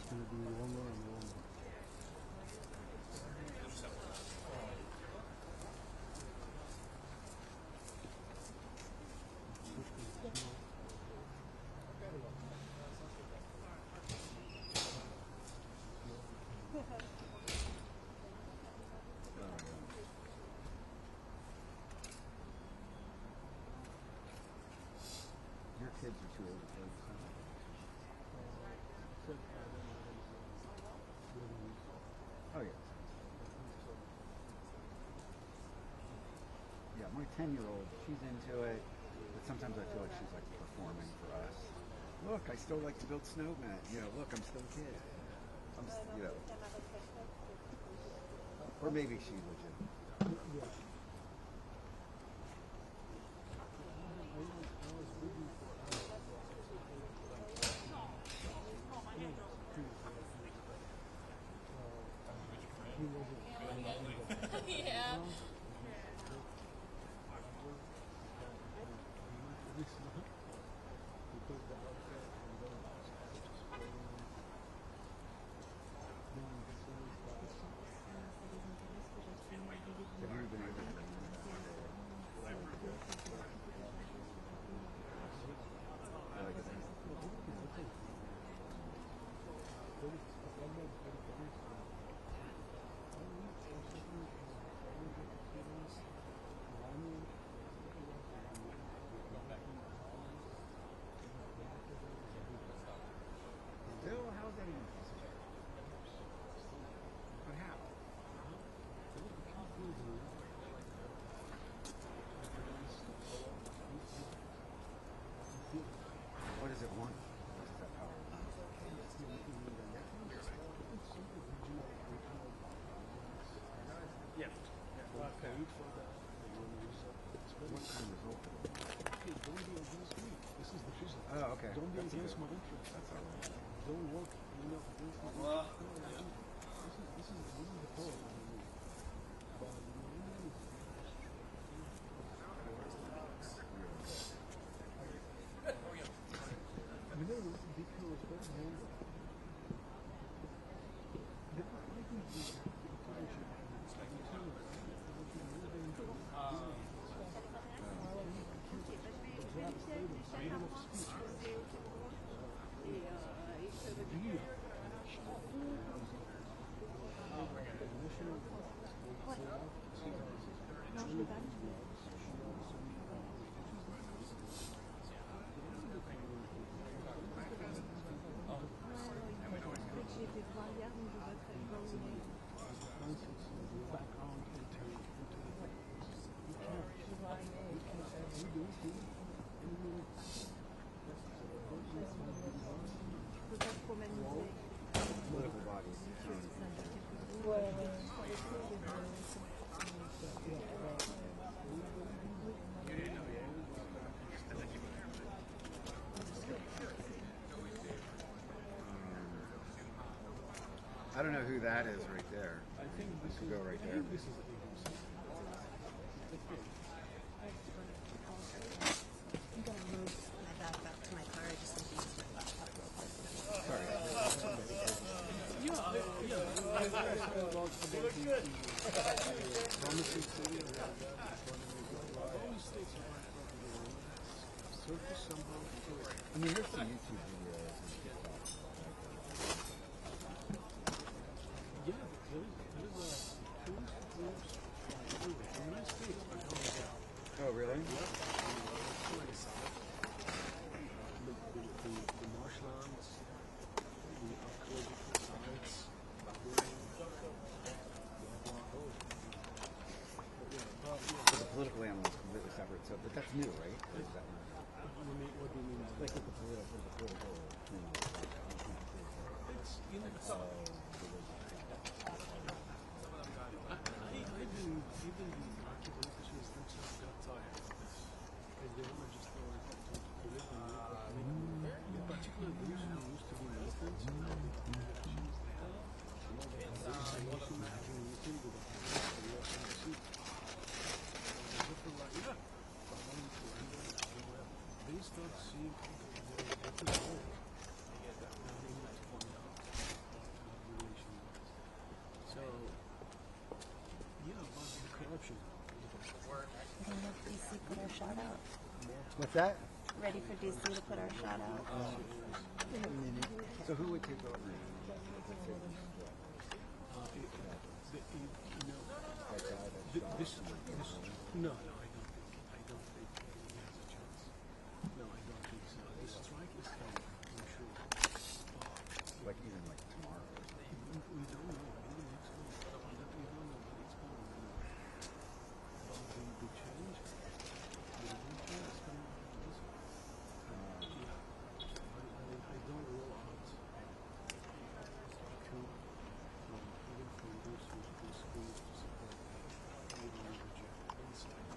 going to be longer and longer. Your kids are too old to play this. Oh, yeah. Yeah, my 10-year-old, she's into it, but sometimes I feel like she's like performing for us. Look, I still like to build snowmen. You know, look, I'm still a kid. You know. Or maybe she's legit. Yeah. Yeah. Have you been able to Bill, how's that even possible? But how? What does it want? What does that power want? Yeah. What kind of result? Hey, don't be against me. This is the business. Oh, okay. Don't be That's against good. my interest. That's all right. Don't work, against my interest. This is the point. But Political bodies. I don't know who that is right there. I think this Could go right there. This is a agency. I'm going to move my backpack to my car. I just need to use my laptop real quick. Sorry. Promising city. All states are surface somehow. I mean, there's some YouTube videos and TikTok. Yeah, there is a tourist groups everywhere. In the United States, I know that. Oh, really? The marshlands, the archaeological sites, So the political animal is completely separate. So, but that's new, right? Or is that not? what do you mean? Like with the political. What's that? Ready for DC to put our shot out. In a minute. So who would take over? This no, I don't think he has a chance. No, I don't think so. The strike is coming, I'm sure. Like even like tomorrow or something. We don't know. Maybe next week. We don't know, but it's coming. The change, the evolution is coming this way. I don't rule out to even from those who schools to support even reject inside.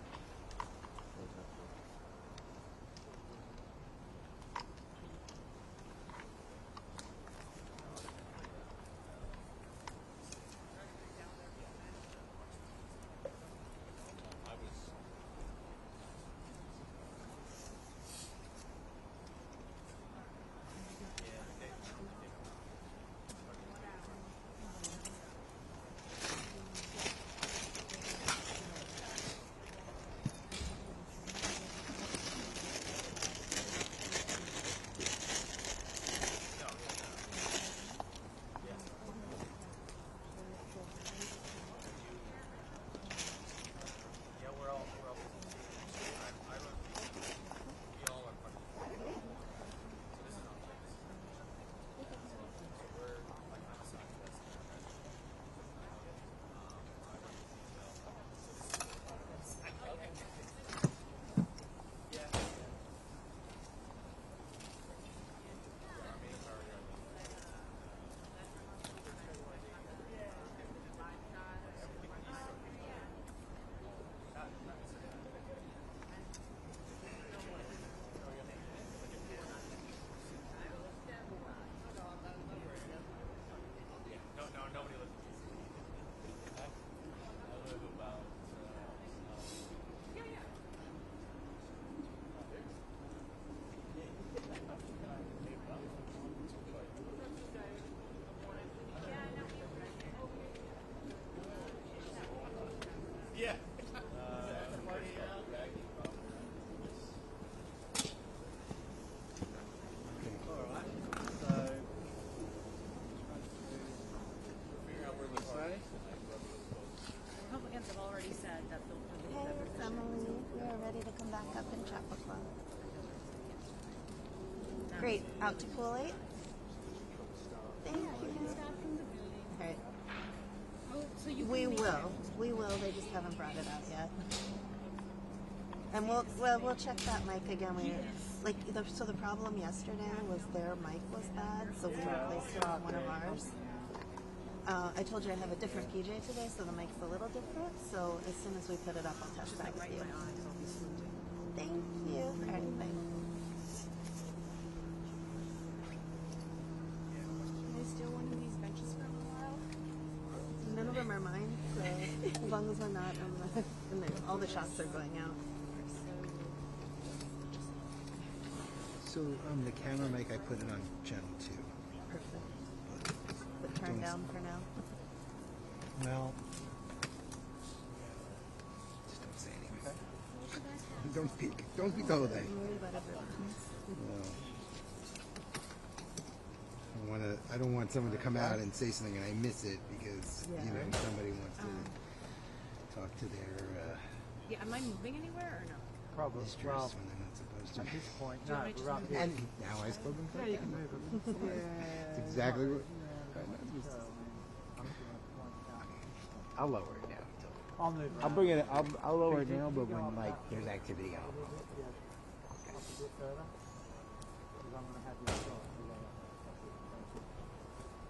Republicans have already said that Bill Clinton. Hey, Emily, we are ready to come back up in Chapel Club. Great. Out to pool 8? Thank you. All right. Oh, so you We will. They just haven't brought it out yet. And we'll check that mic again. So the problem yesterday was their mic was bad, so we replaced it on one of ours. I told you I have a different PJ today, so the mic's a little different. So as soon as we put it up, I'll test back with you. Thank you. All right, bye. Can I steal one of these benches for a while? None of them are mine, so as long as we're not all the shots are going out. So the camera mic, I put it on channel 2. Perfect. But turn down for now. Well, just don't say anything. Don't peek. Don't peek all day. Don't worry about everyone. No. I don't want someone to come out and say something and I miss it because somebody wants to talk to their Yeah, am I moving anywhere or no? Problem. mistress Well, when they're not supposed to. at this point, Do you no, want me to we're up just here. And now I spoke in Yeah, you can move it. That's exactly what. I'll lower it down. I'll move it. I'll bring it. I'll lower it down, but when like there's activity, I'll.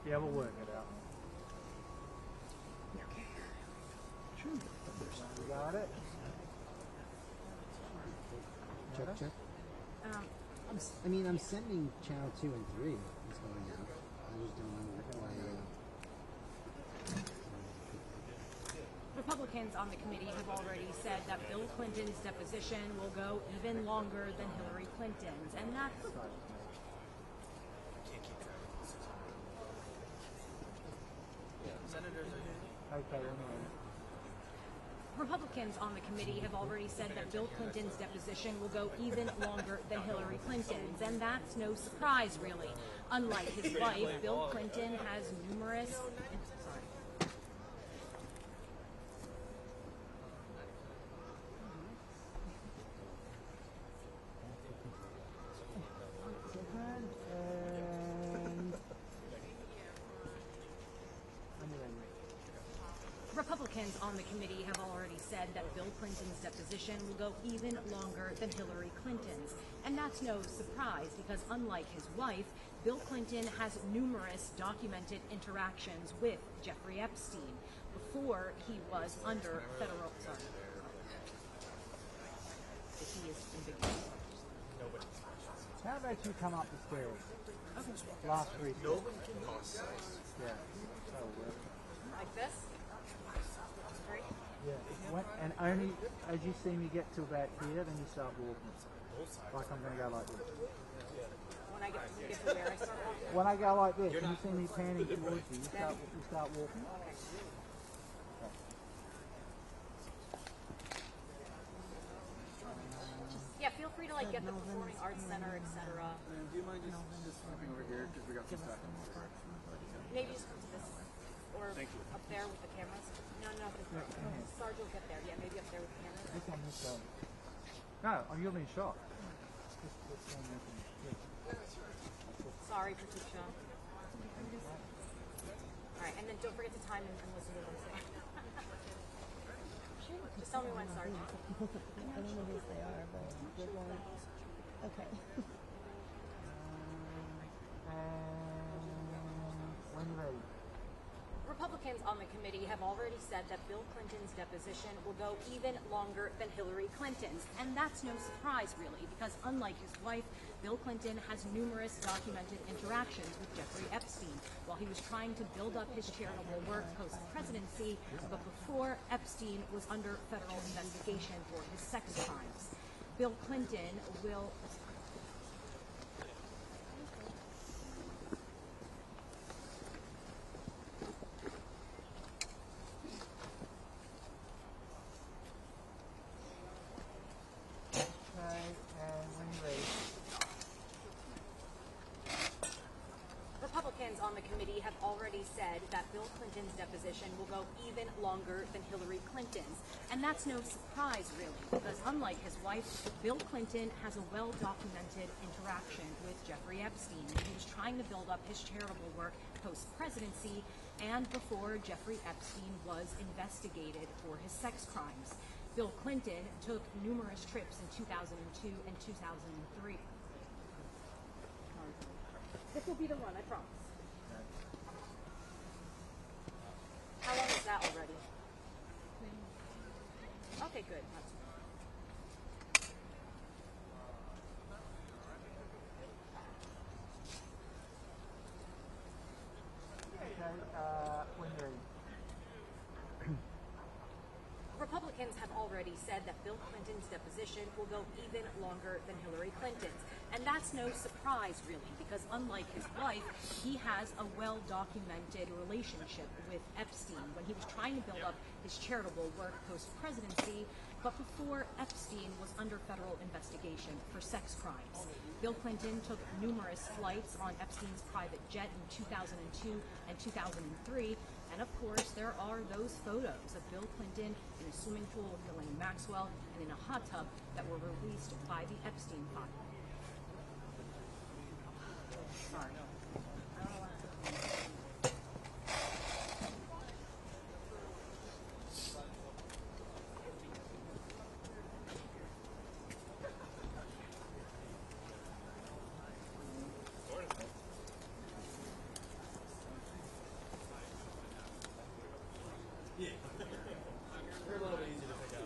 Yeah, we'll work it out. Sure. You got it? Check. Um, I'm sending channel 2 and 3. It's going out. I just don't know why. Republicans on the committee have already said that Bill Clinton's deposition will go even longer than Hillary Clinton's, and that's Okay, anyway. Republicans on the committee have already said that Bill Clinton's deposition will go even longer than Hillary Clinton's, and that's no surprise, really. Unlike his wife, Bill Clinton has numerous... Republicans on the committee have already said that Bill Clinton's deposition will go even longer than Hillary Clinton's. And that's no surprise because unlike his wife, Bill Clinton has numerous documented interactions with Jeffrey Epstein before he was under federal... Sorry. He is ambiguous. How about you come up the stairs? Okay. Last week. No one can miss. Yeah. Like this? Yeah. And only as you see me get to about here, then you start walking. Like I'm going to go like this. When I get to where I start walking? When I go like this, and you see me panning towards you, you start walking. Okay. Yeah, feel free to get the Performing Arts Center, etc. Do you mind just stepping over here because we got some stuff. Maybe just come to this, or up there with the cameras. No, Sarge will get there. Yeah, maybe up there with the cameras. This one, this one. No, you're being shot. Sorry, Patricia. All right, and then don't forget to time and listen to what I'm saying. Just tell me when, Sarge. I don't know who they are, but we're going. Okay. When you're ready. Republicans on the committee have already said that Bill Clinton's deposition will go even longer than Hillary Clinton's. And that's no surprise, really, because unlike his wife, Bill Clinton has numerous documented interactions with Jeffrey Epstein while he was trying to build up his charitable work post-presidency, but before Epstein was under federal investigation for his sex crimes. Bill Clinton will... Republicans on the committee have already said that Bill Clinton's deposition will go even longer than Hillary Clinton's. And that's no surprise, really, because unlike his wife, Bill Clinton has a well-documented interaction with Jeffrey Epstein. He was trying to build up his charitable work post-presidency and before Jeffrey Epstein was investigated for his sex crimes. Bill Clinton took numerous trips in 2002 and 2003. This will be the one, I promise. How long is that already? Okay, good. When you're ready. Republicans have already said that Bill Clinton's deposition will go even longer than Hillary Clinton's. And that's no surprise, really, because unlike his wife, he has a well-documented relationship with Epstein when he was trying to build up his charitable work post-presidency, but before Epstein was under federal investigation for sex crimes. Bill Clinton took numerous flights on Epstein's private jet in 2002 and 2003, and of course, there are those photos of Bill Clinton in a swimming pool with Ghislaine Maxwell and in a hot tub that were released by the Epstein file. Sorry. They're a little bit easy to pick up.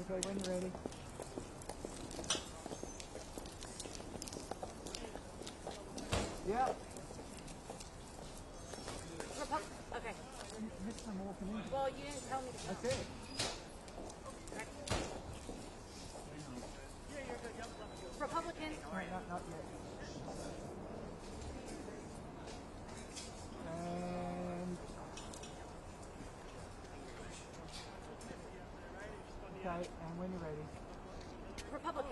Okay, when you're ready. Yeah. Okay. Missed some walking in. Well, you didn't tell me to That's it. Republicans... No, not yet.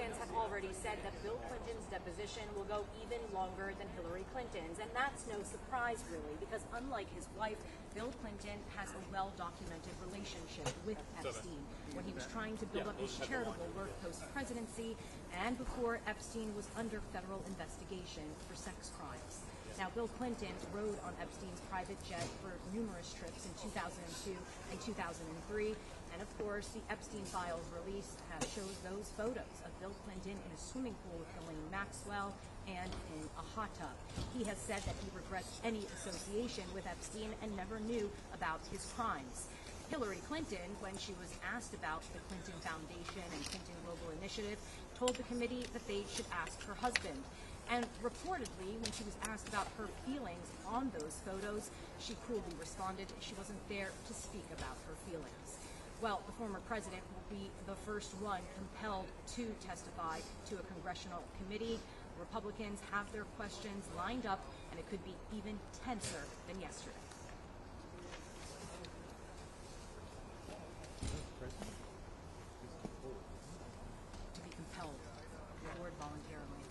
Republicans have already said that Bill Clinton's deposition will go even longer than Hillary Clinton's, and that's no surprise, really, because unlike his wife, Bill Clinton has a well-documented relationship with Epstein when he was trying to build up his charitable work post-presidency and before Epstein was under federal investigation for sex crimes. Now, Bill Clinton rode on Epstein's private jet for numerous trips in 2002 and 2003, and of course, the Epstein files release shows those photos of Bill Clinton in a swimming pool with Ghislaine Maxwell and in a hot tub. He has said that he regrets any association with Epstein and never knew about his crimes. Hillary Clinton, when she was asked about the Clinton Foundation and Clinton Global Initiative, told the committee that they should ask her husband. And reportedly, when she was asked about her feelings on those photos, she coolly responded she wasn't there to speak about her feelings. Well, the former president will be the first one compelled to testify to a congressional committee. Republicans have their questions lined up, and it could be even tenser than yesterday. To be compelled, the word voluntarily.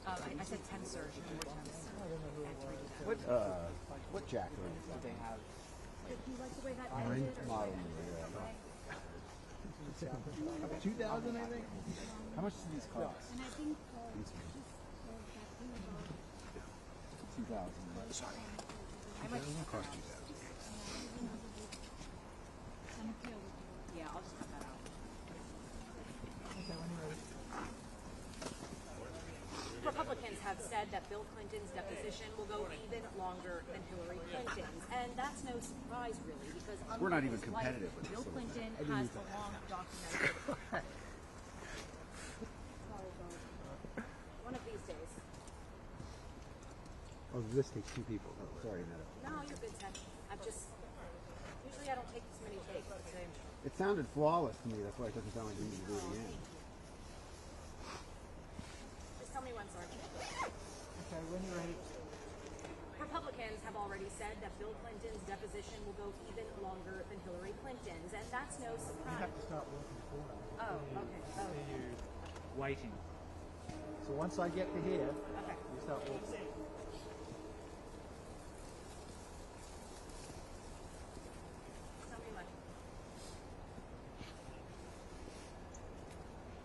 I said tenser, it should be more tense. What jacket do they have? Do you like the way that Orange ended? Model. 2,000, I think. How much do these cost? And I think 2,000. Sorry. I might, It doesn't cost you that. yeah, I'll just cut that out. Republicans have said that Bill Clinton's deposition will go even longer than Hillary Clinton's, and that's no surprise, really, because We're not even unlike his wife, competitive with Bill this. Clinton has a long documented. One of these days. Oh, this takes two people. Sorry, Netta. No, you're good, Ted. Usually I don't take this many takes, but today I'm sure. It sounded flawless to me. That's why it doesn't sound like we need to do it again. Just tell me when, sorry. Okay, when you're ready. Republicans have already said that Bill Clinton's deposition will go even longer than Hillary Clinton's, and that's no You surprise. have to start walking forward. Oh, okay. Oh, See you waiting. So once I get to here, okay. you start walking. Tell me when.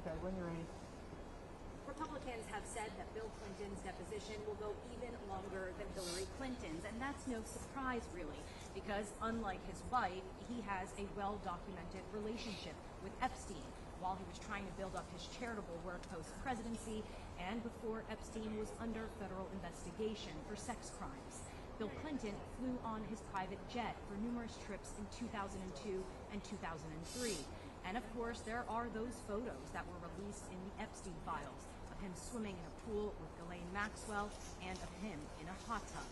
Okay, when you're ready. Republicans have said that Bill Clinton's deposition will go even longer than Hillary Clinton's, and that's no surprise, really, because unlike his wife, he has a well-documented relationship with Epstein while he was trying to build up his charitable work post-presidency and before Epstein was under federal investigation for sex crimes. Bill Clinton flew on his private jet for numerous trips in 2002 and 2003. And of course, there are those photos that were released in the Epstein files of him swimming in a pool with Ghislaine Maxwell and of him in a hot tub.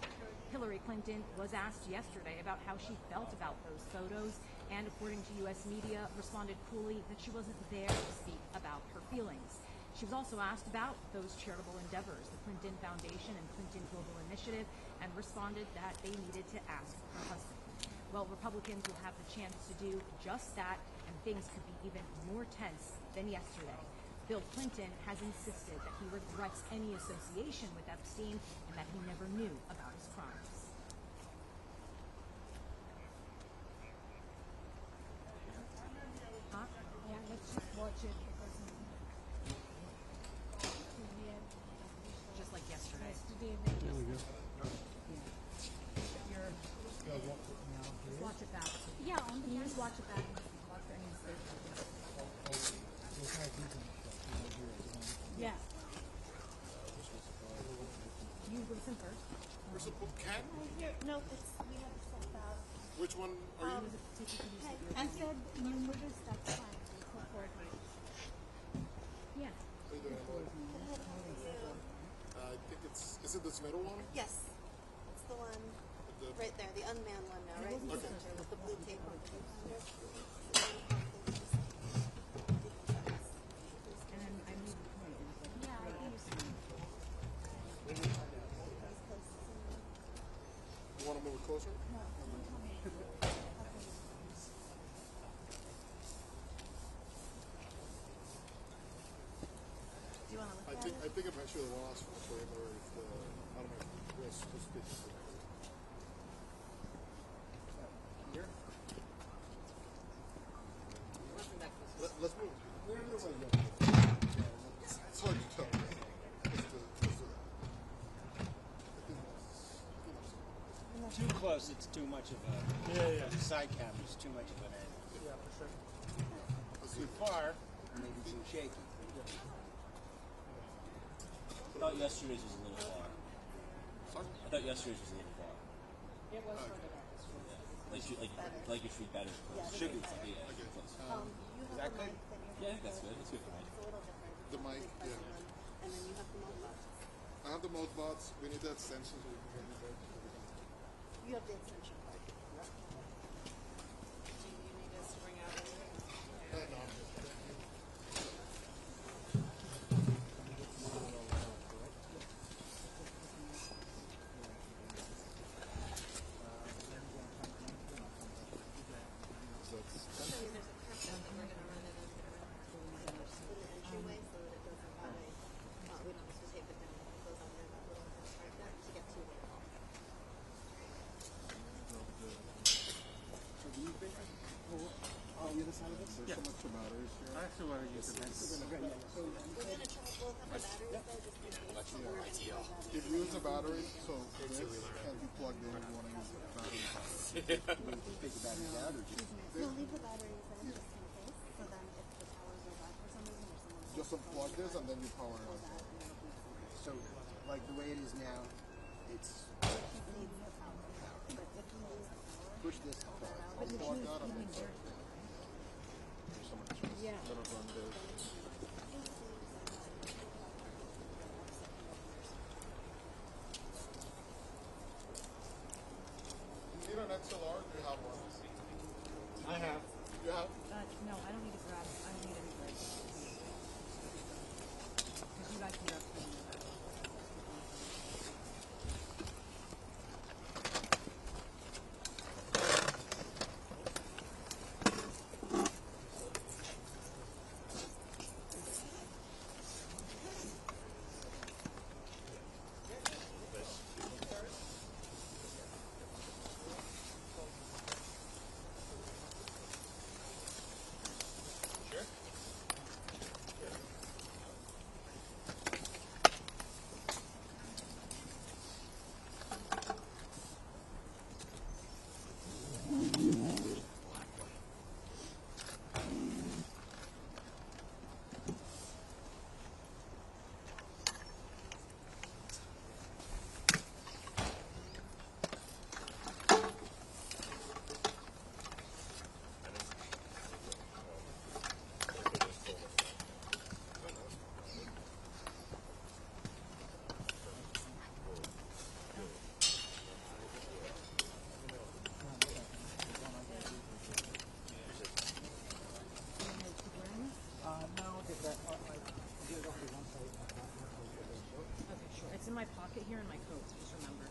Hillary Clinton was asked yesterday about how she felt about those photos, and according to U.S. media, responded coolly that she wasn't there to speak about her feelings. She was also asked about those charitable endeavors, the Clinton Foundation and Clinton Global Initiative, and responded that they needed to ask her husband. Well, Republicans will have the chance to do just that, and things could be even more tense than yesterday. Bill Clinton has insisted that he regrets any association with Epstein and that he never knew about his crimes. Huh? yeah, let's just watch it because Just like yesterday. yesterday There we go. Just watch it back. yeah, on the Can you just watch it back? Watch any mistakes. yeah. You listen first. Where's the book cat? No, it's we have to set that. Which one are you? I said numerous, that's fine. Go for it. Yeah. I think it's. Is it this middle one? Yes, it's the one The, right there, the unmanned one now, right in the center with the blue tape on it. And then I made the point. It was like, Yeah, I think you want to move it closer? you want to look I at think it? I think eventually the one last forever if the I don't know was suspicious. Here? Let's move. It's hard to tell. Too close, it's too much of a. Yeah. The side camera is too much of an angle. Yeah, for sure. Too far, maybe too shaky. I thought yesterday's was a little far. Sorry? I thought yesterday's was a little far. It was further back. Like your feet better. Yeah. Should be close. Yeah, should be close. You have that a good? mic that you're Yeah, that's good. That's good for me. It's a little different. The mic, Big pressing yeah. one. And then you have the mode box. I have the mode bots. We need the extension so we can hear you better. You have the extension part. Do you need us to bring out anything? No. So it's There's a curve that we're going to run it under the entryway so that it doesn't have a, we don't have to tape it down. It goes under that little part there to get to the wall. So do you think on the other side of this? there's so much batteries here. I actually want to use the vents. We're going to try both of the batteries though, just in case. If you use the battery, so this can be plugged in. You want to use the battery. Take the batteries out or just No, leave the batteries in just in case. So then if the power goes out for some reason or someone Just unplug this and then you power it pull on. that and it'll be So, like the way it is now, it's it needs the power. But if you use the power, push this to power. Unplug that and then plug it. There's so much space. Yeah. That'll run this. You need an XLR? Do you have one? I have. You have? No, I don't need to grab. I don't need any break. Because you guys can grab from the back. Okay, sure. It's in my pocket here in my coat. Just remember.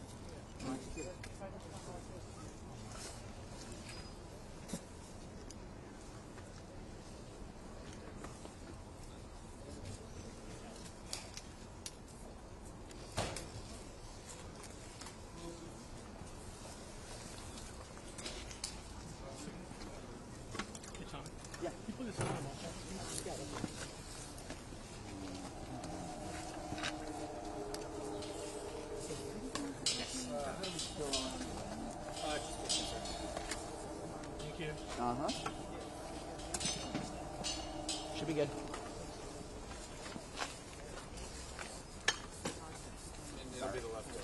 Hey, Tom. Yeah. You put this on. Thank you. Uh-huh. Should be good. And it'll be the left door.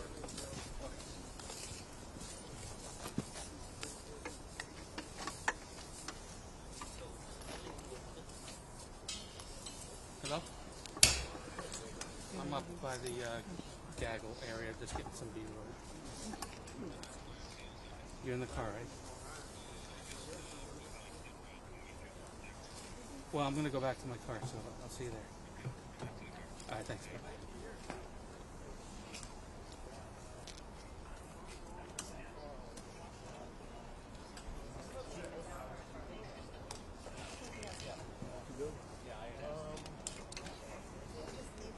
Hello? I'm up by the gaggle area, just getting some B-roll. You're in the car, right? Well, I'm going to go back to my car, so I'll see you there. All right, thanks. Bye-bye. just leave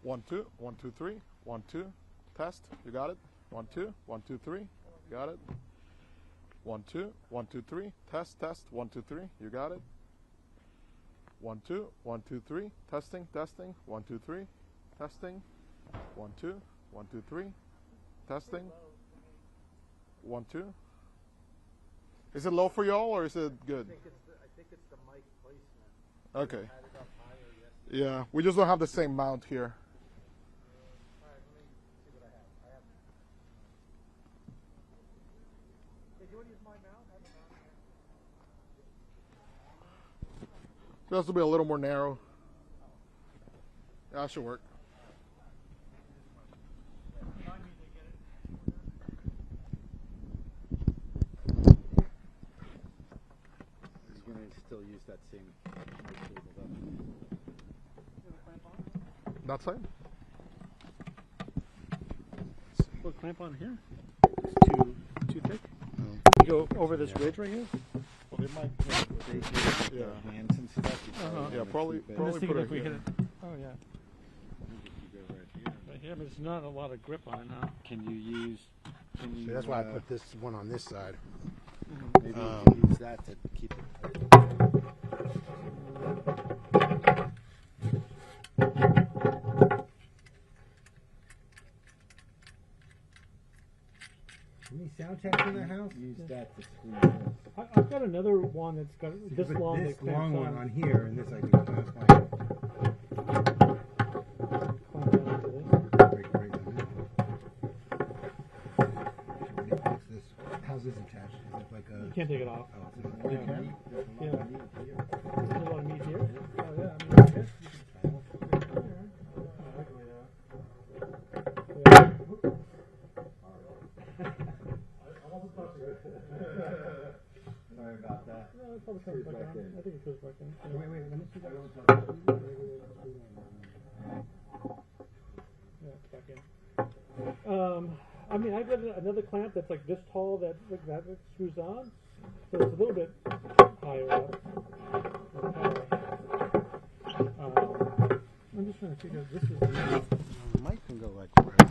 1, 2, 1, 2, 3. 1, 2. Test. You got it. 1, 2, 1, 2, 3. You got it. 1, 2, 1, 2, 3. Test. 1, 2, 3. You got it. 1, 2, 1, 2, 3. Testing. 1, 2, 3. Testing. 1, 2, 1, 2, 3. Testing. 1, 2. Is it low for y'all or is it good? I think it's the mic placement. Okay. Had it up higher yesterday. Yeah, we just don't have the same mount here. All right, let me see what I have. Hey, do you want to use my mount? I have a mount here. It has to be a little more narrow. Yeah, that should work. He's going to still use that same mic cable though. That side? Put a clamp on here? It's too thick? You go over this ridge right here? Well, they might. Yeah. Hands and stuff. Yeah, probably I'm just put thinking it if we here. hit it. Oh, yeah. Right here, but there's not a lot of grip on it now. Can you use? So that's why I put this one on this side. Maybe you can use that to keep it. Any sound checks in the house? Use that to screen this. I've got another one that's got this Put long. this that clamps long one on. on here, and this I can clamp on. Clamp that onto this. Right in the middle. What's this? How's this attached? Is it like a? You can't take it off. Oh, it's a Yeah. can? Yeah. There's a lot of meat here. Oh, yeah. I mean, I guess you can. Sorry about that. No, it probably comes back in. I think it goes back in. Wait, let me see that. Yeah, it's back in. I mean, I've got another clamp that's like this tall that screws on, so it's a little bit higher up. I'm just trying to figure out this is. The mic can go like right.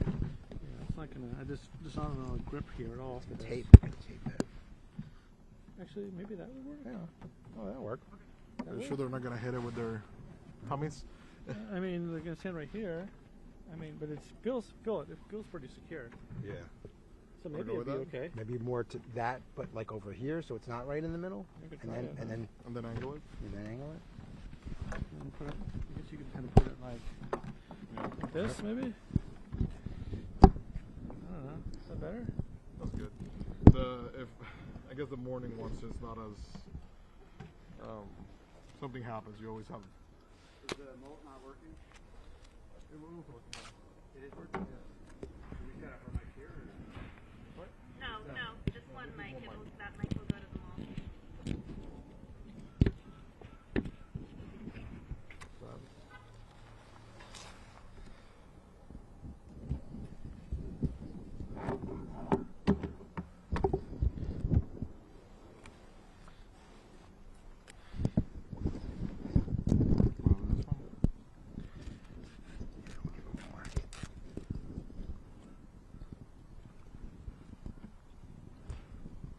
Yeah, it's not gonna. I just don't know grip here at all. The tape. Tape it. Actually, maybe that would work. Yeah. Oh, that'll work. Are you sure they're not gonna hit it with their tummies? I mean, they're gonna stand right here. I mean, but it feels pretty secure. Yeah. So maybe go it'd with be that? okay. Maybe more to that, but like over here, so it's not right in the middle. You could And try then it. and then And then angle it. angle it. And put it, I guess you could kind of put it like this, maybe. I don't know. Is that better? That's good. I guess the morning ones is not as something happens. You always have. Is the mold not working? It will work. It is working. Yeah. We set up our mic here. Or? No, just one mic. That mic will go to the wall.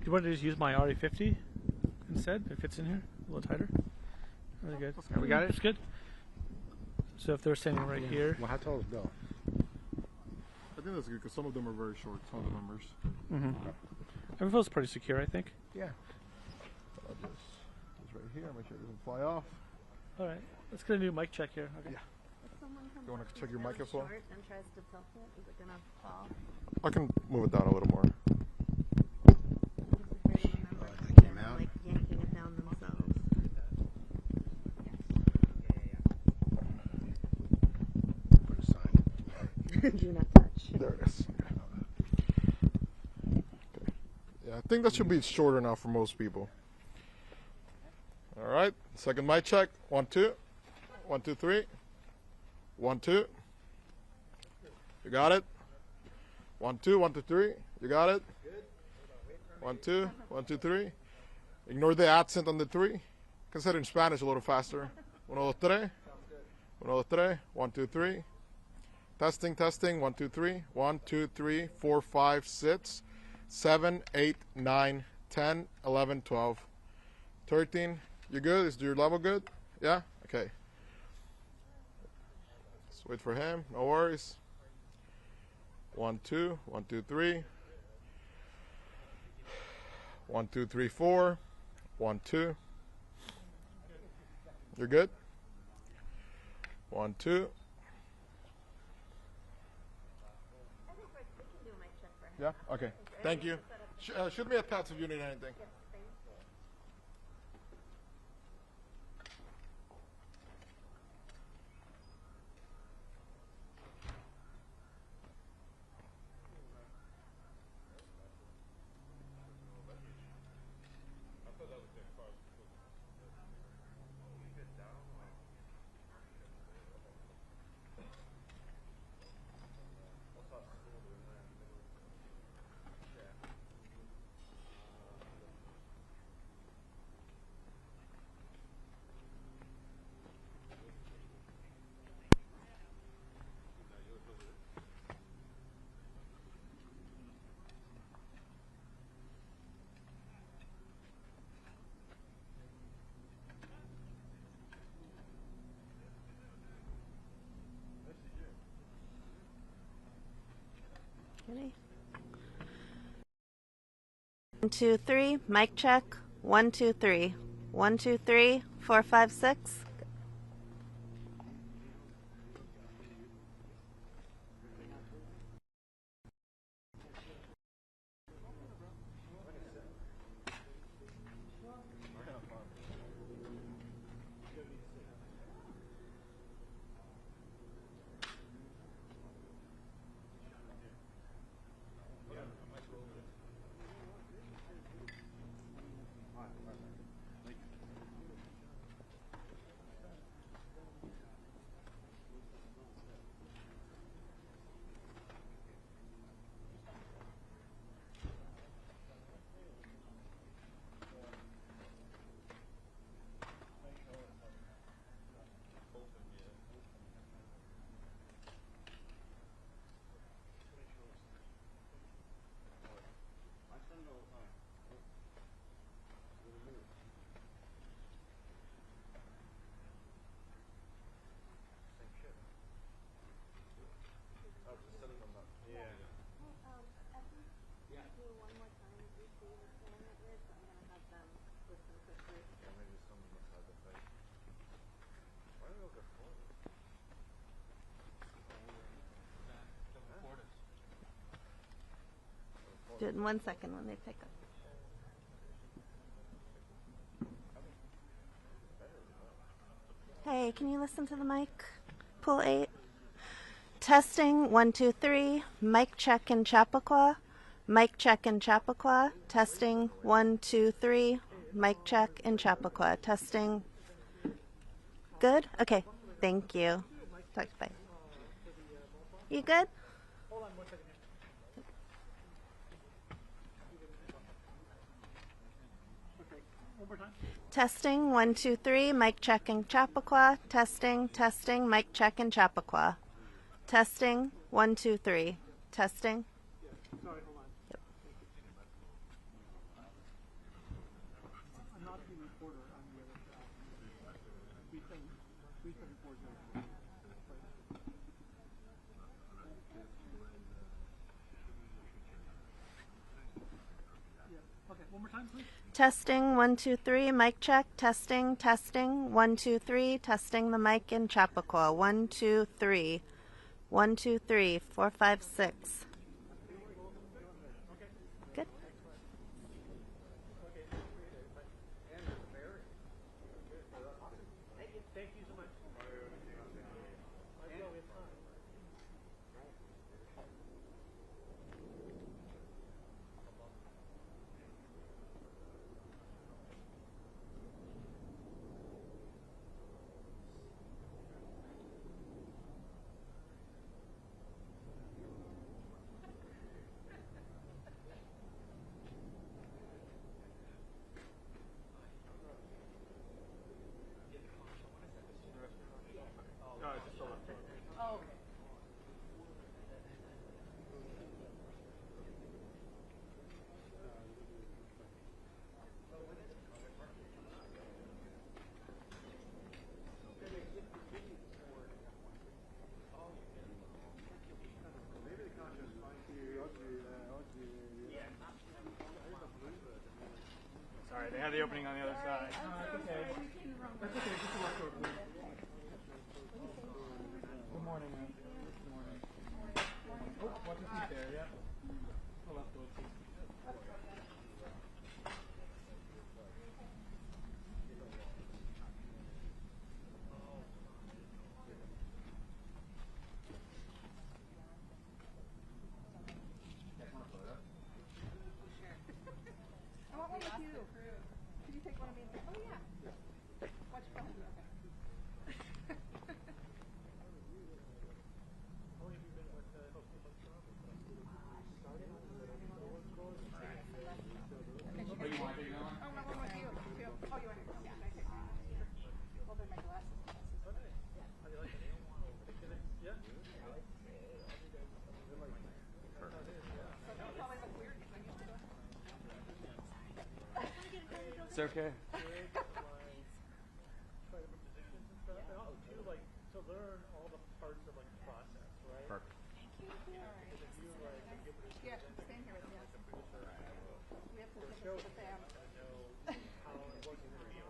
Do you want to just use my RE50 instead? It fits in here a little tighter. Really good. Yeah, we got it? It's good. So if they're standing right here. Well, how tall is Bill? I think that's good because some of them are very short. Some of the members. Everything feels pretty secure, I think. Yeah. I'll just right here. Make sure it doesn't fly off. All right. Let's get a new mic check here. Okay. Yeah. If someone comes You wanna up check your really mic as well? short and tries to tilt it, is it gonna fall? I can move it down a little more. I'm just afraid of the members that came out? like yanking it down themselves. Put a sign. Do not touch. There it is. Okay. Yeah, I think that should be short enough for most people. All right. Second mic check. 1, 2. 1, 2, 3. 1, 2. You got it. 1, 2. 1, 2, 3. You got it. 1, 2. 1, 2, 3. Ignore the accent on the 3. Consider in Spanish a little faster. 1, 2, 3. Uno, dos, tres. 1, 2, 3. Testing, testing. 1, 2, 3. 1, 2, 3, 4, 5, 6, 7, 8, 9, 10, 11, 12, 13. You good? Is your level good? Yeah? Okay. Let's wait for him. No worries. 1, 2. 1, 2, 3. 1, 2, 3, 4. 1, 2. You're good? 1, 2. Yeah? Okay. Thank you. Shoot me a text if you need anything. Ready? 1, 2, 3. Mic check. 1, 2, 3. 1, 2, 3, 4, 5, 6. Do it in 1 second when they pick up. Hey, can you listen to the mic? Pull 8. Testing 1, 2, 3. Mic check in Chappaqua. Mic check in Chappaqua. Testing 1, 2, 3. Mic check in Chappaqua. Testing. Good? Okay. Thank you. Talk bye. You good? Testing 1, 2, 3. Mic check in Chappaqua. Testing, testing. Mic check in Chappaqua. Testing 1, 2, 3. Testing. Sorry, hold on. Yep. I'm not the reporter. I'm the other guy. 3740. Yeah. Okay. One more time, please. Testing 1, 2, 3. Mic check. Testing, testing. 1, 2, 3. Testing the mic in Chappaqua. 1, 2, 3. 1, 2, 3. 4, 5, 6. Good. Thank you so much. It's okay. To learn all the parts of like the process, right? Perfect. Yeah, same here with you. We have to give it to the fam. Know how important it is,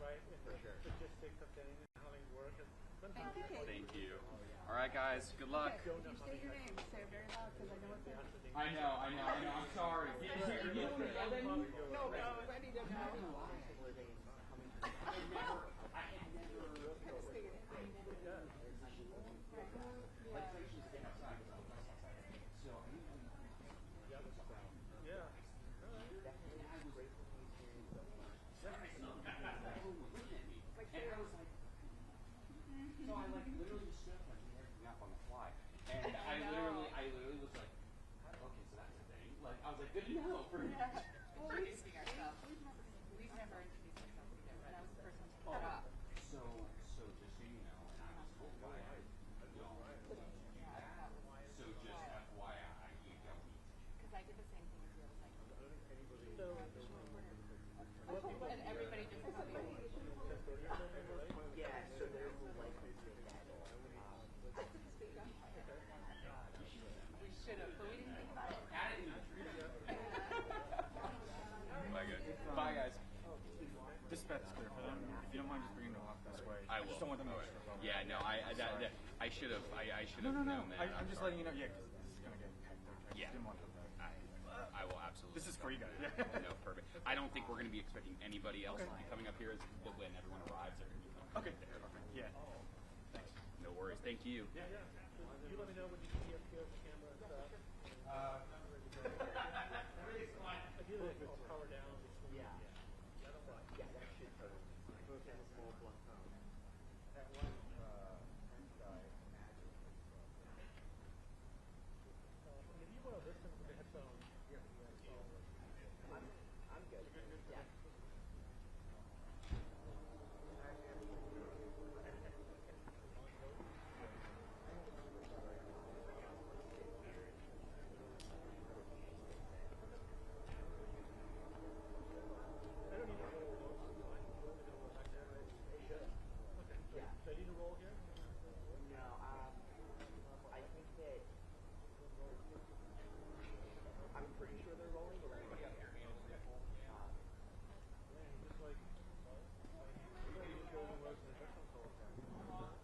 right? And the logistics of things, how they work. Thank you. All right, guys. Good luck. Okay, if you state your name, say it very loud because I know it's in. I know. I'm sorry. No, I need to know. So I like literally just stood up like everything up on the fly, and I literally was like, okay, so that's a thing. Like I was like, good to know. For Introducing ourselves. We've never introduced ourselves together, and I was the first one to pick it up. So just so you know, and I was told by so just FYI, you don't need to. Because I did the same thing as you. I was like, and everybody just copied. Yeah, so there's like We should have, but we didn't think about it. Bye, guys. Bye, guys. This path is clear for them. If you don't mind just bringing them off this way. I will. Just don't want them to trip over. Yeah, no, I should have. I should have No. known that. I'm just letting you know. Yeah, because this is gonna get hectic. I Yeah. just didn't want to. I will absolutely. This is for you guys. No, perfect. I don't think we're going to be expecting anybody else to be coming up here. But when everyone arrives, they're going to be coming Okay. up there. Yeah. Thanks. No worries. Thank you. You let me know when you see up here the camera and stuff. Ideally, I'll power down. yeah, that should turn. Both have a small blunt tone. That one guy, If you want to listen to the headphones, I'm good. Yeah. do I need to roll here? No, I think that I'm pretty sure they're rolling, but we're going to have your hands simple. Just like, everybody just goes and works in the headphones all the time.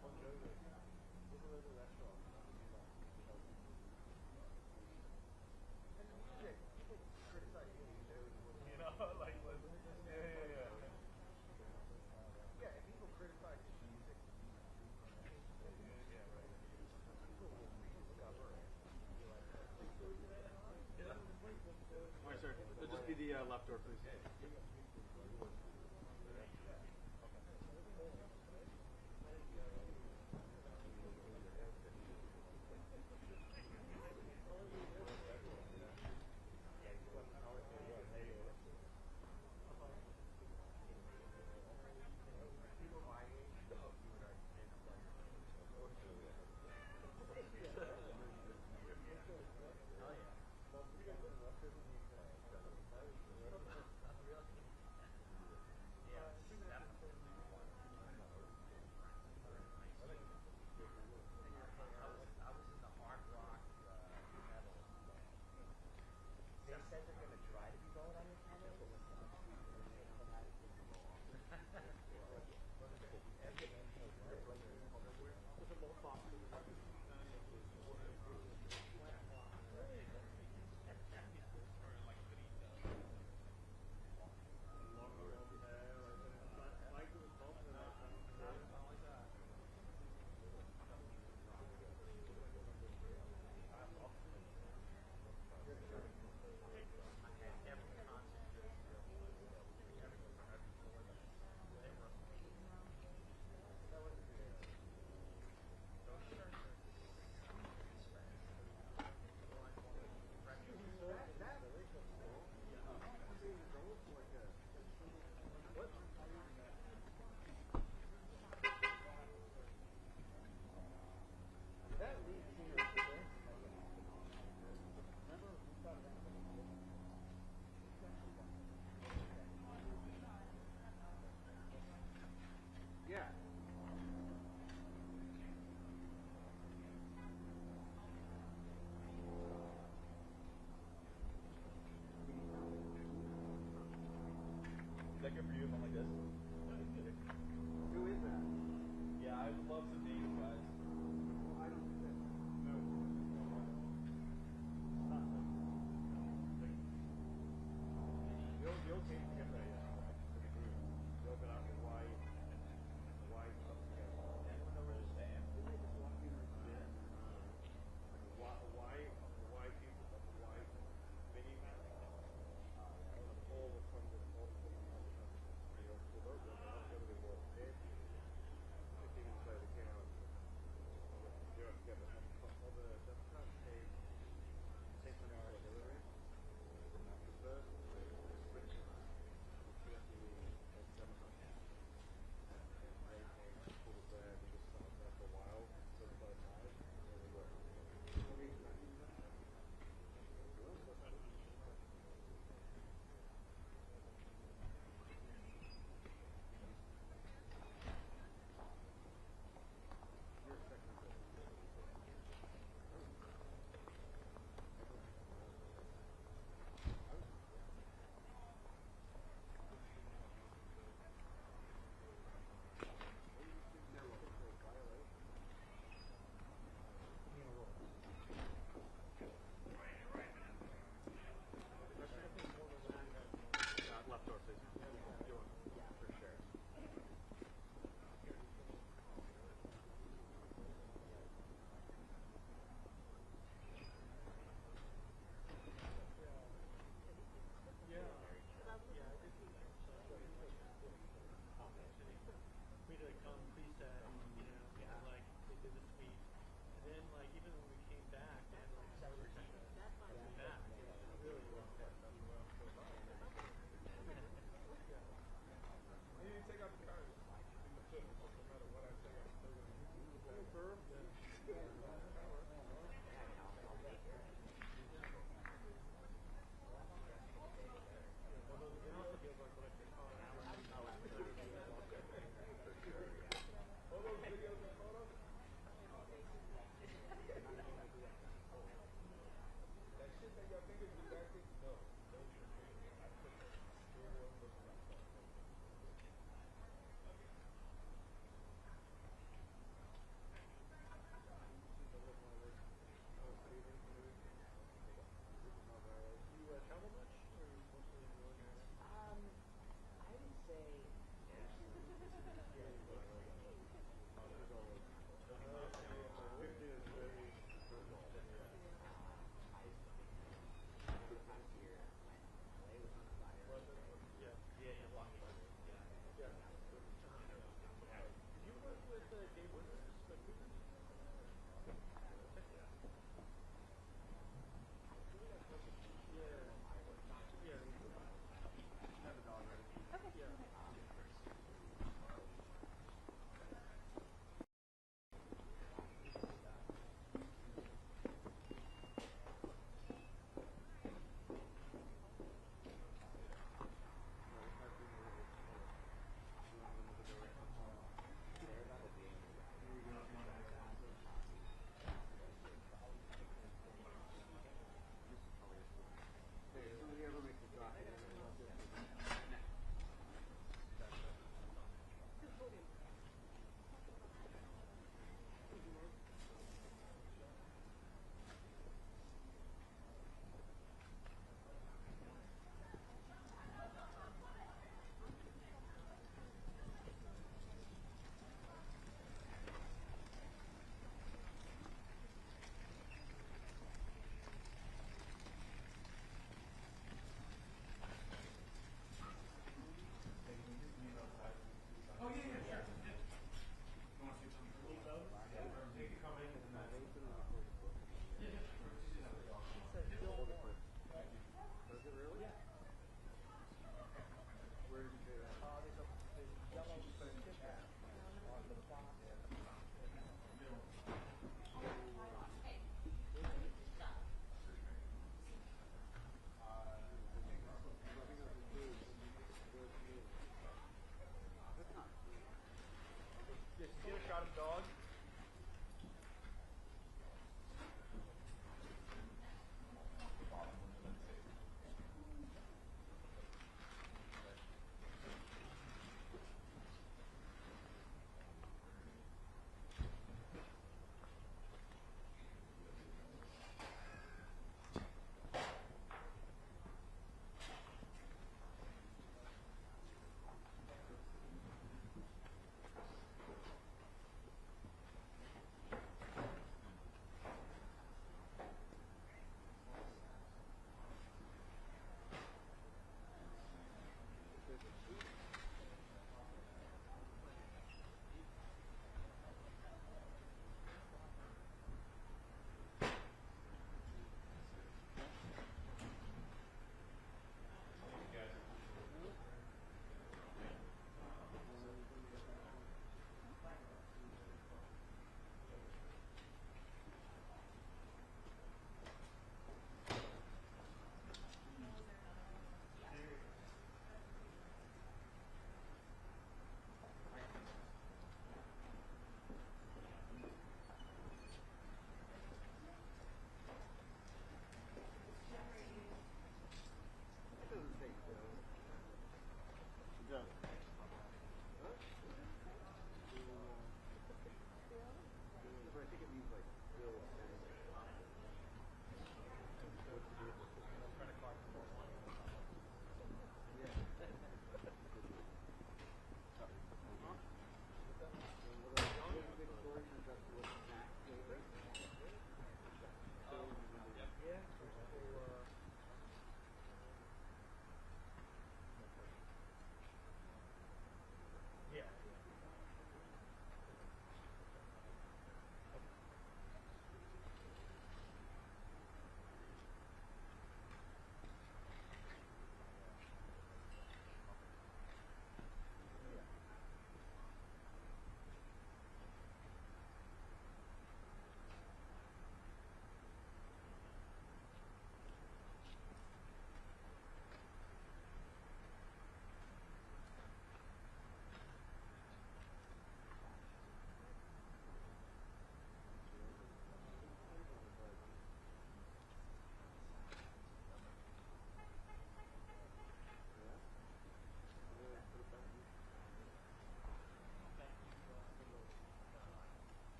I'll show you. Look at the restaurant. You know, like, yeah. Yeah, if people criticize his music, All right, sir. It'll just be the left door, please.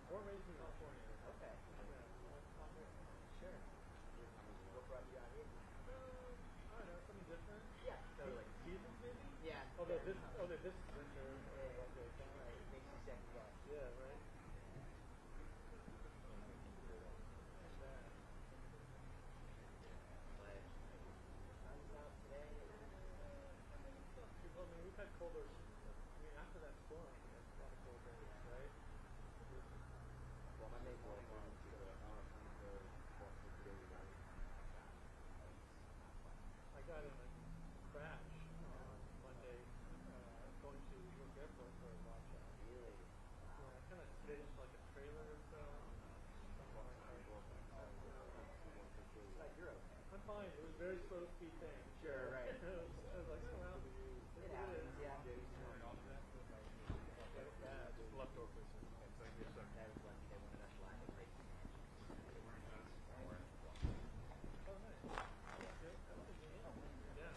Born raised in California. Okay. Yeah, Sure. What brought you out here? I don't know, something different. Yeah, totally. Seasons maybe? Yeah. Although this is winter. Okay, fine. Right, it makes you second guess. Yeah, right. But sun's out today. Well, I mean, we've had colder. I mean, after that storm, we had a lot of cold days, right? Well, Monday morning on to the I got in a crash on Monday going to Newark Airport for a watch out. Really? Yeah, I kind of staged like a trailer or so. Glad you're okay. I'm fine. It was a very slow speed thing. Sure, right. I was like, well, It happens, yeah. Yeah, just leftovers. That was lucky they wanted us lack of break. Oh, nice. Yeah,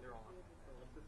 They're all on. There's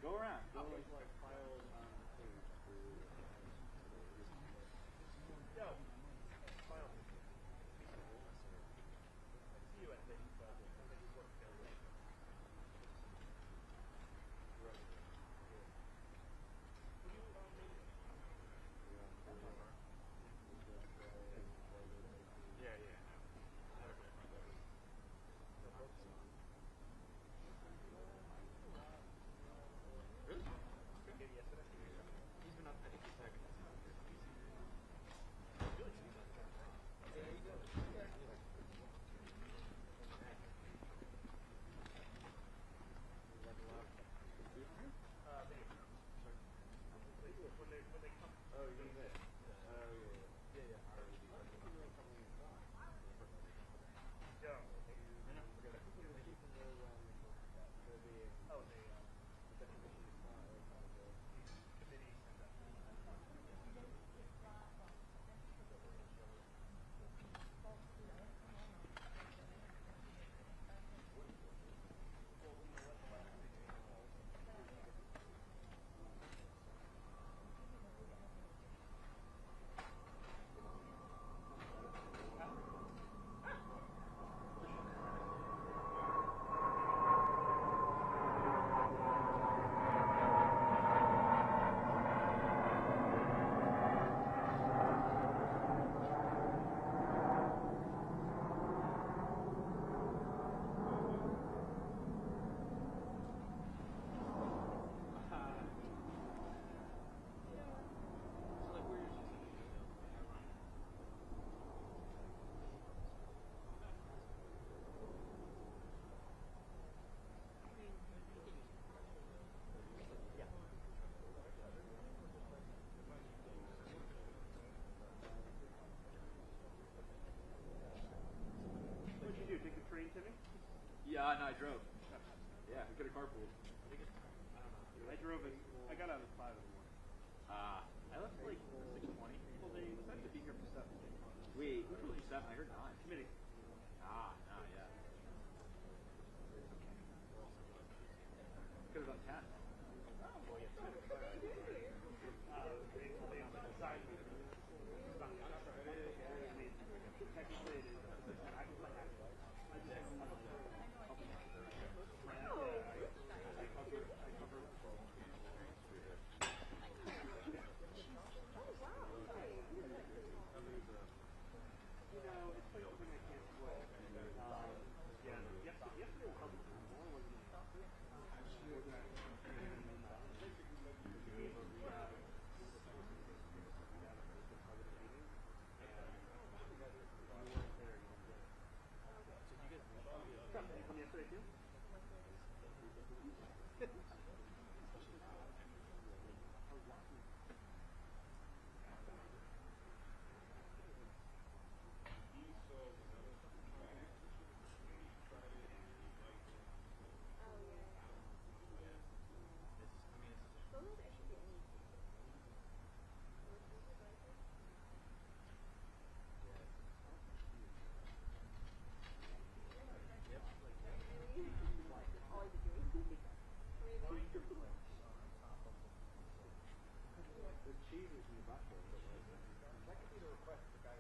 Go around. Go like files on page. Yo, file. See you at the work together. Yeah, yeah. Really? Okay. Yesterday? He's been up, I think he's second. Really? Yeah, he does. When they come. Oh, you mean this? Oh, yeah. Yeah. Yeah. Oh, they committee sent that. What'd you do? Take the train to me? Yeah, no, I drove. Yeah, we could have carpooled. I drove it. I got out at 5 in the morning. I left like 6:20. Well, they decided to be here for 7. Wait, who told you 7? I heard 9. Committee. No, yeah. Could have done 10. Well, yeah. They decided me. I mean, technically it is. Cheese is in the background, but that could be the request the guy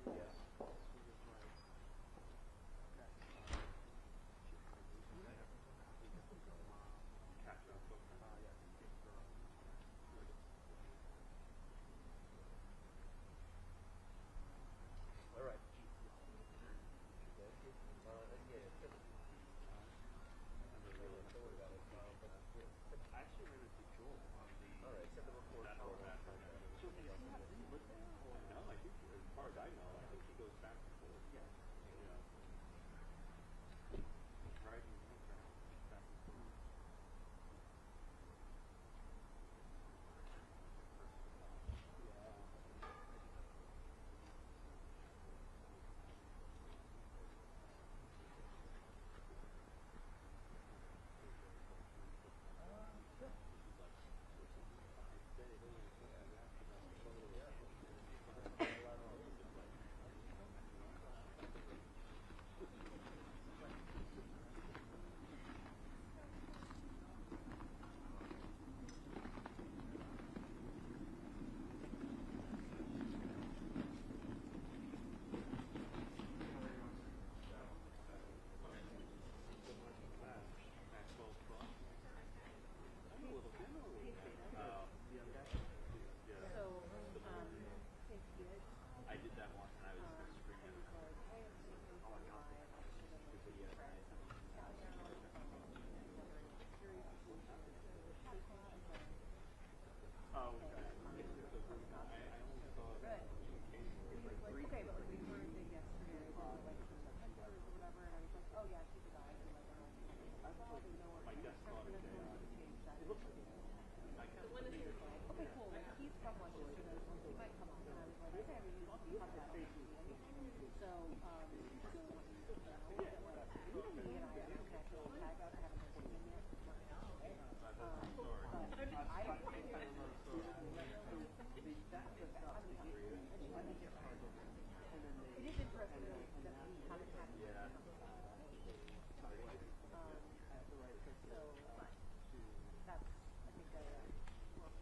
Yeah. So, that's, I think, a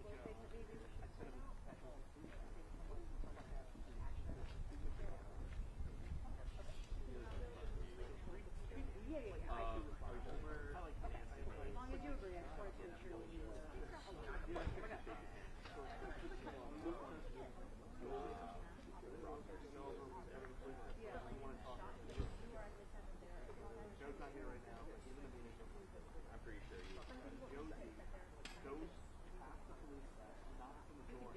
slow thing that maybe we should put out, but I think someone from the action. Yeah, yeah, yeah. I like okay. As long as you agree, I just wanted to make sure we knew. Joe's not here right now, but he's in a meeting. I'm pretty sure you. Joe's past the police, knocks on the door.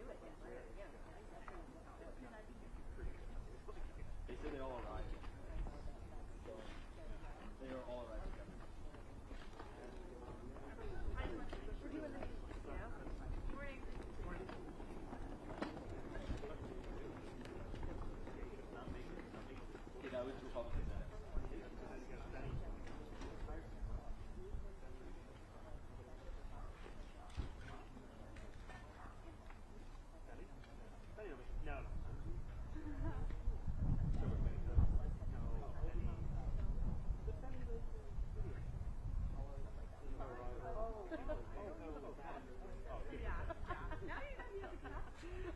They say they all arrived. They are all arrived together. We're doing the meeting. Yeah. Morning. Morning. Okay, that was Republican. No.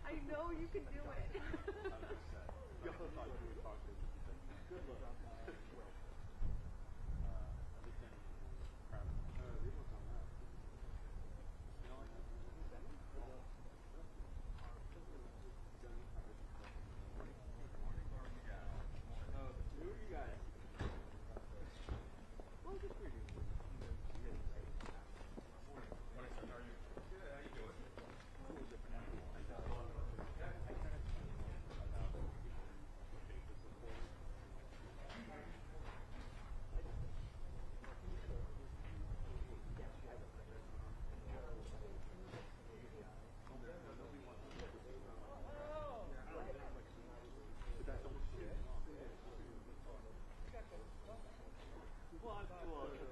I know you can do it. You also thought you would talk to me. Good luck. Who are you guys? Well, just reading.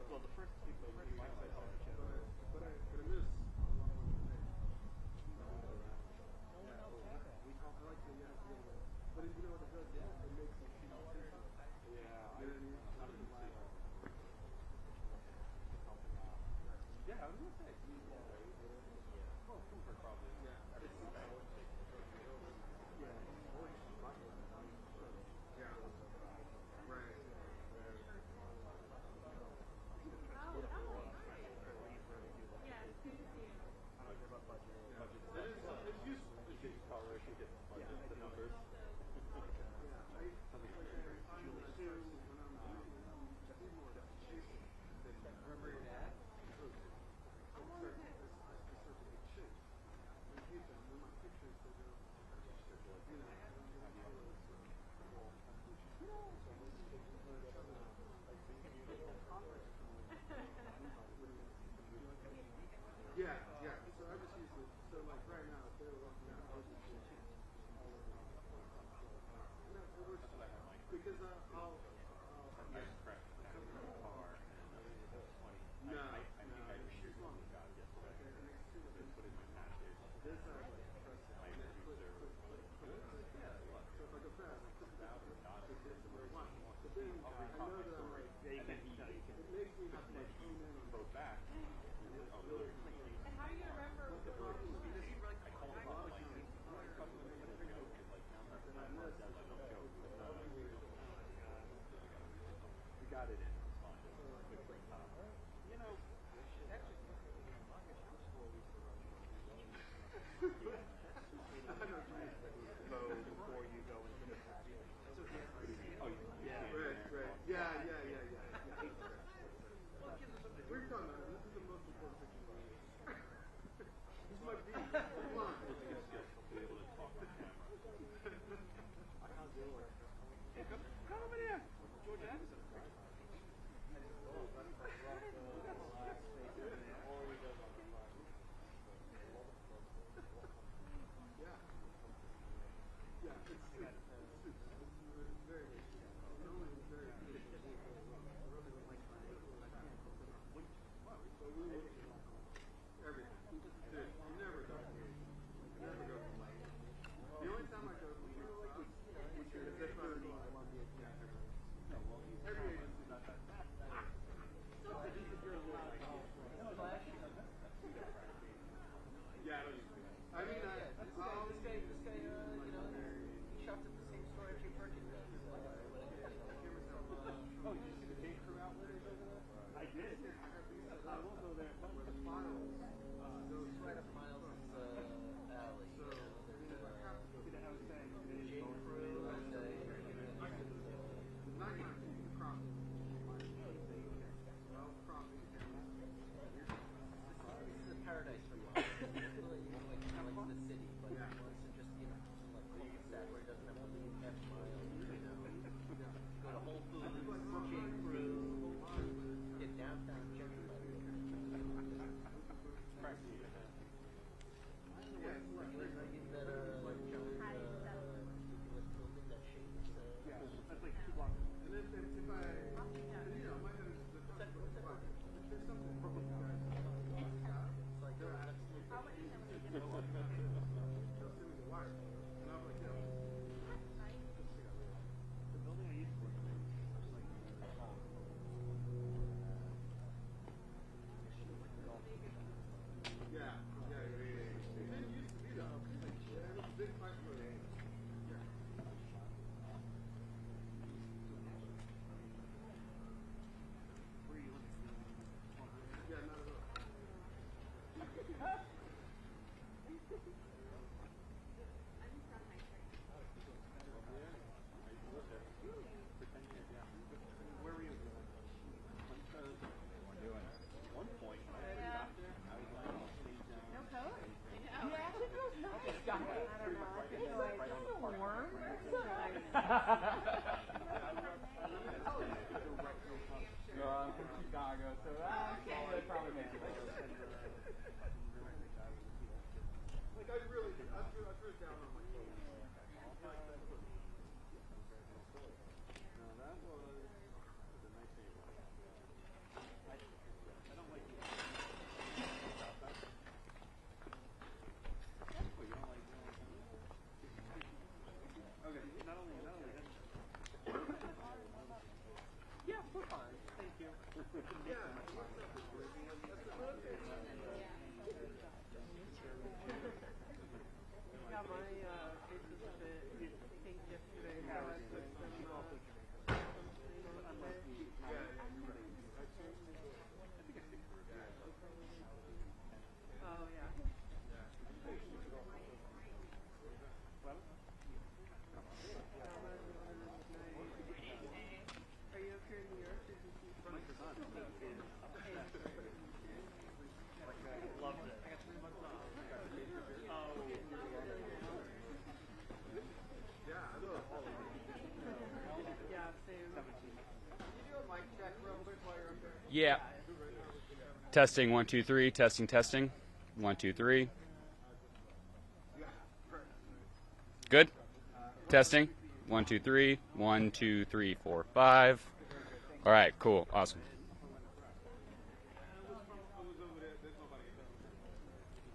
Well, the first five sites on the channel. But I miss. But you know what it does? It makes you feel different. Yeah, I didn't. Yeah, I was gonna say. Well, Cooper probably. Yeah. Everything's bad. Yeah. Yeah. Right. Yeah, it's good to see you. I don't care about budget. It's useful. It's just color. She gets the numbers. Remember your dad? Yeah, yeah. So I just use it. So like right now, if they're working out, I'll just use it. No, it works because I'll I just cracked the car and no, I think I just got it yesterday. Just put it in my package. This I like press it. My producer was like, yeah. So if I go fast, I put it out and got it. But then I know that I'm like, and then it makes me have to like tune in on both back. And how do you remember the problem? Because you were like, I called him up like, we got it in. It's fine. Quick break time. You know, before you go into the oh, yeah. Right. Yeah. We're talking about this is the most important picture. This might be. Come on. Be able to talk to the camera. I can't do it. Hey, come over there. George Anderson. Yeah, it's very everything. Dude, you never go. You never go from like. The only time I go from which is this one. Every agency's not that. I'm from Chicago, so Canada probably makes it. Like I drew it down on my phone. No, that was a nice name. I don't like you. Oh, you don't like okay, not only that. Yeah, we're fine. Thank you. Yeah. Yeah, my face was a bit pink yesterday, so I put some sunscreen on today. Oh, yeah. Are you up here in New York, or did you see from Loved it. I got 3 months off. Oh. Yeah, same. Yeah. Testing 1 2 3. Testing. 1 2 3. Good. Testing 1 2 3. 1 2 3 4 5. All right. Cool. Awesome.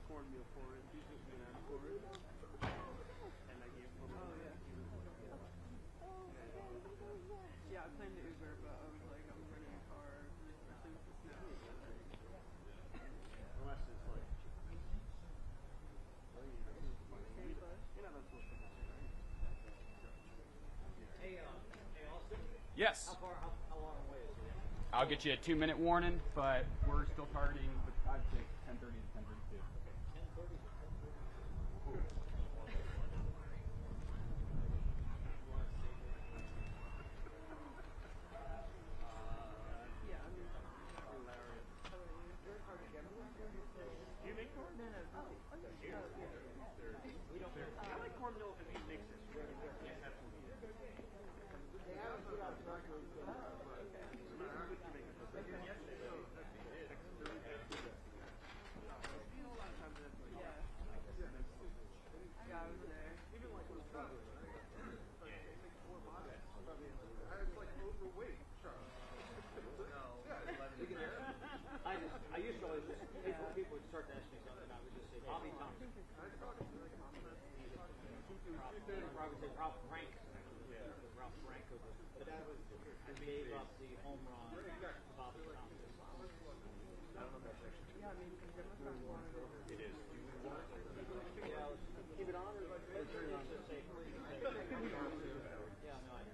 Cornmeal porridge. He's just banana porridge. And I gave him Yeah, I planned to Uber, but I was like, I'm renting a car, especially with the snow. unless it's like Yes. How long away is it? I'll get you a 2-minute warning, but we're still targeting, I'd say 10:30 to 10:32. 10:30. Yeah, I mean, hilarious. How about you? do you make corn? No, no. We don't. I like cornmeal if he makes it. Yes, absolutely. Yeah, I was there. I was like overweight, Charles. I used to always just people would start to ask me something. I would just say Bobby Thompson. I would say Ralph Frank. Ralph Frank, but that was who gave up the home run. Bobby Thompson. I don't know if that's actually Yeah, I mean, because Democrats want to go. it is. Yeah, keep it on or turn it on to say. Yeah, no, I know.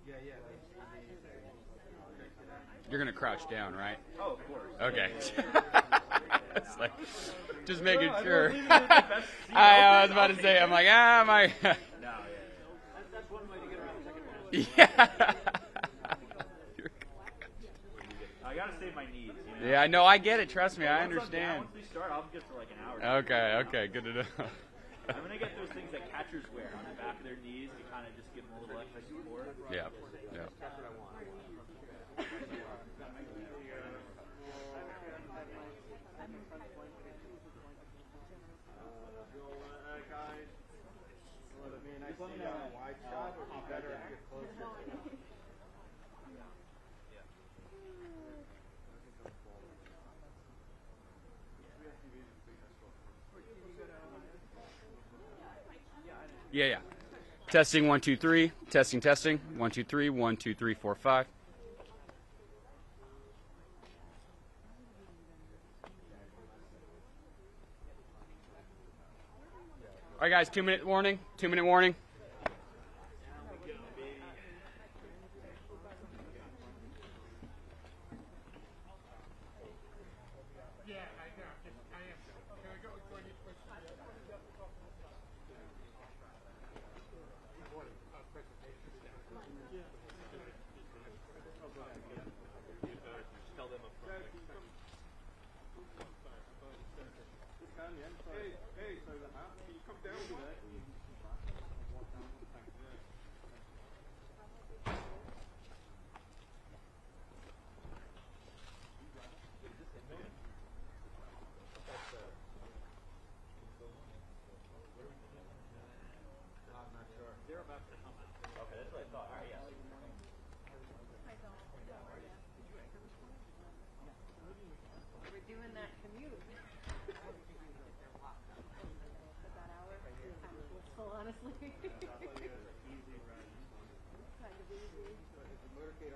Yeah. You're going to crouch down, right? Oh, of course. Okay. It's like, just making Well, sure. everyone leaving with the best seat I was open. about to say, I'm like, my. No, yeah. That's one way to get around second round. Yeah. I gotta save my knees. You know? Yeah, no, I get it. Trust me, I Once I'm down, understand. once we start, I'll get for like an hour. Okay, good to know. I'm gonna get those things that catchers wear on the back of their knees to kind of just give them a little extra support. Yeah. That's what I want. Guys, would it be a nice to see on a wide shot, or be better to get closer to it? Yeah. Testing 1 2 3. Testing. 1 2 3. 1 2 3 4 5. All right, guys. 2-minute warning. 2-minute warning. can, yeah. Sorry. Hey, so the hat. Can you come down with that? We're doing that commute. That hour kind of blissful, honestly. Kind of easy. It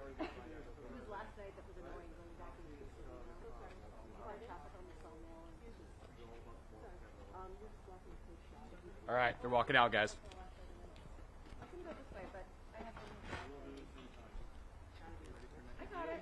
was last night that was annoying going back into the city. Car traffic on the sawmill. All right, they're walking out, guys. I can go this way, but I have to move back. I got it.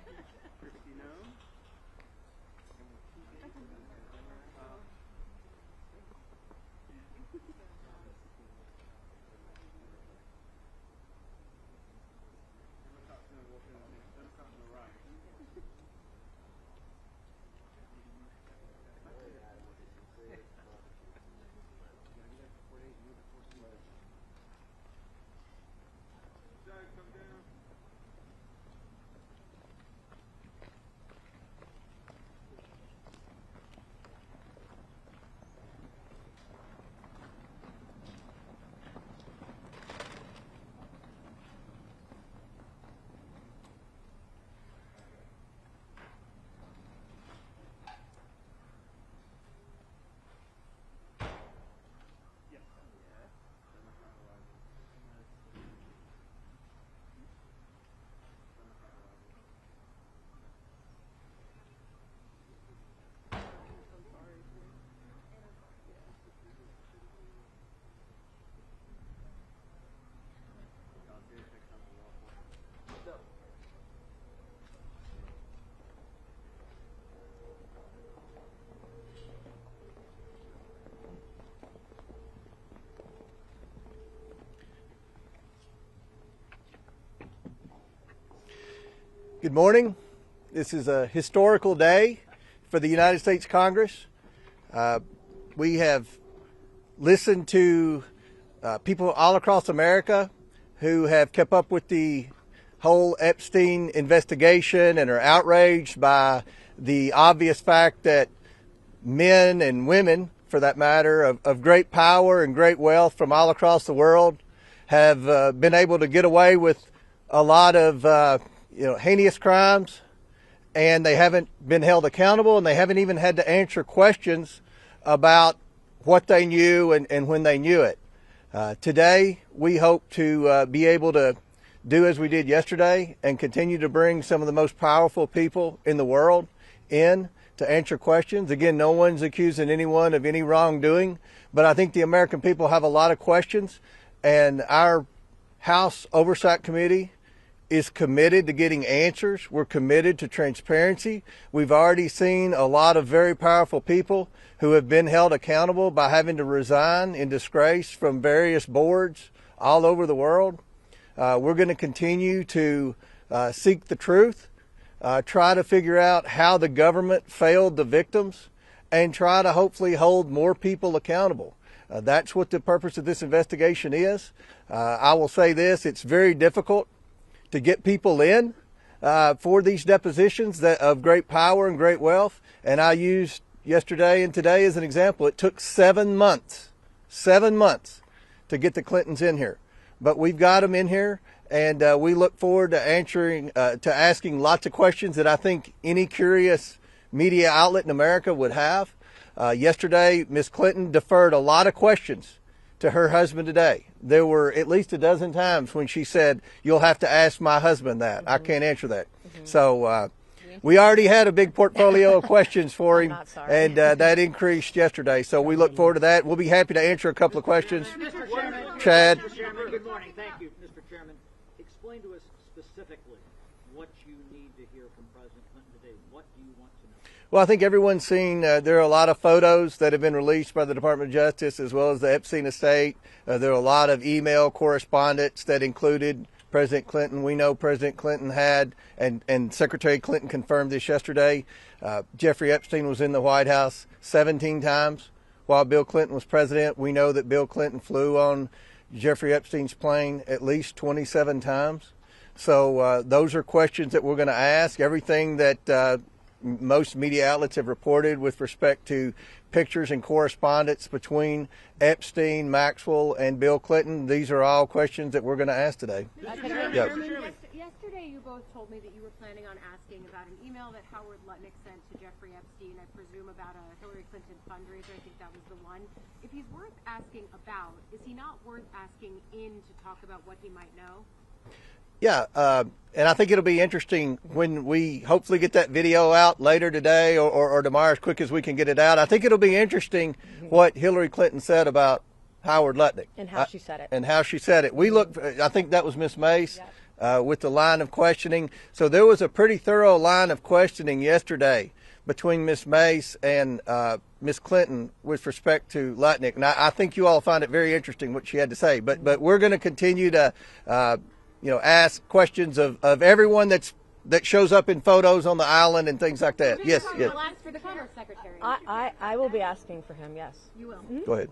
Good morning. This is a historical day for the United States Congress. We have listened to people all across America who have kept up with the whole Epstein investigation and are outraged by the obvious fact that men and women, for that matter, of great power and great wealth from all across the world have been able to get away with a lot of heinous crimes, and they haven't been held accountable, and they haven't even had to answer questions about what they knew and when they knew it. Today, we hope to be able to do as we did yesterday and continue to bring some of the most powerful people in the world in to answer questions. Again, no one's accusing anyone of any wrongdoing, but I think the American people have a lot of questions, and our House Oversight Committee is committed to getting answers. We're committed to transparency. We've already seen a lot of very powerful people who have been held accountable by having to resign in disgrace from various boards all over the world. We're going to continue to seek the truth, try to figure out how the government failed the victims, and try to hopefully hold more people accountable. That's what the purpose of this investigation is. I will say this, it's very difficult to get people in for these depositions of great power and great wealth. And I used yesterday and today as an example. It took 7 months to get the Clintons in here. But we've got them in here, and we look forward to asking lots of questions that I think any curious media outlet in America would have. Yesterday, Ms. Clinton deferred a lot of questions to her husband today. There were at least a dozen times when she said, "You'll have to ask my husband that. I can't answer that." So we already had a big portfolio of questions for him, and that increased yesterday. So we look forward to that. We'll be happy to answer a couple of questions. Mr. Chairman, Chad. Mr. Chairman, good morning. Thank you, Mr. Chairman. Explain to us specifically what you need to hear from President Clinton today. What do you want to know? Well, I think everyone's seen there are a lot of photos that have been released by the Department of Justice as well as the Epstein estate. There are a lot of email correspondence that included President Clinton. We know President Clinton had, and Secretary Clinton confirmed this yesterday, Jeffrey Epstein was in the White House 17 times while Bill Clinton was president. We know that Bill Clinton flew on Jeffrey Epstein's plane at least 27 times. So those are questions that we're going to ask. Everything that most media outlets have reported with respect to pictures and correspondence between Epstein, Maxwell, and Bill Clinton, these are all questions that we're going to ask today. Yesterday you both told me that you were planning on asking about an email that Howard Lutnick sent to Jeffrey Epstein, I presume about a Hillary Clinton fundraiser. I think that was the one. If he's worth asking about, is he not worth asking in to talk about what he might know? Yeah, and I think it'll be interesting when we hopefully get that video out later today or tomorrow as quick as we can get it out. I think it'll be interesting what Hillary Clinton said about Howard Lutnick. And how she said it. And how she said it. We looked, I think that was Miss Mace, with the line of questioning. So there was a pretty thorough line of questioning yesterday between Miss Mace and Miss Clinton with respect to Lutnick. And I think you all find it very interesting what she had to say. But we're going to continue to ask questions of everyone that shows up in photos on the island and things like that. Yes, yes. For the Commerce Secretary. I will be asking for him, yes. You will. Go ahead.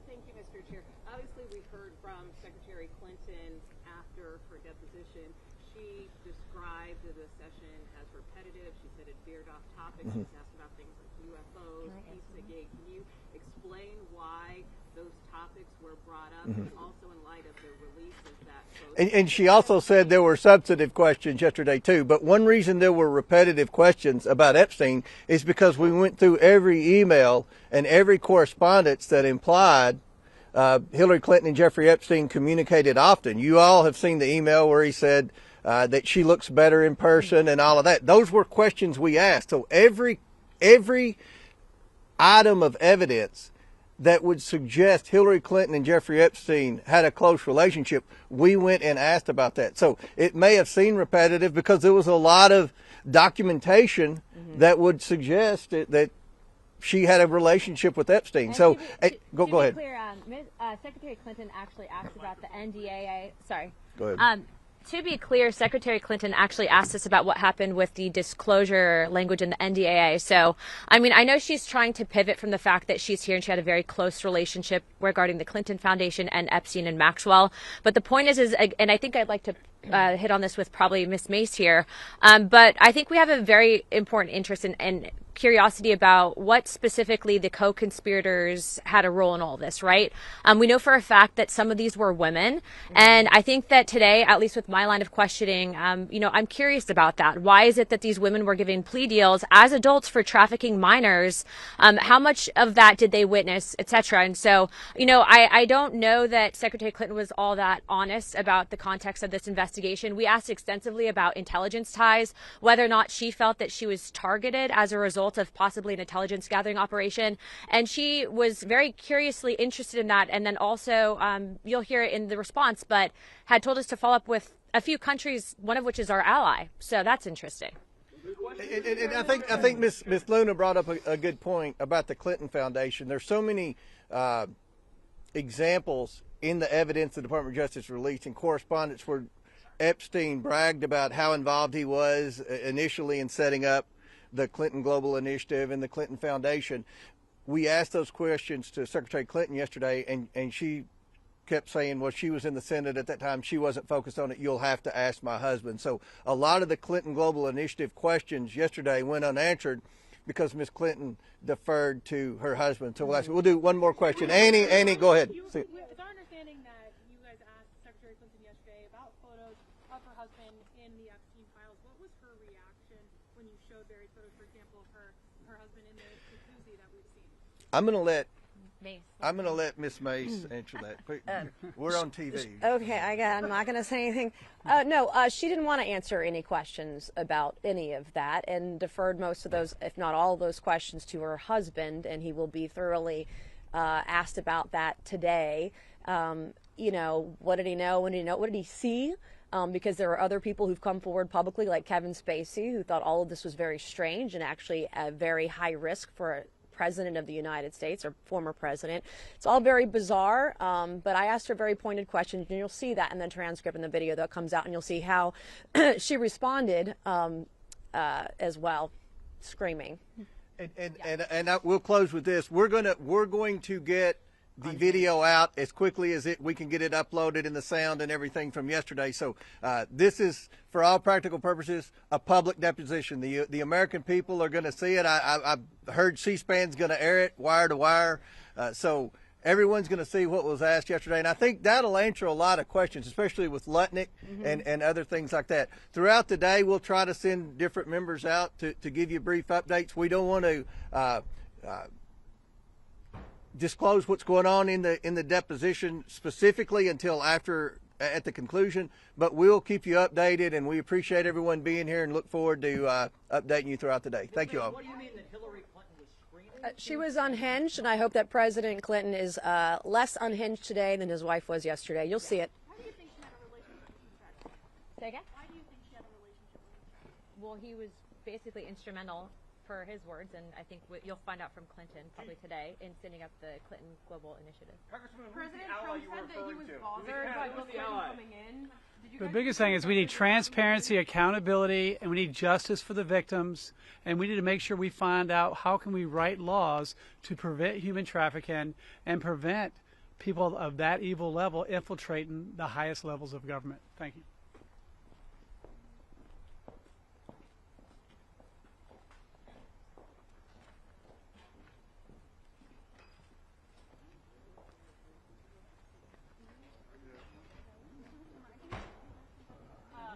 Thank you, Mr. Chair. Obviously, we heard from Secretary Clinton after her deposition. She described the session as repetitive. She said it veered off topic. She was asked about things like UFOs, Pizzagate. Can you explain why those topics were brought up, and also in light of the releases that And she also said there were substantive questions yesterday too. But one reason there were repetitive questions about Epstein is because we went through every email and every correspondence that implied Hillary Clinton and Jeffrey Epstein communicated often. You all have seen the email where he said that she looks better in person and all of that. Those were questions we asked. So every item of evidence that would suggest Hillary Clinton and Jeffrey Epstein had a close relationship, we went and asked about that. So it may have seemed repetitive because there was a lot of documentation that would suggest that she had a relationship with Epstein. And so go ahead. Clear, Secretary Clinton actually asked about the NDAA. Sorry. Go ahead. To be clear, Secretary Clinton actually asked us about what happened with the disclosure language in the NDAA. So, I mean, I know she's trying to pivot from the fact that she's here and she had a very close relationship regarding the Clinton Foundation and Epstein and Maxwell. But the point is, and I think I'd like to hit on this with probably Miss Mace here, but I think we have a very important interest in curiosity about what specifically the co-conspirators had a role in all this, right? We know for a fact that some of these were women, and I think that today, at least with my line of questioning, I'm curious about that. Why is it that these women were given plea deals as adults for trafficking minors? How much of that did they witness, etc.? And so, I don't know that Secretary Clinton was all that honest about the context of this investigation. We asked extensively about intelligence ties, whether or not she felt that she was targeted as a result of possibly an intelligence gathering operation. And she was very curiously interested in that. And then also, you'll hear it in the response, but had told us to follow up with a few countries, one of which is our ally. So that's interesting. And I think Miss Luna brought up a good point about the Clinton Foundation. There's so many examples in the evidence the Department of Justice released in correspondence where Epstein bragged about how involved he was initially in setting up the Clinton Global Initiative and the Clinton Foundation. We asked those questions to Secretary Clinton yesterday, and she kept saying, well, she was in the Senate at that time. She wasn't focused on it. You'll have to ask my husband. So a lot of the Clinton Global Initiative questions yesterday went unanswered because Ms. Clinton deferred to her husband. So we'll do one more question. Annie, go ahead. It's our understanding that you guys asked Secretary Clinton yesterday about photos of her husband in the Epstein files. What was her reaction when you showed various photos, for example, of her husband in the jacuzzi that we've seen? I'm going to let Miss Mace answer that. We're on TV. Okay, I'm not going to say anything. No, she didn't want to answer any questions about any of that and deferred most of those, if not all of those questions, to her husband, and he will be thoroughly asked about that today. What did he know? What did he see? Because there are other people who've come forward publicly, like Kevin Spacey, who thought all of this was very strange and actually a very high risk for a president of the United States or former president. It's all very bizarre, but I asked her very pointed questions, and you'll see that in the transcript in the video that comes out, and you'll see how she responded as well, screaming. And we'll close with this. We're going to get the video out as quickly as we can get it uploaded in the sound and everything from yesterday. So this is, for all practical purposes, a public deposition. The American people are going to see it. I heard C-SPAN's going to air it wire to wire. So everyone's going to see what was asked yesterday. And I think that'll answer a lot of questions, especially with Lutnick and other things like that. Throughout the day, we'll try to send different members out to give you brief updates. We don't want to disclose what's going on in the deposition specifically until at the conclusion, but we'll keep you updated, and we appreciate everyone being here and look forward to updating you throughout the day. Thank you all. What do you mean that Hillary Clinton was screaming? She was unhinged, and I hope that President Clinton is less unhinged today than his wife was yesterday. You'll see it. Why do you think she had a relationship with Trump? Say again? Why do you think she had a relationship with Trump? Well, he was basically instrumental, for his words, and I think you'll find out from Clinton probably today, in setting up the Clinton Global Initiative. President Trump said that he was bothered by Bill Clinton coming in. The biggest thing is we need transparency, accountability, and we need justice for the victims, and we need to make sure we find out how can we write laws to prevent human trafficking and prevent people of that evil level infiltrating the highest levels of government. Thank you.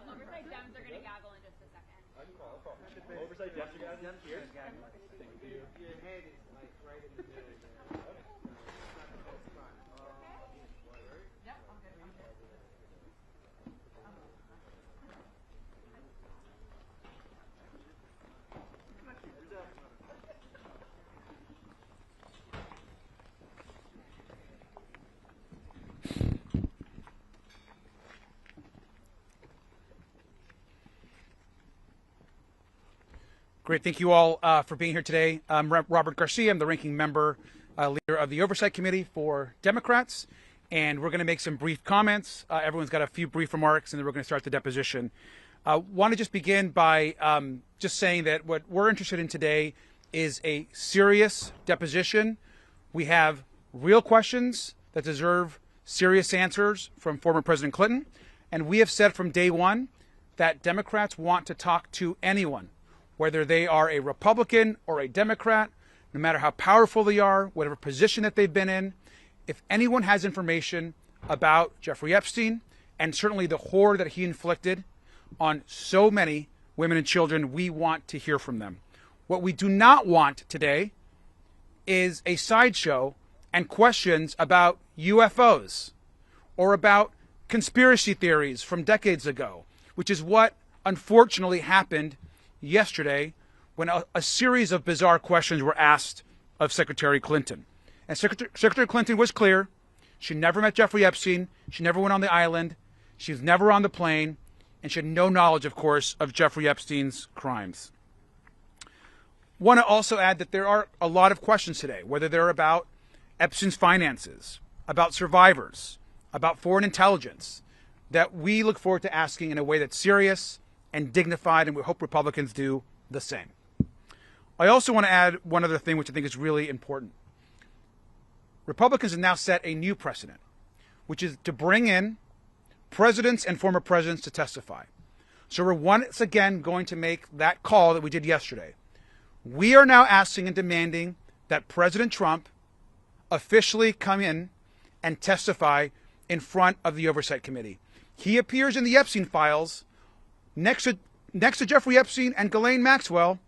Oversight Dems are going to gaggle in just a second. Oversight Dems are going to here. Your head is like right in the middle there. Not the best spot. Yep, I'm good. Great. Thank you all for being here today. I'm Robert Garcia. I'm the ranking member, leader of the Oversight Committee for Democrats. And we're going to make some brief comments. Everyone's got a few brief remarks, and then we're going to start the deposition. Want to just begin by just saying that what we're interested in today is a serious deposition. We have real questions that deserve serious answers from former President Clinton. And we have said from day one that Democrats want to talk to anyone, whether they are a Republican or a Democrat, no matter how powerful they are, whatever position that they've been in. If anyone has information about Jeffrey Epstein, and certainly the horror that he inflicted on so many women and children, we want to hear from them. What we do not want today is a sideshow and questions about UFOs or about conspiracy theories from decades ago, which is what unfortunately happened yesterday when a series of bizarre questions were asked of Secretary Clinton. And Secretary Clinton was clear. She never met Jeffrey Epstein. She never went on the island. She was never on the plane. And she had no knowledge, of course, of Jeffrey Epstein's crimes. Want to also add that there are a lot of questions today, whether they're about Epstein's finances, about survivors, about foreign intelligence, that we look forward to asking in a way that's serious and dignified, and we hope Republicans do the same. I also want to add one other thing which I think is really important. Republicans have now set a new precedent, which is to bring in presidents and former presidents to testify. So we're once again going to make that call that we did yesterday. We are now asking and demanding that President Trump officially come in and testify in front of the Oversight Committee. He appears in the Epstein files next to Jeffrey Epstein and Ghislaine Maxwell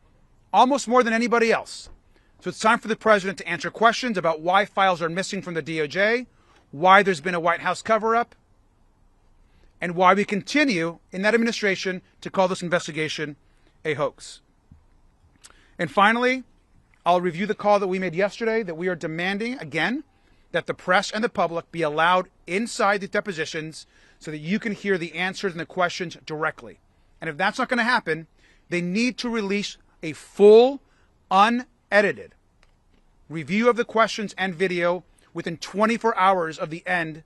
almost more than anybody else. So it's time for the president to answer questions about why files are missing from the DOJ, why there's been a White House cover-up, and why we continue in that administration to call this investigation a hoax. And finally, I'll review the call that we made yesterday, that we are demanding, again, that the press and the public be allowed inside the depositions so that you can hear the answers and the questions directly. And if that's not going to happen, they need to release a full, unedited review of the questions and video within 24 hours of the end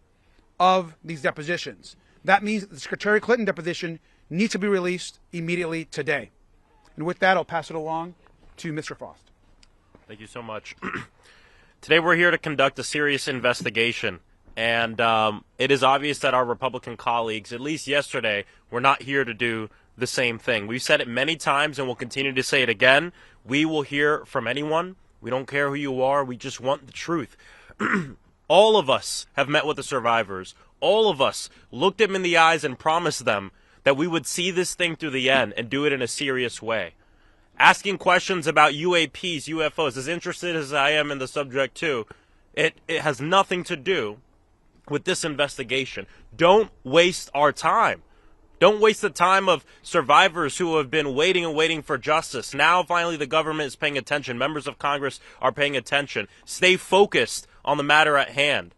of these depositions. That means that the Secretary Clinton deposition needs to be released immediately today. And with that, I'll pass it along to Mr. Faust. Thank you so much. Today we're here to conduct a serious investigation, and it is obvious that our Republican colleagues, at least yesterday, were not here to do the same thing. We've said it many times and we'll continue to say it again. We will hear from anyone. We don't care who you are. We just want the truth. All of us have met with the survivors. All of us looked them in the eyes and promised them that we would see this thing through the end and do it in a serious way. Asking questions about UAPs, UFOs, as interested as I am in the subject too, it has nothing to do with this investigation. Don't waste our time. Don't waste the time of survivors who have been waiting and waiting for justice. Now, finally, the government is paying attention. Members of Congress are paying attention. Stay focused on the matter at hand.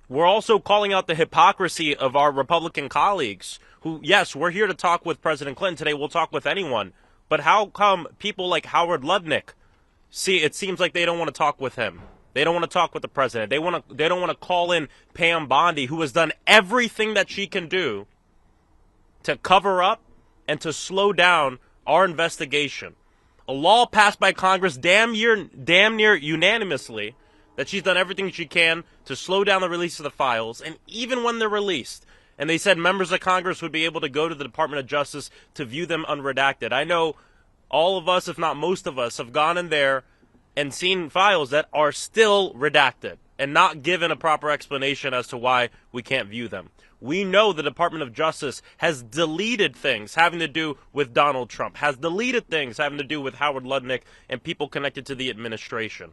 We're also calling out the hypocrisy of our Republican colleagues who, yes, we're here to talk with President Clinton today. We'll talk with anyone. But how come people like Howard Lutnick, it seems like they don't want to talk with him. They don't want to talk with the president. They don't want to call in Pam Bondi, who has done everything that she can do to cover up and to slow down our investigation. A law passed by Congress damn near unanimously that she's done everything she can to slow down the release of the files. And even when they're released, and they said members of Congress would be able to go to the Department of Justice to view them unredacted. I know all of us, if not most of us, have gone in there and seen files that are still redacted and not given a proper explanation as to why we can't view them. We know the Department of Justice has deleted things having to do with Donald Trump, has deleted things having to do with Howard Lutnick and people connected to the administration.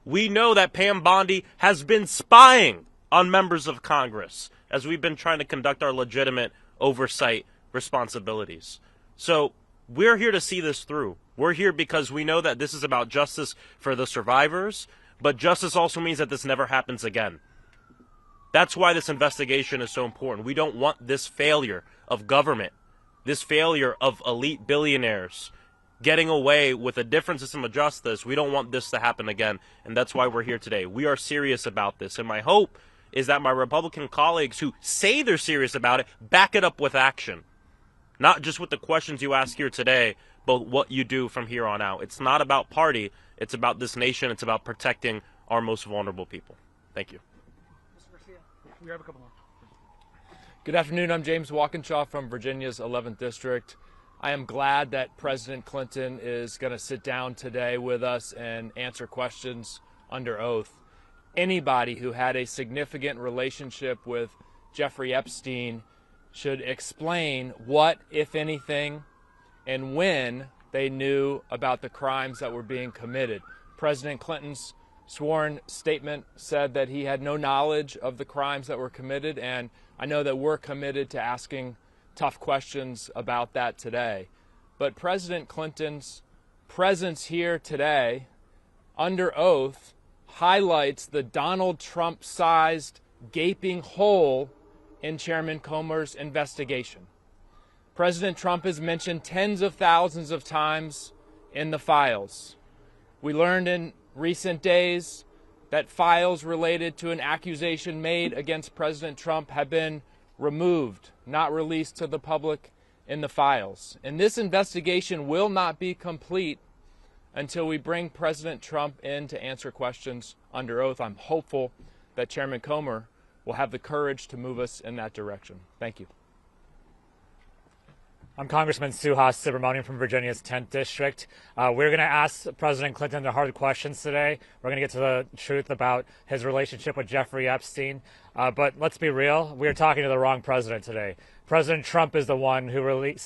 We know that Pam Bondi has been spying on members of Congress as we've been trying to conduct our legitimate oversight responsibilities. So we're here to see this through. We're here because we know that this is about justice for the survivors, but justice also means that this never happens again. That's why this investigation is so important. We don't want this failure of government, this failure of elite billionaires getting away with a different system of justice. We don't want this to happen again, and that's why we're here today. We are serious about this, and my hope is that my Republican colleagues who say they're serious about it back it up with action. Not just with the questions you ask here today, but what you do from here on out. It's not about party. It's about this nation. It's about protecting our most vulnerable people. Thank you. We have a couple more. Good afternoon. I'm James Walkinshaw from Virginia's 11th District. I am glad that President Clinton is going to sit down today with us and answer questions under oath. Anybody who had a significant relationship with Jeffrey Epstein should explain what, if anything, and when they knew about the crimes that were being committed. President Clinton's sworn statement said that he had no knowledge of the crimes that were committed, and I know that we're committed to asking tough questions about that today. But President Clinton's presence here today, under oath, highlights the Donald Trump-sized gaping hole in Chairman Comer's investigation. President Trump is mentioned tens of thousands of times in the files. We learned in recent days that files related to an accusation made against President Trump have been removed, not released to the public in the files. And this investigation will not be complete until we bring President Trump in to answer questions under oath. I'm hopeful that Chairman Comer will have the courage to move us in that direction. Thank you. I'm Congressman Suhas Subramanian from Virginia's 10th District. We're going to ask President Clinton the hard questions today. We're going to get to the truth about his relationship with Jeffrey Epstein. But let's be real, we're talking to the wrong president today. President Trump is the one who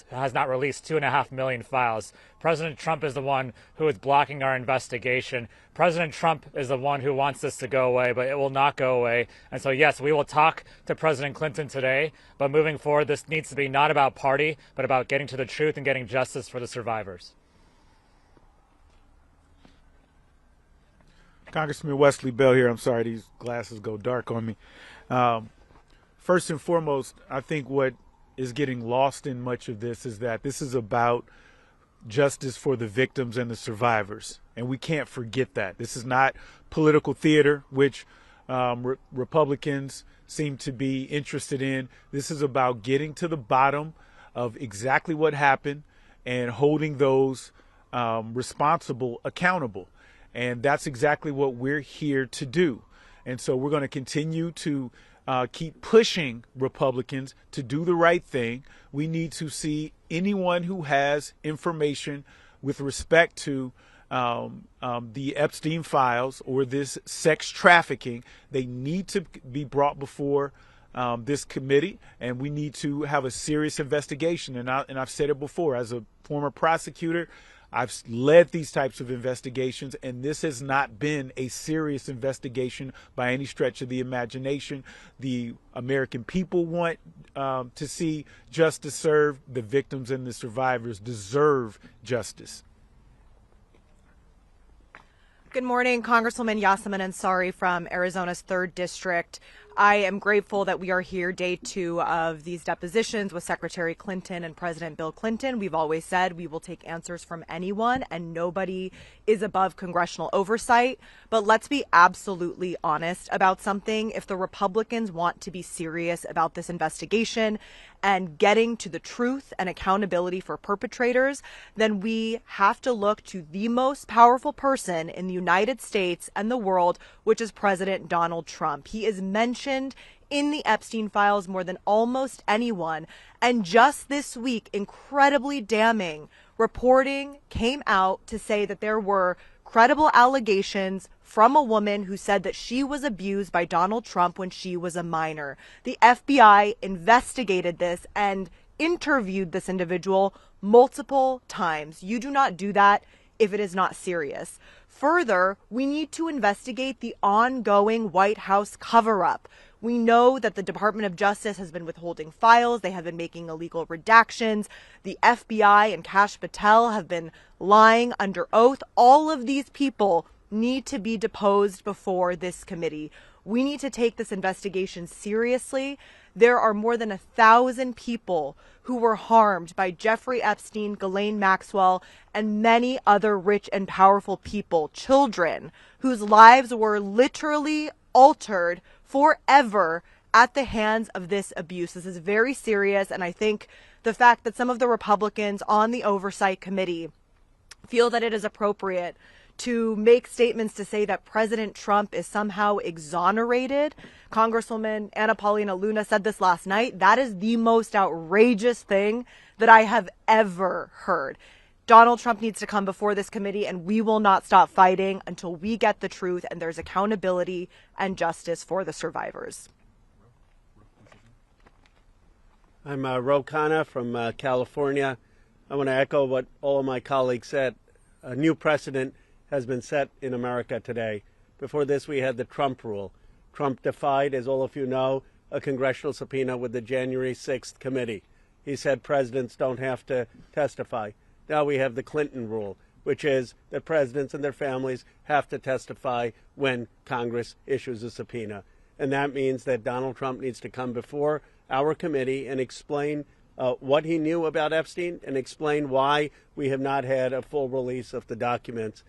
has not released 2.5 million files. President Trump is the one who is blocking our investigation. President Trump is the one who wants this to go away, but it will not go away. And so, yes, we will talk to President Clinton today, but moving forward, this needs to be not about party, but about getting to the truth and getting justice for the survivors. Congressman Wesley Bell here. I'm sorry, these glasses go dark on me. First and foremost, I think what is getting lost in much of this is that this is about justice for the victims and the survivors. And we can't forget that. This is not political theater, which Republicans seem to be interested in. This is about getting to the bottom of exactly what happened and holding those responsible accountable. And that's exactly what we're here to do. And so we're going to continue to keep pushing Republicans to do the right thing. We need to see anyone who has information with respect to the Epstein files or this sex trafficking. They need to be brought before this committee, and we need to have a serious investigation. And I've said it before, as a former prosecutor, I've led these types of investigations, and this has not been a serious investigation by any stretch of the imagination. The American people want to see justice served. The victims and the survivors deserve justice. Good morning, Congresswoman Yasamin Ansari from Arizona's 3rd District. I am grateful that we are here day 2 of these depositions with Secretary Clinton and President Bill Clinton. We've always said we will take answers from anyone, and nobody is above congressional oversight. But let's be absolutely honest about something. If the Republicans want to be serious about this investigation and getting to the truth and accountability for perpetrators, then we have to look to the most powerful person in the United States and the world, which is President Donald Trump. He is mentioned in the Epstein files more than almost anyone. And just this week, incredibly damning reporting came out to say that there were credible allegations from a woman who said that she was abused by Donald Trump when she was a minor. The FBI investigated this and interviewed this individual multiple times. You do not do that if it is not serious. Further, we need to investigate the ongoing White House cover-up. We know that the Department of Justice has been withholding files. They have been making illegal redactions. The FBI and Kash Patel have been lying under oath. All of these people need to be deposed before this committee. We need to take this investigation seriously. There are more than 1,000 people who were harmed by Jeffrey Epstein, Ghislaine Maxwell, and many other rich and powerful people, children whose lives were literally altered forever at the hands of this abuse. This is very serious, and I think the fact that some of the Republicans on the Oversight Committee feel that it is appropriate to make statements to say that President Trump is somehow exonerated. Congresswoman Anna Paulina Luna said this last night. That is the most outrageous thing that I have ever heard. Donald Trump needs to come before this committee, and we will not stop fighting until we get the truth and there's accountability and justice for the survivors. I'm Ro Khanna from California. I want to echo what all of my colleagues said. A new precedent has been set in America today. Before this, we had the Trump rule. Trump defied, as all of you know, a congressional subpoena with the January 6th committee. He said presidents don't have to testify. Now we have the Clinton rule, which is that presidents and their families have to testify when Congress issues a subpoena. And that means that Donald Trump needs to come before our committee and explain what he knew about Epstein and explain why we have not had a full release of the documents.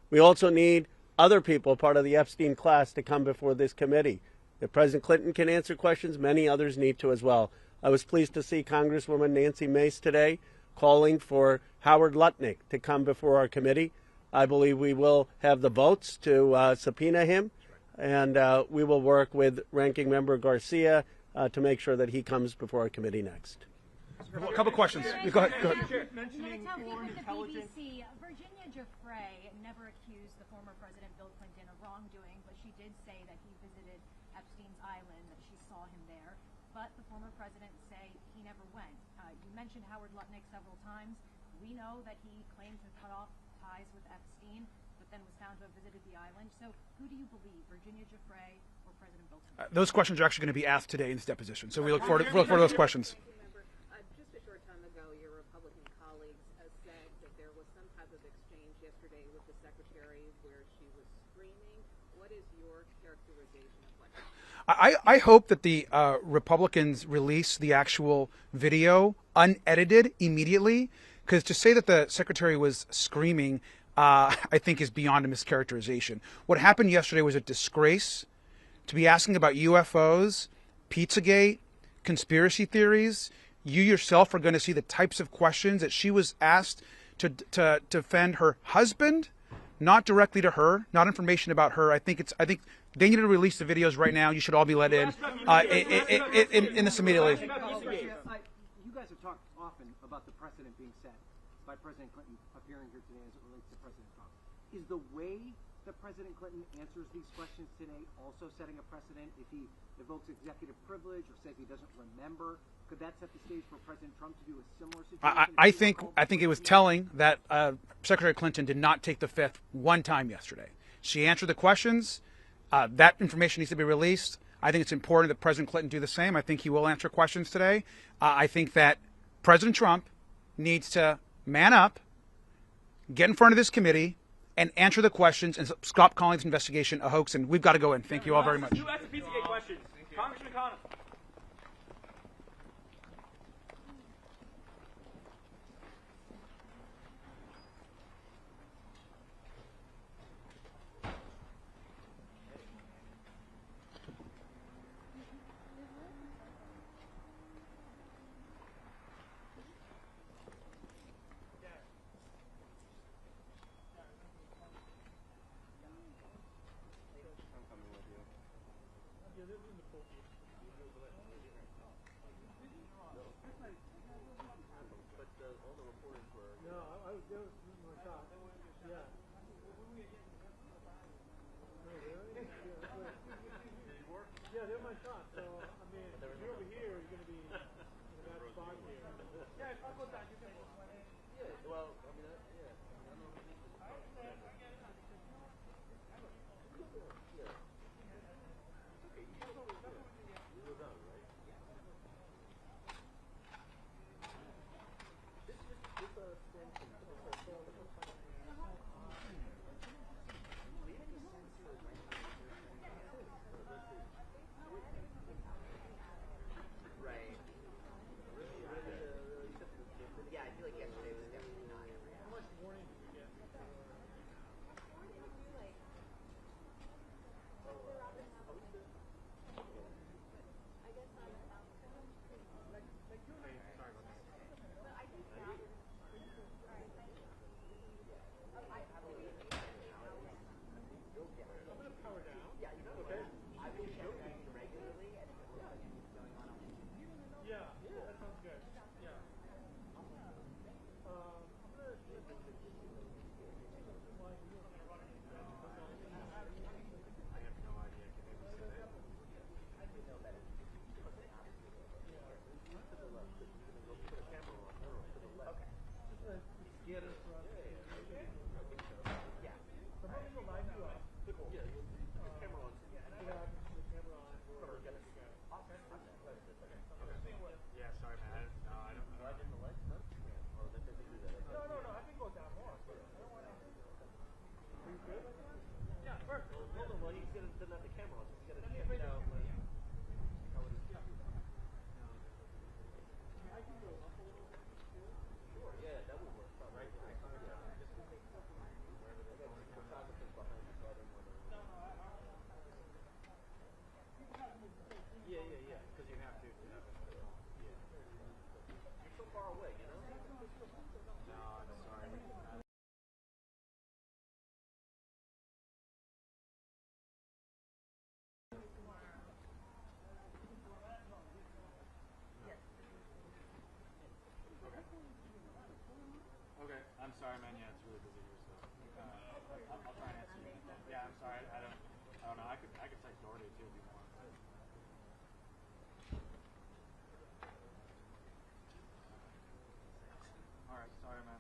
We also need other people, part of the Epstein class, to come before this committee. If President Clinton can answer questions, many others need to as well. I was pleased to see Congresswoman Nancy Mace today calling for Howard Lutnick to come before our committee. I believe we will have the votes to subpoena him, and we will work with Ranking Member Garcia to make sure that he comes before our committee next. A couple questions. Go ahead. Mentioning foreign intelligence. BBC, Virginia Giuffre never accused the former President Bill Clinton of wrongdoing, but she did say that he visited Epstein's island, that she saw him there. But the former president say he never went. You mentioned Howard Lutnick several times. We know that he claimed to cut off ties with Epstein, but then was found to have visited the island. So who do you believe, Virginia Giuffre or President Bill Clinton? Those questions are actually going to be asked today in this deposition, so we look forward to those questions. Just a short time ago, your Republican colleagues said that there was some type of exchange yesterday with the secretary where she was screaming. What is your characterization of what happened? I hope that the Republicans release the actual video unedited immediately, because to say that the secretary was screaming, I think is beyond a mischaracterization. What happened yesterday was a disgrace. To be asking about UFOs, Pizzagate, conspiracy theories, you yourself are going to see the types of questions that she was asked to defend her husband, not directly to her, not information about her. I think they need to release the videos right now. You should all be let in this immediately. You guys have talked often about the precedent being set by President Clinton appearing here today as it relates to President Trump. Is the way that President Clinton answers these questions today also setting a precedent? If he evokes executive privilege or says he doesn't remember, could that set the stage for President Trump to do a similar situation? I think it was telling that Secretary Clinton did not take the fifth one time yesterday. She answered the questions. That information needs to be released. I think it's important that President Clinton do the same. I think he will answer questions today. I think that President Trump needs to man up, get in front of this committee, and answer the questions and stop calling this investigation a hoax. And we've got to go in. Thank you all very much. You asked the Pizzagate questions. Congressman Connor. Yeah, they're my shot. So, I mean, if you're over here, you're going to be in a bad spot here. Yeah, if I go down, you can go. Yeah, well, I mean, yeah. Okay, you can go down, right? Okay, I'm sorry, man. Yeah, it's really busy here, so I'll try and answer you. Yeah, I'm sorry. I don't know. I could text Doherty too if you want. All right, sorry, man.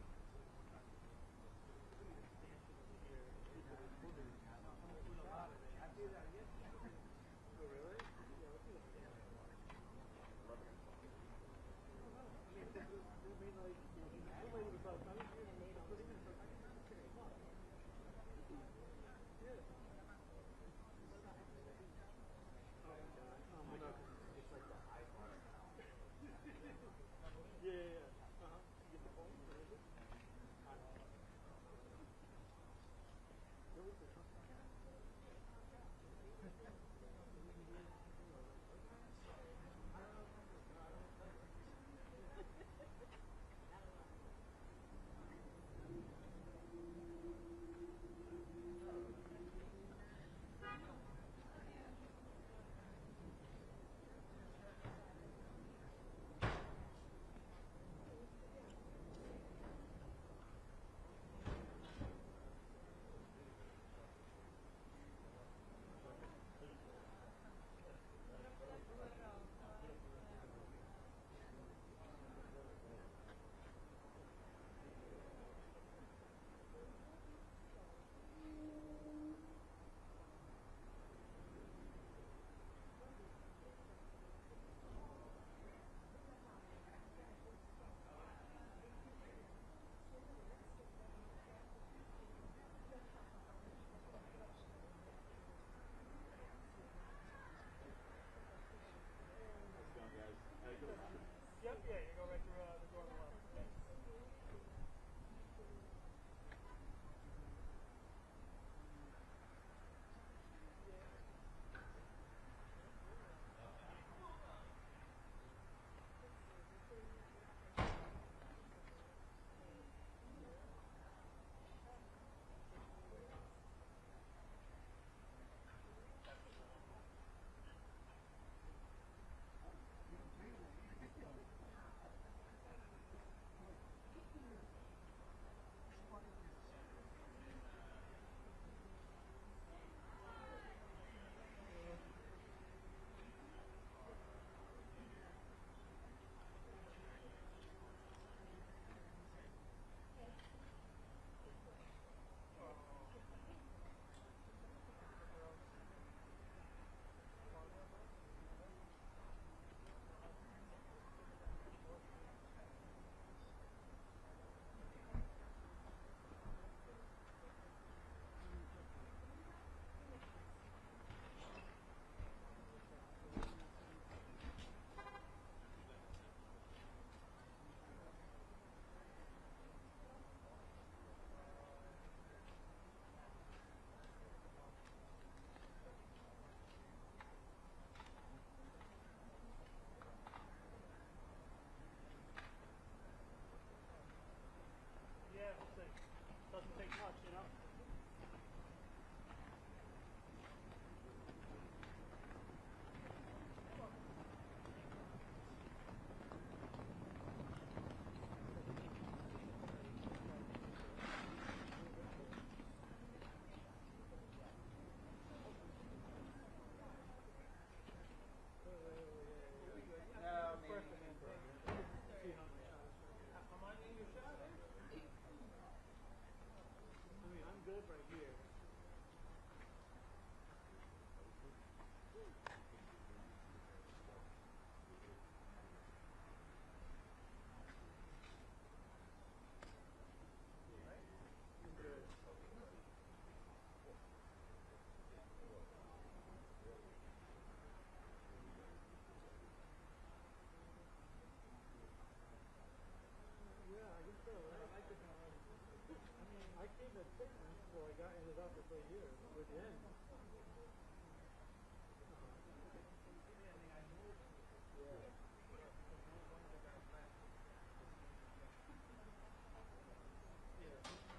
here with the end.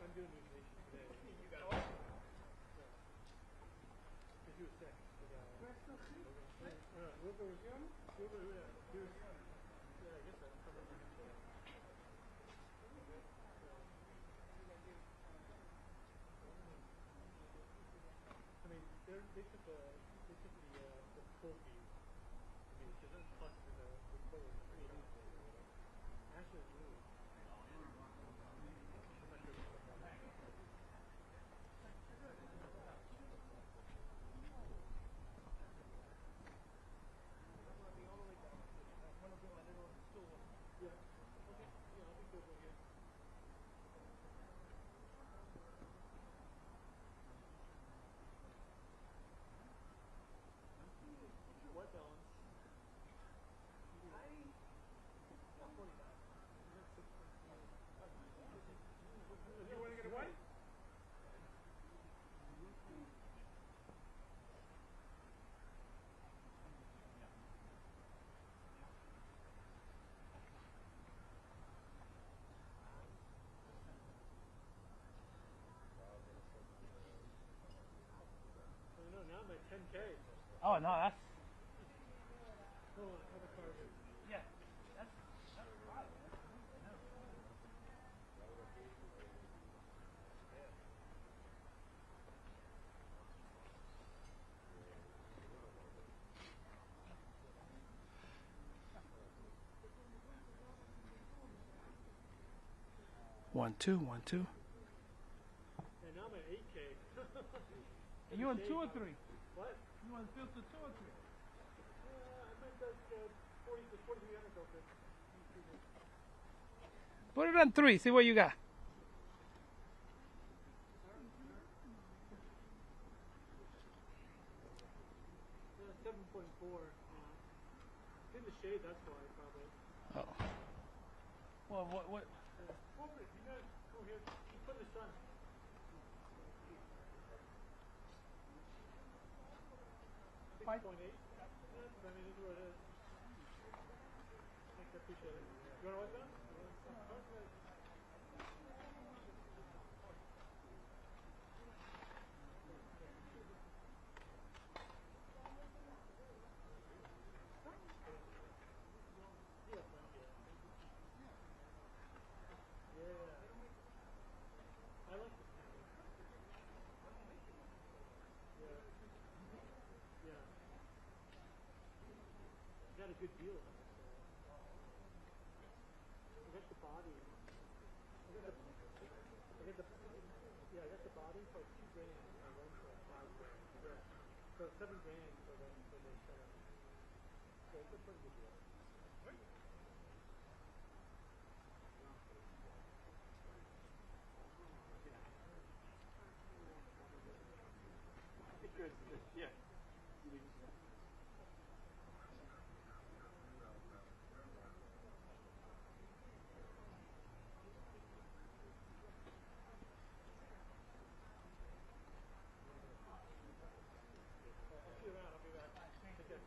I'm doing mediation today. You got it. If you were sick. Yeah, I guess that's covered for him today. I mean, they took the full view. I mean, because that's plus the recorder. Actually, it's really. What balance? You want to get away? No, now I'm at 10K. Oh no, that's Hold on, have a card. yeah. That's right. 1, 2, 1, 2. And now I'm at 8K. You on 2 or 3? What? You want to filter 2 or 3? I might just 40 to 4,300 filter. Put it on 3. See what you got. Yeah, 7.4. In the shade, that's why probably. Oh. Well, what? Corporate, you guys go here. You put in the sun. 6.8. Yeah, I mean, this is what it is. Thanks, I appreciate it. You want to write down? I like this kind of. Yeah. You got a good deal on this. I got the body. I got the body for like $2 grand. I run for like $5 grand. Yeah. So $7 grand for the setup. So it's a pretty good deal. Yeah. I'll see you around. I'll be back. Take care.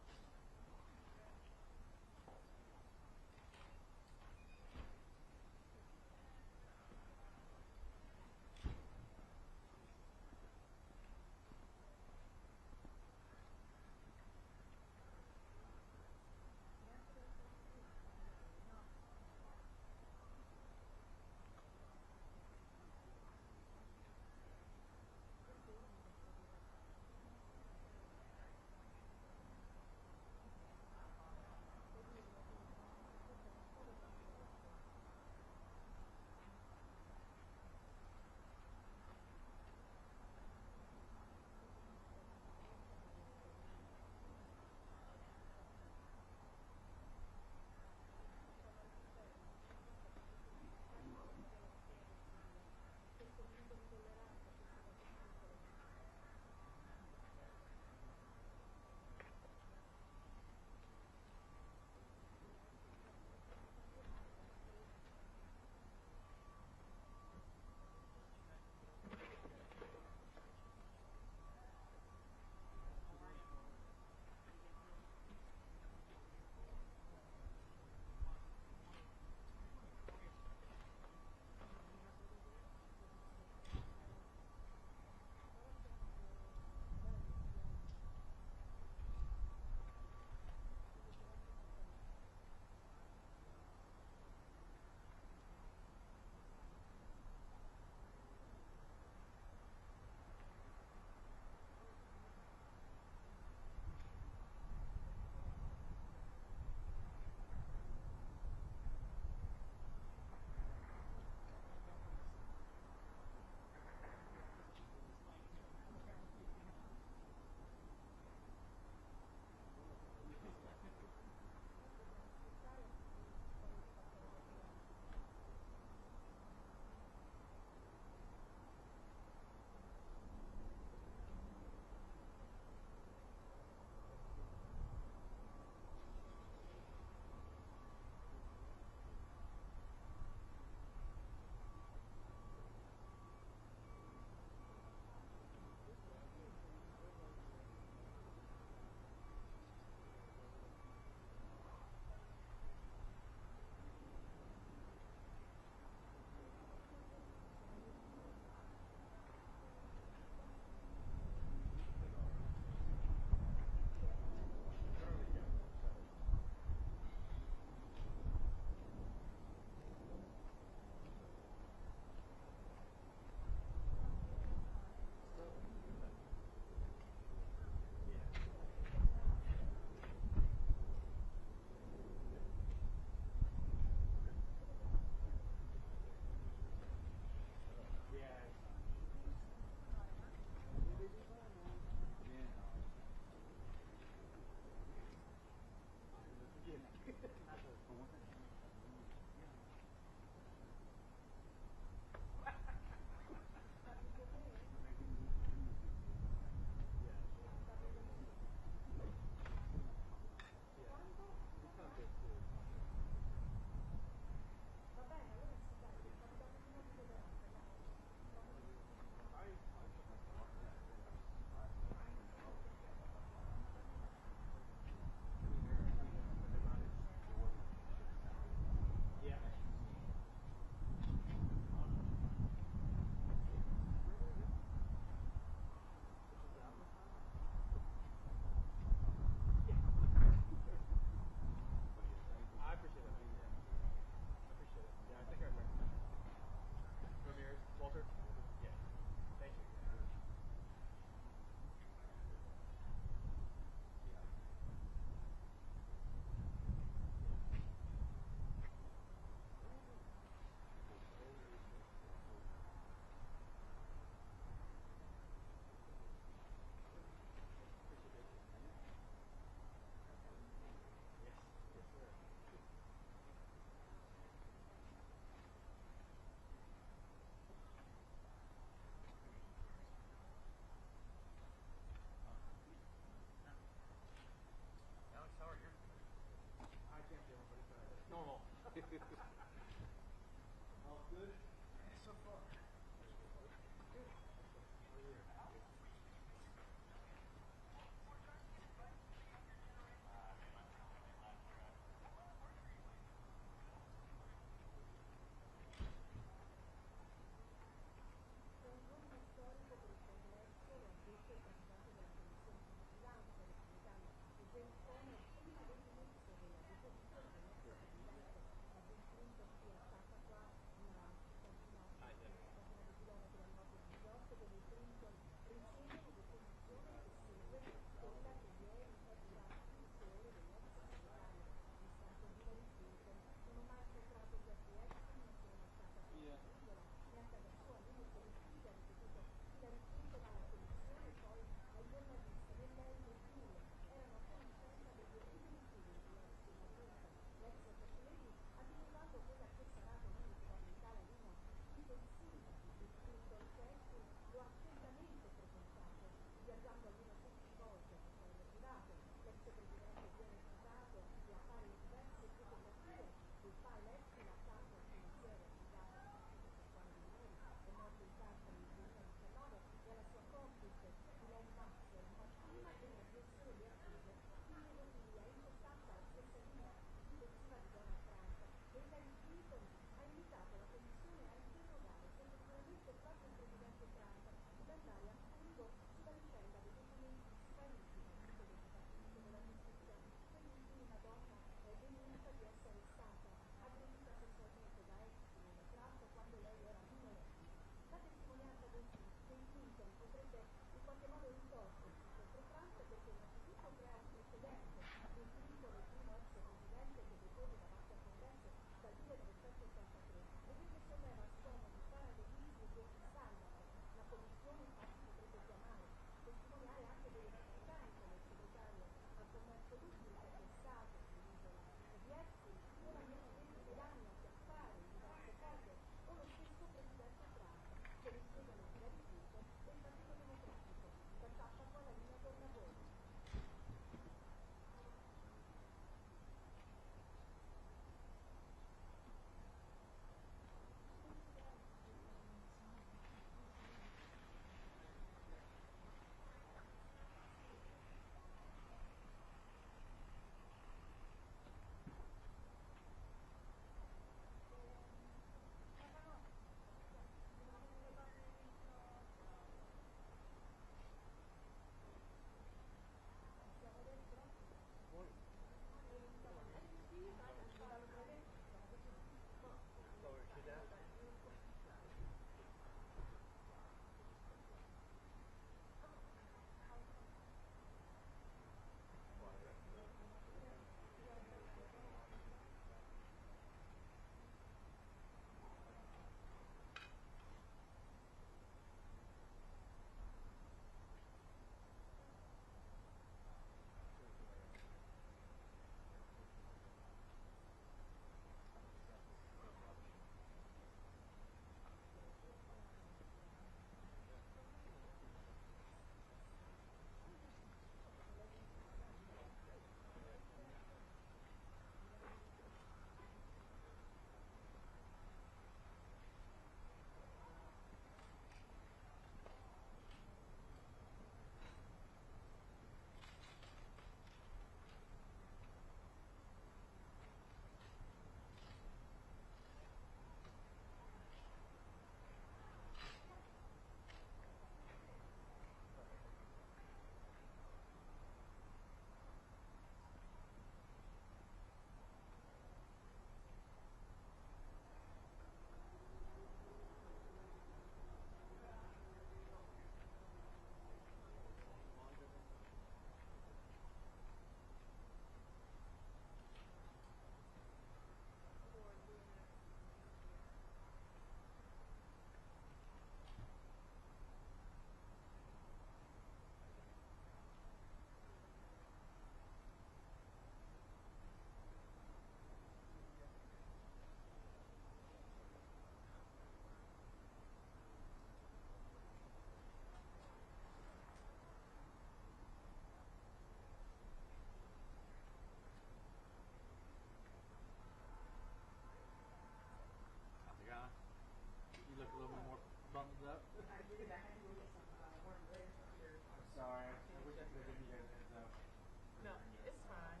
No, it's fine.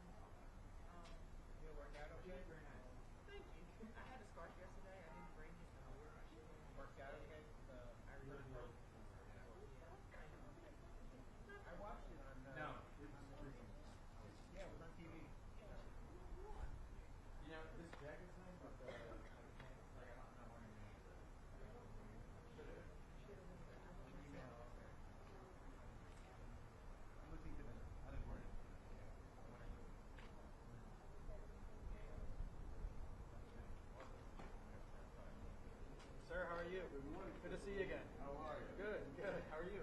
Did it work out okay? Thank you. I had a scarf yesterday. I didn't bring it. Worked out okay? I remember. I watched it on. No. Yeah, it was on TV. You know, this jacket's nice, but the pants, like, I'm not wearing it. I'm looking for the other word. Sir, how are you? Good morning. Good to see you again. How are you? Good, good. How are you?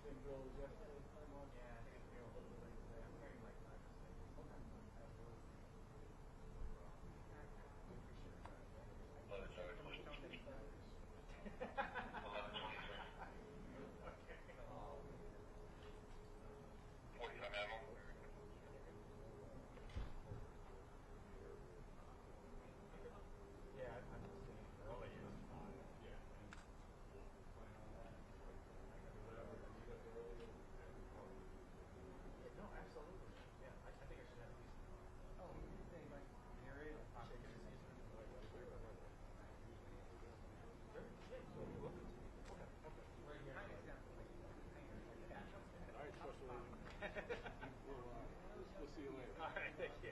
Been drilled yesterday. Yeah, I think it's real. I'm hearing like We'll see you later. All right, thank you.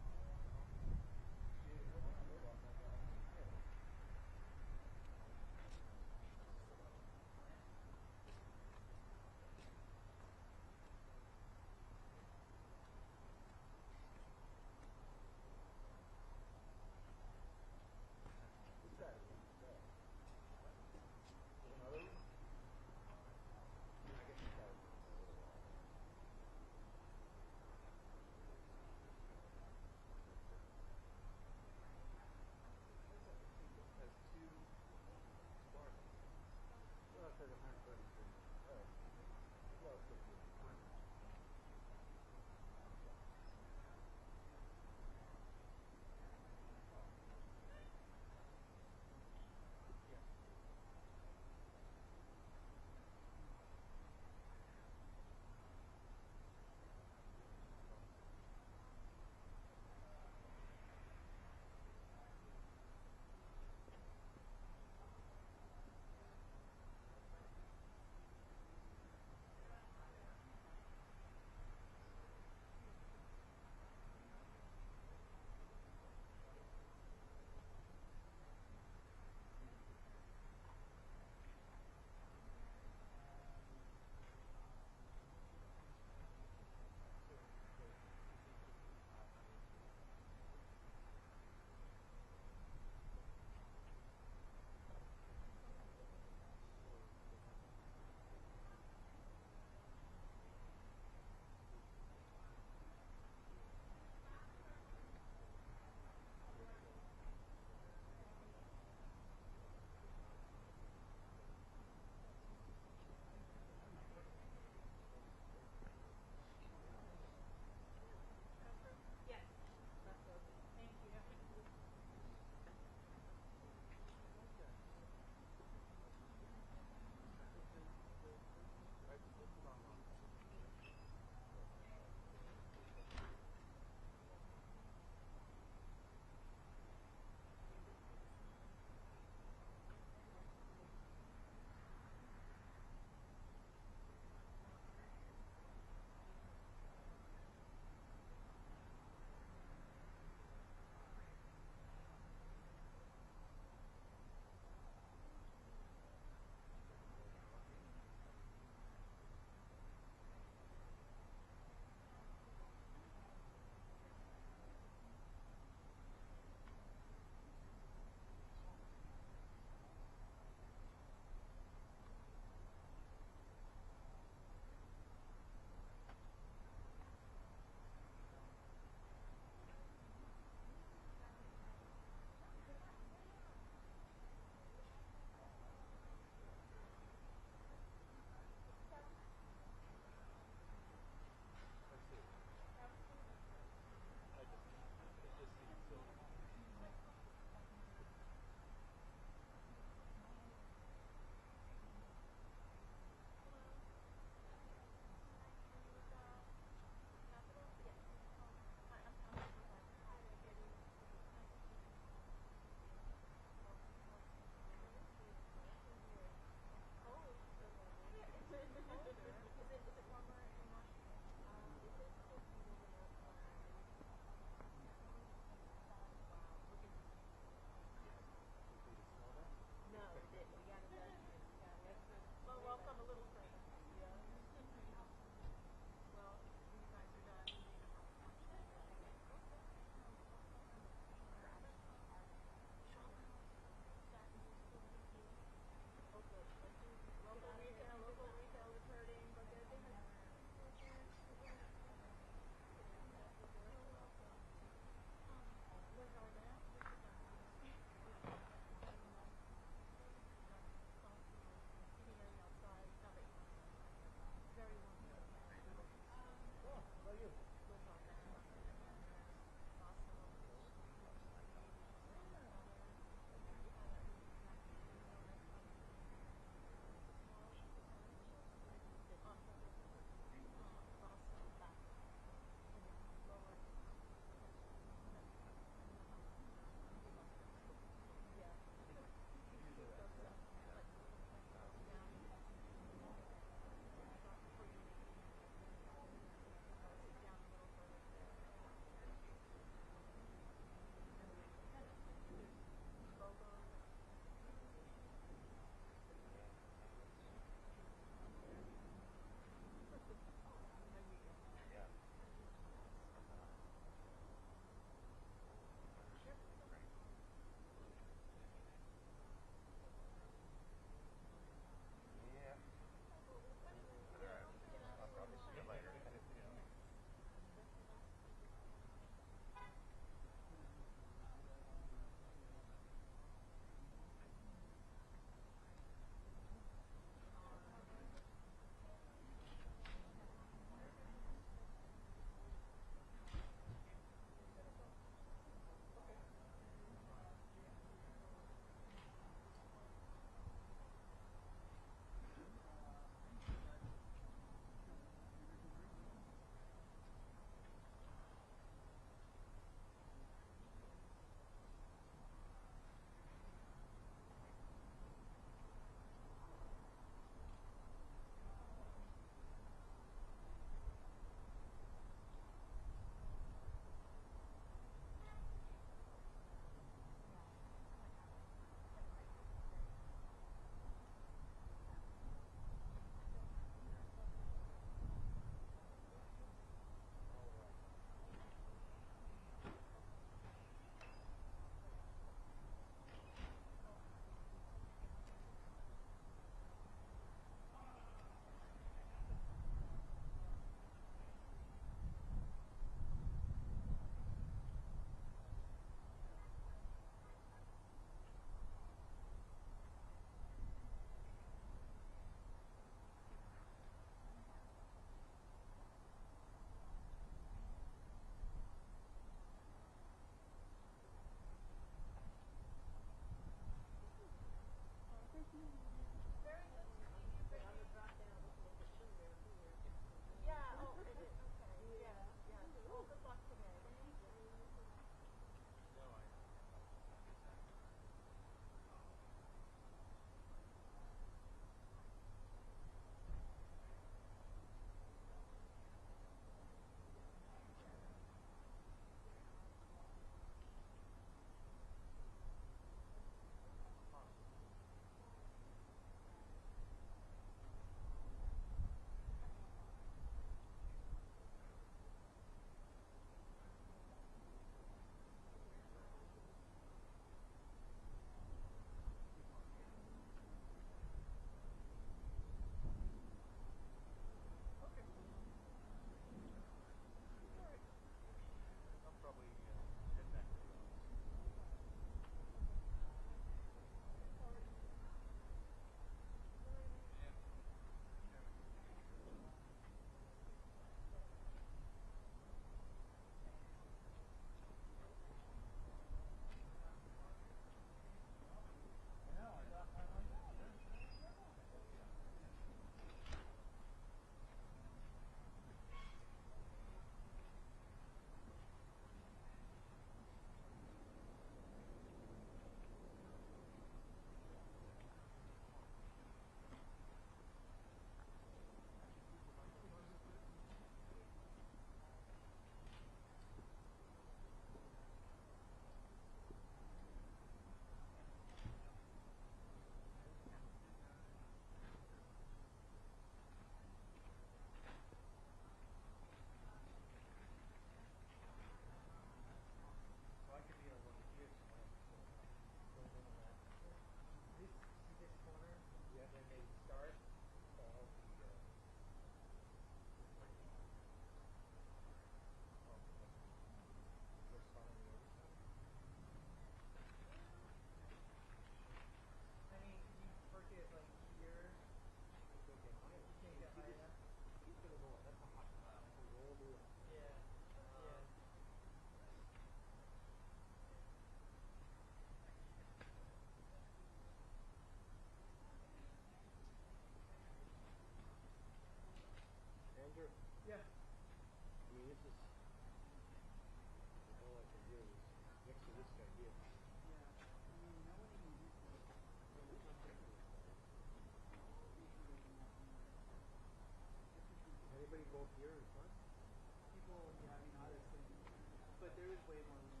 but there is way more room.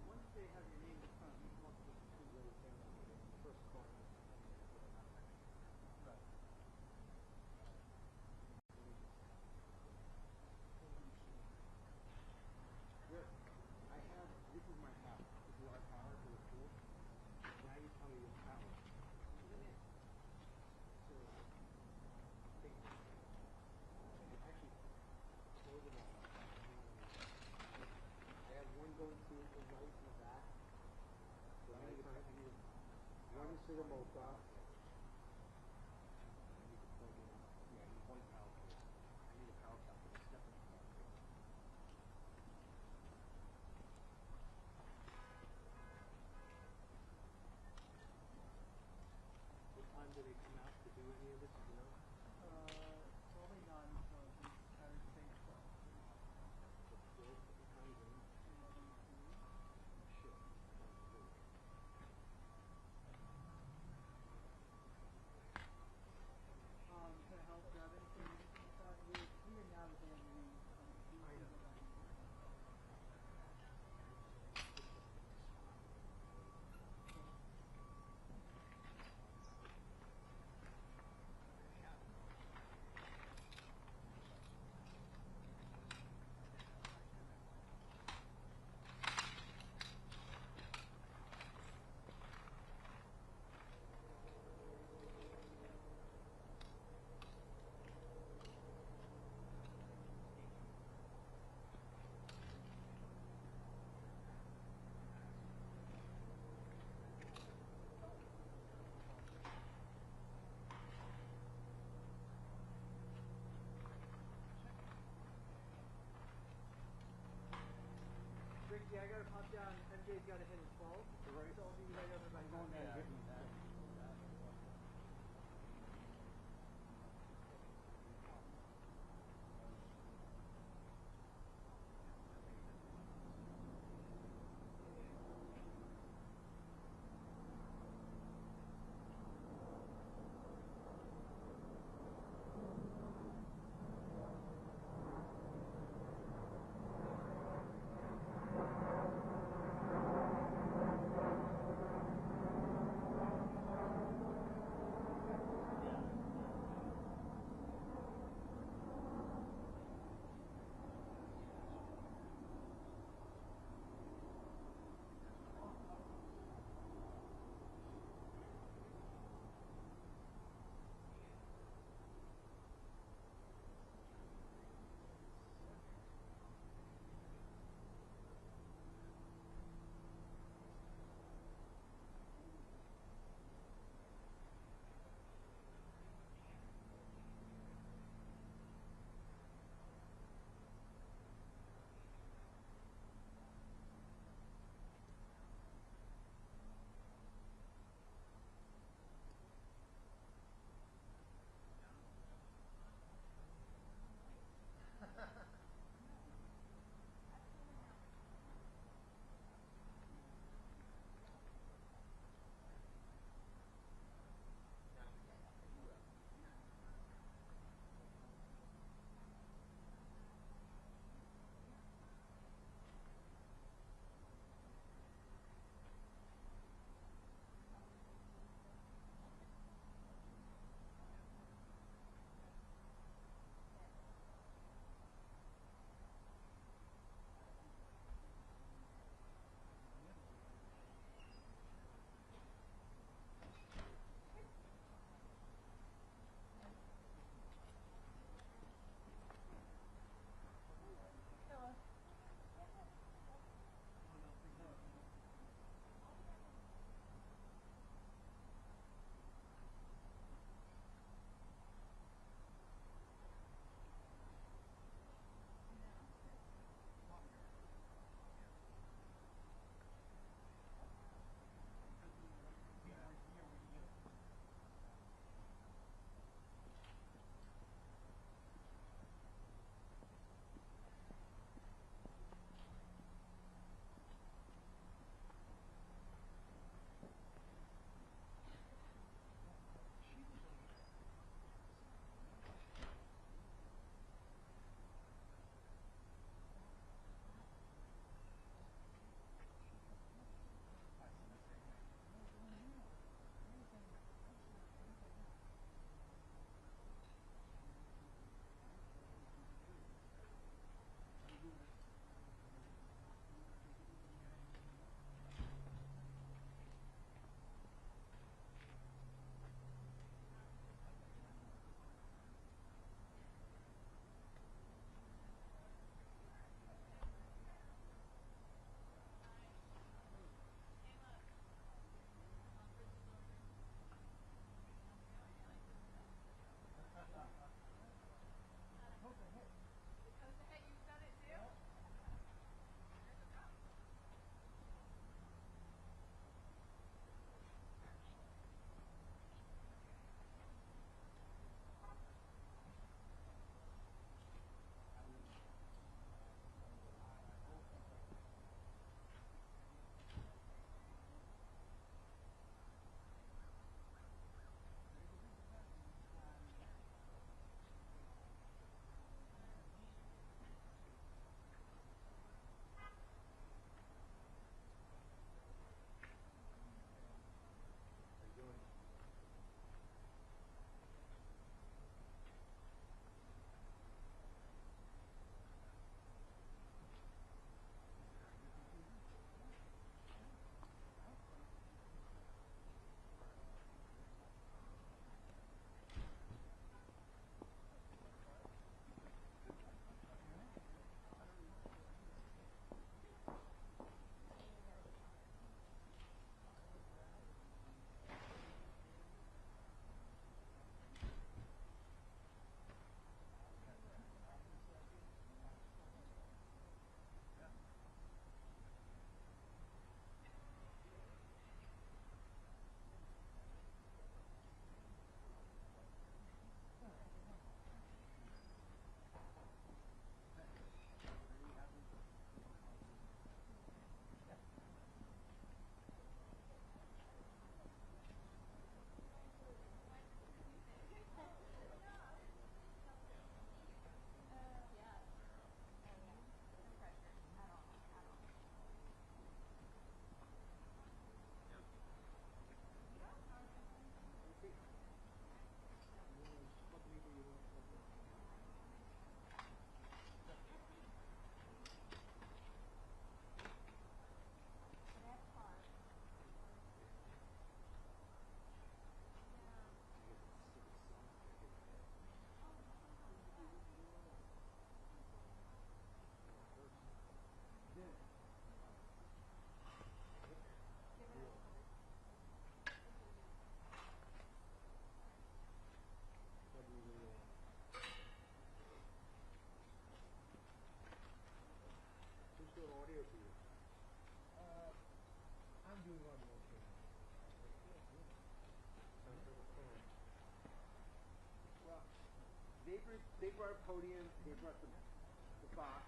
Once they have your name in front, you come up with two ways down the first call. Right. Here, I have, this is my power. This is our power for the school. Now you tell me your power. So, take this. Actually, close it all up. I have one going to the right and the back. So I need one is for the mocha. I need to plug in. Yeah, I need one power cable. I need a power cable. Step in the power cable. What time do they come out to do any of this, you know? Probably not until the entire state starts. Can I help grab anything? We're here now to the Ricky, I gotta pop down. MJ's gotta hit his 12. Right. So I'll be right over by going there. Well, they brought a podium, they brought the box.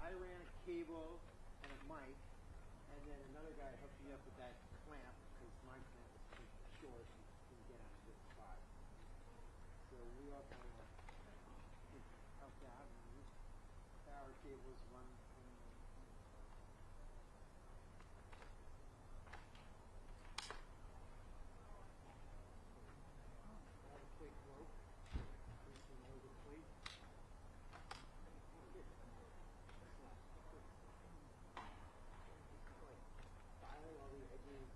I ran a cable and a mic, and then another guy hooked me up with that clamp because my clamp was too short and couldn't get on a good spot. So we all kind of helped out, and these power cables run from the quick rope. The plate. File all the edges,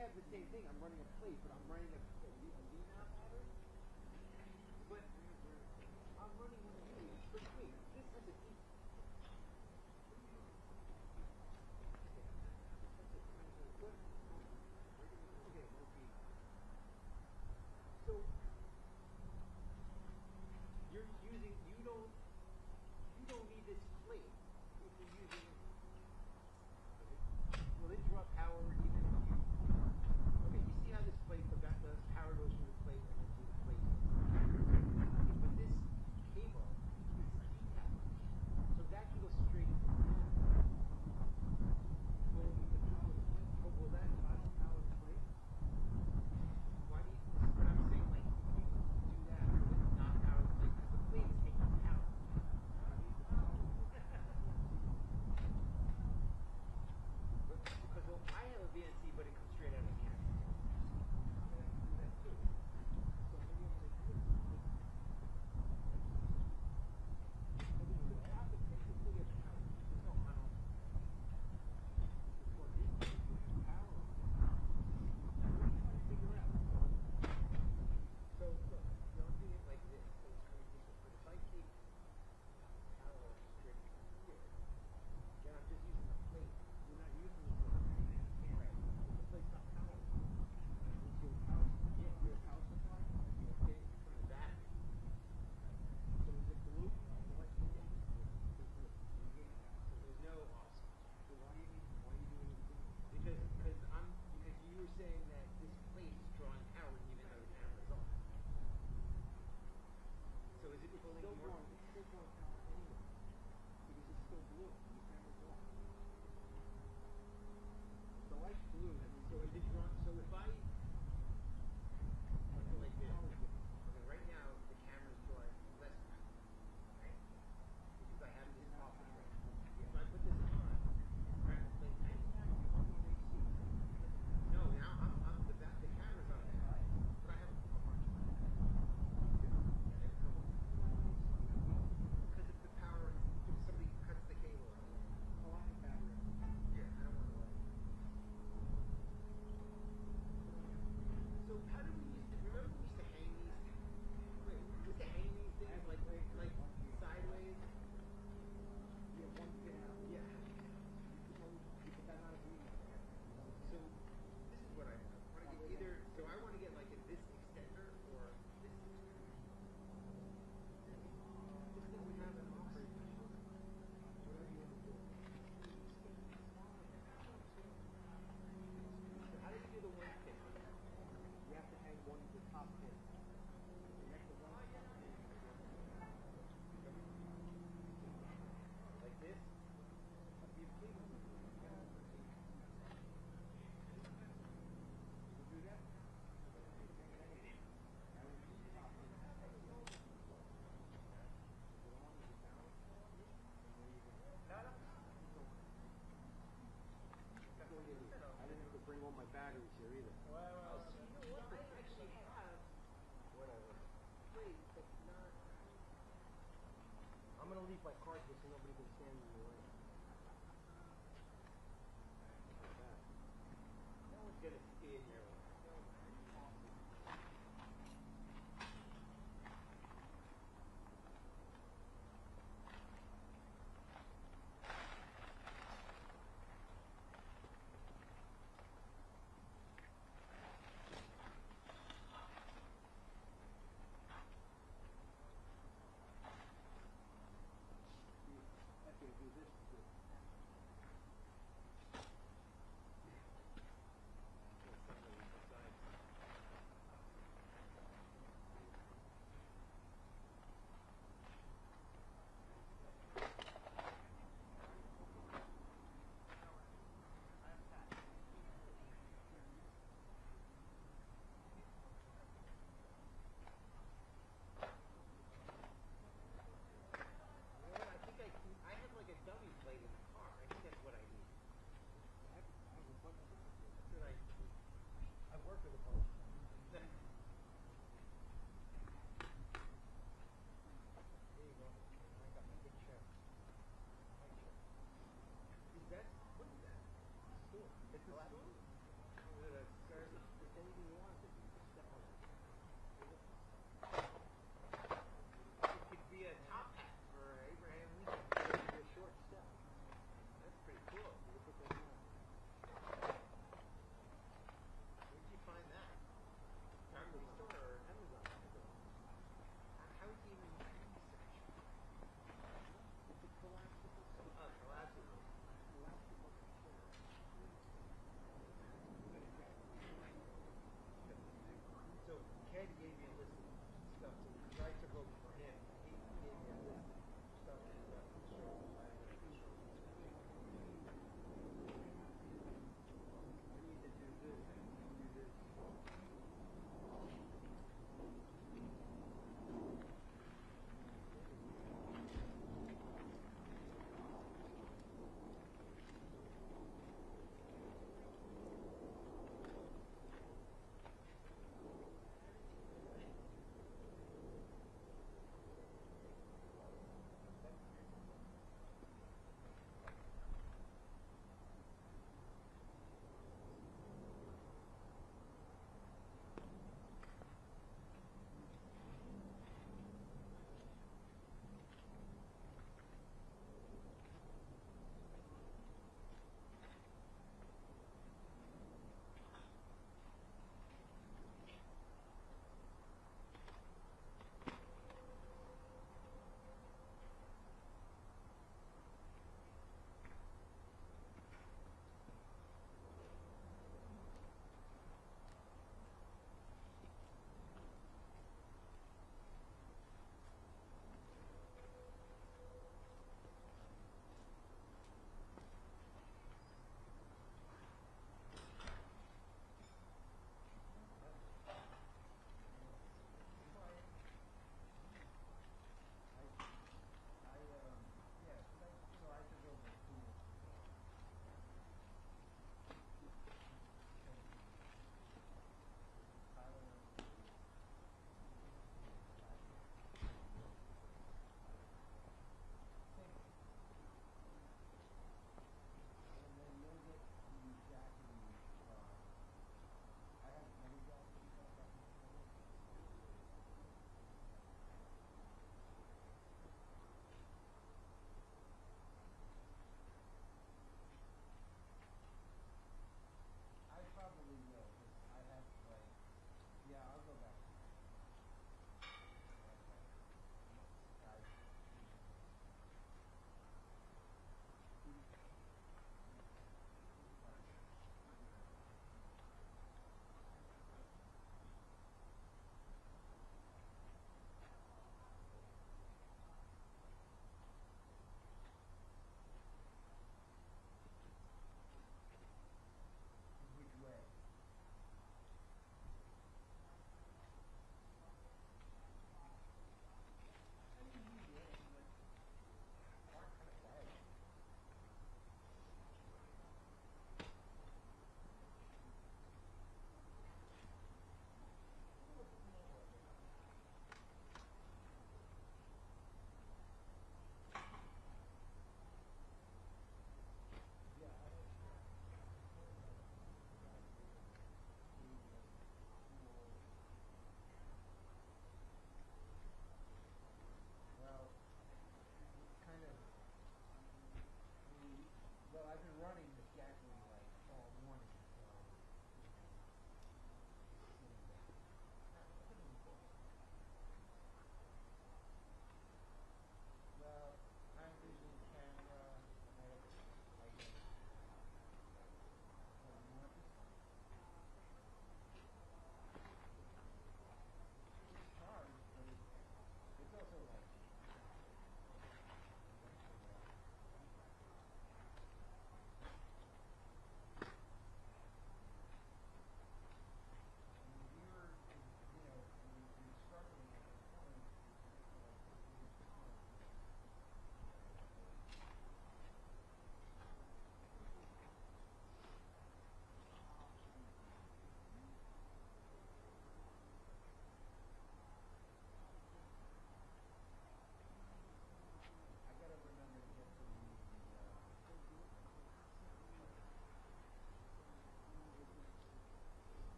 have the same thing. I'm running a plate, but I'm running a V-mount pattern. But I'm running one of these. But wait, this has a deep. So you're using you don't need this plate if you're using. Will it draw power even if you? Okay, you see how this plate, the power goes through the plate and then to the plate. But this cable is The light's blue. So did you want? So if I like this, okay, right now the camera's drawing less, right? Because I have this off the frame. If I put this on, right, like, no, now I'm the camera's on there, but I have a bunch of lights. Because if the power, if somebody cuts the cable out, oh, I have battery. Yeah, I don't want to like. So how did we used to, remember we used to hang these, wait, we used to hang these things like sideways? Yeah, one pin out. Yeah. You put that on a green one. So this is what I want to get either, so I want to get like a this extender or this extender. This thing would have an operating machine. Whatever you want to do. So how do you do the one pin? You have to hang one of the top pins. Connect the one top pin. Like this. You please. You do that? I didn't have to bring all my batteries here either. Well, you know what? I actually have whatever. Wait, that's not. I'm gonna leave my card here so nobody can stand in the way. Like that. No one's gonna see in here. I have like a dummy plate in the car. I think that's what I need. That's what I work with a bunch. There you go. I got my big chair. Is that, what is that? Stool. It's a stool? It's anything you want to do. Just step on it. It could be a top hat for Abraham Lincoln. It could be a short step. That's pretty cool. You put that on. Where'd you find that? Family store or Amazon? How would you even research? It's a collapsible. Oh, collapsible.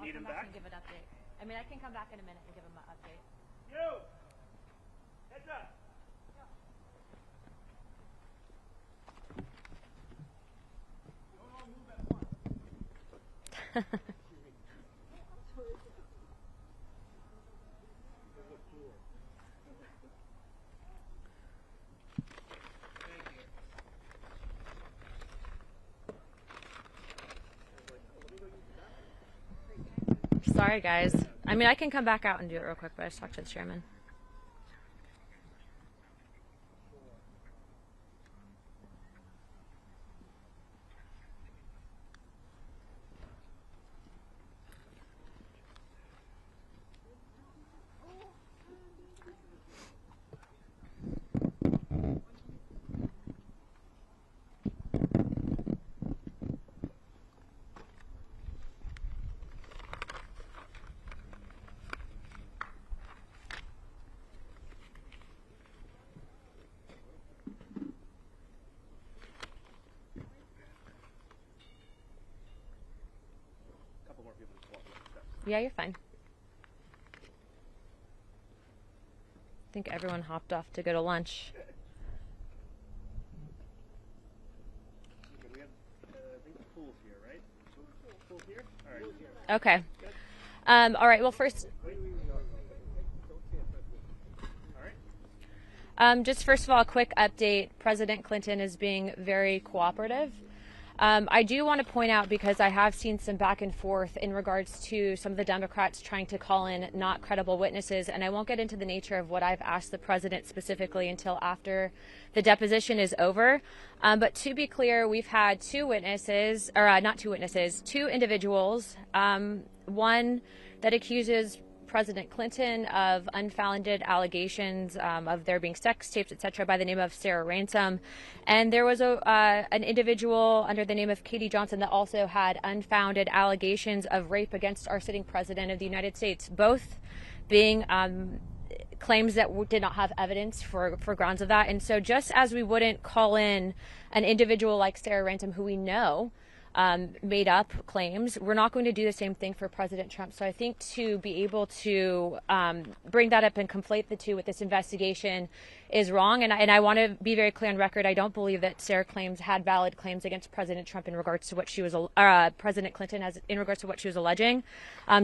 I'll come back and give an update. I mean, I can come back in a minute and give him an update. You! Heads up! Don't all move at once. Sorry, guys. I mean, I can come back out and do it real quick, but I just talked to the chairman. Yeah, you're fine. I think everyone hopped off to go to lunch. Okay, we have, I think the pool's here, right? Pool's here? All right. Okay. All right. Well, first. Just first of all, a quick update. President Clinton is being very cooperative. I do want to point out, because I have seen some back and forth in regards to some of the Democrats trying to call in not credible witnesses, and I won't get into the nature of what I've asked the president specifically until after the deposition is over. But to be clear, we've had two witnesses, or not two witnesses, two individuals, one that accuses President Clinton of unfounded allegations of there being sex tapes, etc., by the name of Sarah Ransom. And there was an individual under the name of Katie Johnson that also had unfounded allegations of rape against our sitting president of the United States, both being claims that did not have evidence for grounds of that. And so just as we wouldn't call in an individual like Sarah Ransom, who we know made up claims, we're not going to do the same thing for President Trump. So I think to be able to bring that up and conflate the two with this investigation is wrong. And I want to be very clear on record. I don't believe that Sarah claims had valid claims against President Trump in regards to what she was, President Clinton as in regards to what she was alleging.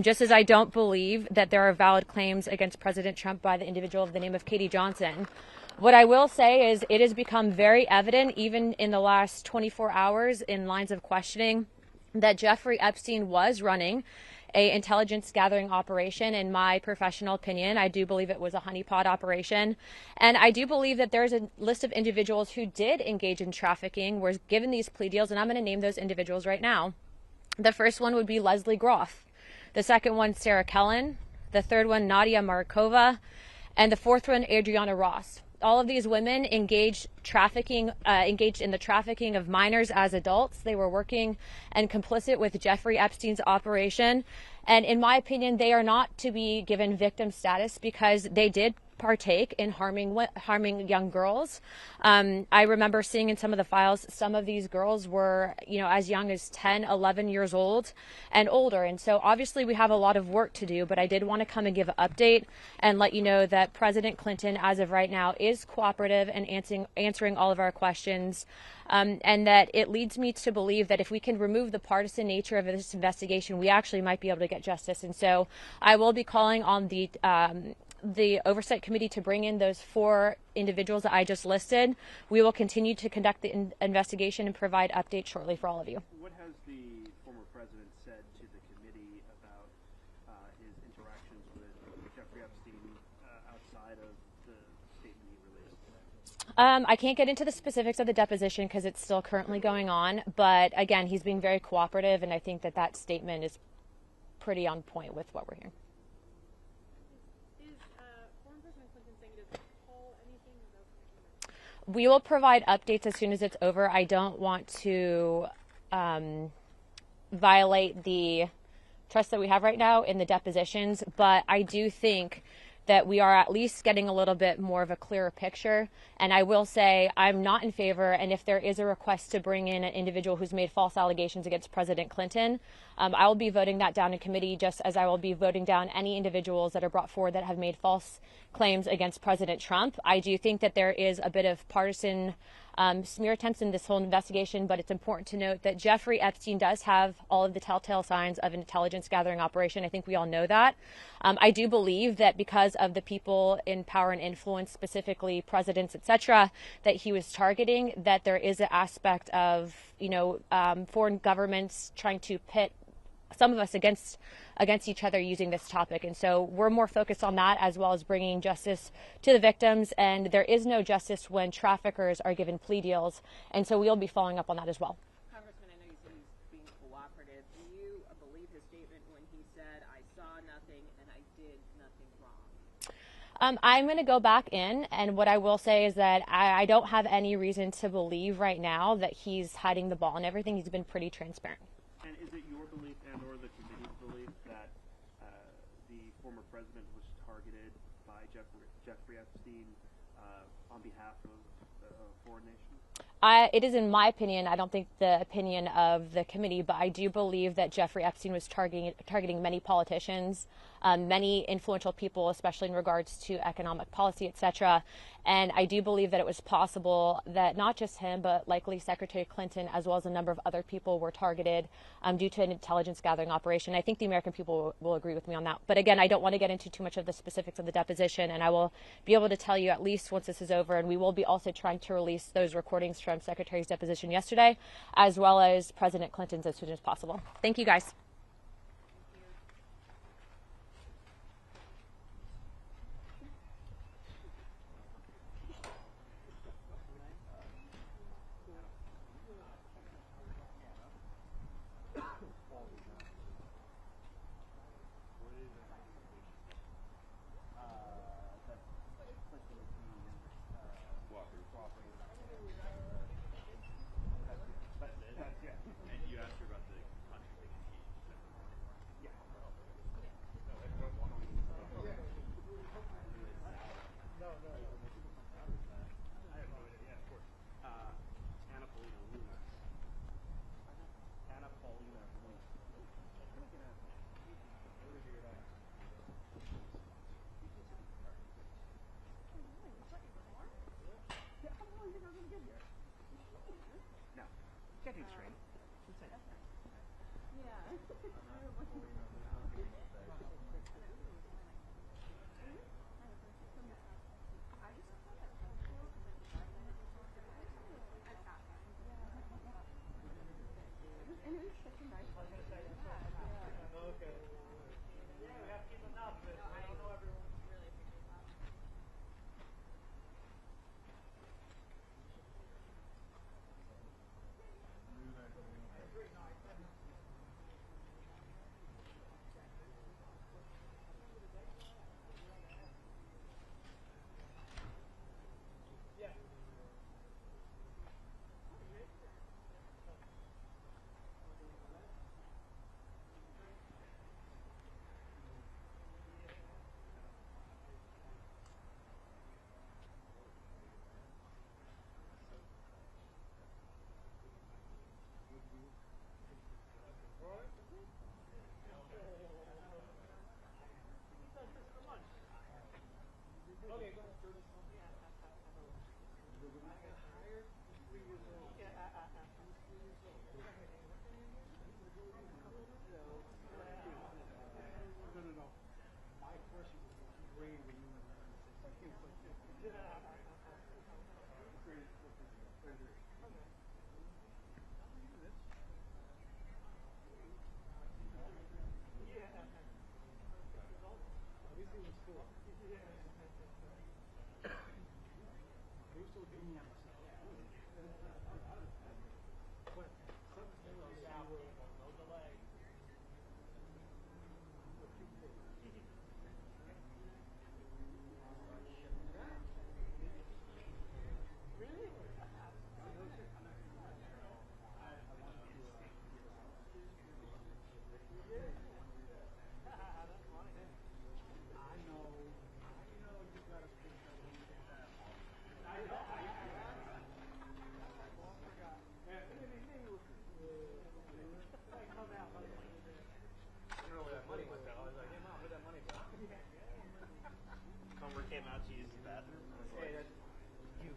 Just as I don't believe that there are valid claims against President Trump by the individual of the name of Katie Johnson. What I will say is it has become very evident, even in the last 24 hours in lines of questioning, that Jeffrey Epstein was running a intelligence gathering operation. In my professional opinion, I do believe it was a honeypot operation. And I do believe that there's a list of individuals who did engage in trafficking, were given these plea deals, and I'm going to name those individuals right now. The first one would be Leslie Groff. The second one, Sarah Kellen. The third one, Nadia Markova. And the fourth one, Adriana Ross. All of these women engaged in the trafficking of minors as adults. They were working and complicit with Jeffrey Epstein's operation. And in my opinion, they are not to be given victim status because they did partake in harming young girls. I remember seeing in some of the files, some of these girls were, as young as 10, 11 years old and older. And so obviously we have a lot of work to do, but I did want to come and give an update and let you know that President Clinton, as of right now, is cooperative and answering all of our questions. And that it leads me to believe that if we can remove the partisan nature of this investigation, we actually might be able to get justice. And so I will be calling on the Oversight Committee to bring in those 4 individuals that I just listed. We will continue to conduct the investigation and provide updates shortly for all of you. What has the former president said to the committee about his interactions with Jeffrey Epstein outside of the statement he released? I can't get into the specifics of the deposition because it's still currently going on. But again, he's being very cooperative, and I think that statement is pretty on point with what we're hearing. We will provide updates as soon as it's over. I don't want to violate the trust that we have right now in the depositions, but I do think that we are at least getting a little bit more of a clearer picture. And I will say I'm not in favor, and if there is a request to bring in an individual who's made false allegations against President Clinton, I will be voting that down in committee, just as I will be voting down any individuals that are brought forward that have made false claims against President Trump. I do think that there is a bit of partisan smear attempts in this whole investigation, but it's important to note that Jeffrey Epstein does have all of the telltale signs of an intelligence gathering operation. I think we all know that. I do believe that because of the people in power and influence, specifically presidents, etc., that he was targeting, that there is an aspect of, foreign governments trying to pit some of us against each other using this topic. And so we're more focused on that, as well as bringing justice to the victims. And there is no justice when traffickers are given plea deals. And so we'll be following up on that as well. Congressman, I know you said he's being cooperative. Do you believe his statement when he said, I saw nothing and I did nothing wrong? I'm going to go back in, and what I will say is that I don't have any reason to believe right now that he's hiding the ball and everything. He's been pretty transparent. And is it your belief and or the committee's belief that the former president was targeted by Jeffrey Epstein on behalf of a foreign nation? It is in my opinion. I don't think the opinion of the committee, but I do believe that Jeffrey Epstein was targeting many politicians, many influential people, especially in regards to economic policy, etc. And I do believe that it was possible that not just him, but likely Secretary Clinton, as well as a number of other people, were targeted due to an intelligence gathering operation. I think the American people will agree with me on that. But again, I don't want to get into too much of the specifics of the deposition, and I will be able to tell you at least once this is over. And we will be also trying to release those recordings from Secretary's deposition yesterday, as well as President Clinton's, as soon as possible. Thank you, guys. And you asked her about the contradiction. Yeah. No. I have no idea. Yeah, of course. Anna Paulina Luna. Anna Paulina Luna. No. Get it straight.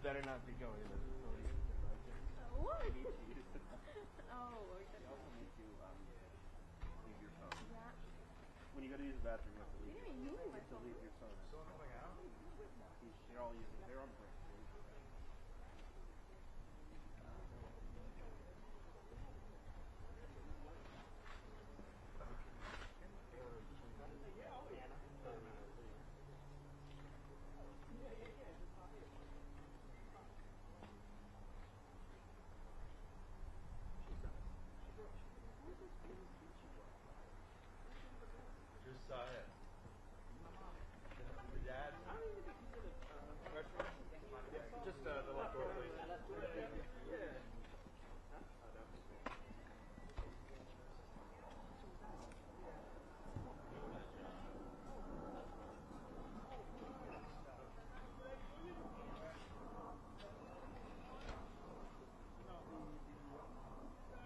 better not be going to the What? I need you. Oh, okay. She also makes you leave your phone. Yeah. When you go to use the bathroom, you have to leave. Yeah, you You my have to phone. leave your phone. So I'm like out. They're all using. They're on break. Josiah. Your dad? I don't even think he's in a restaurant. Just the left door, please. Yeah.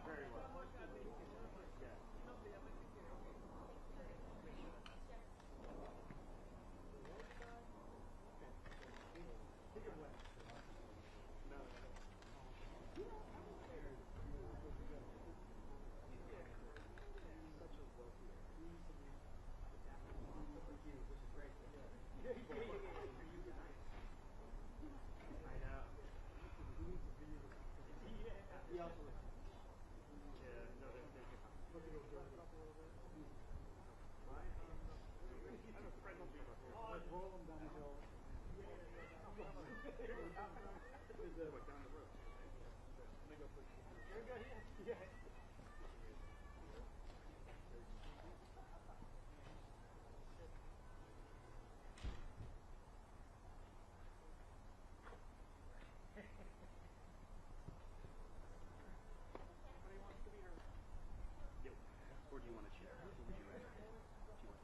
Very well. Yeah. Or do you want a chair? What would you rather? Do you want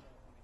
a chair?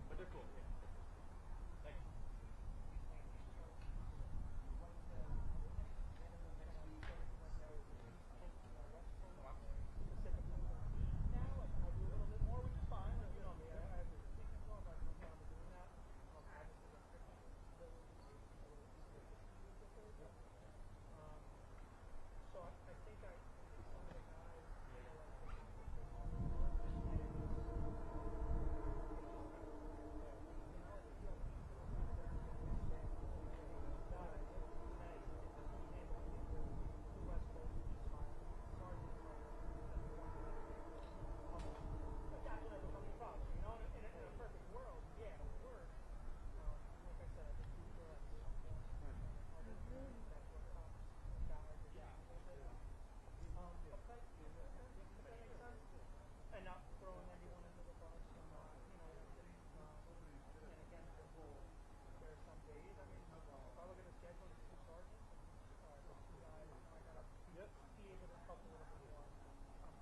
But they're cool. Yeah. Thank you. And not throwing anyone into the bus and not, and again, there are some days, I mean, if I look at the schedule, there's 2 sergeants, there's 2 guys, I gotta be able to help a little bit more.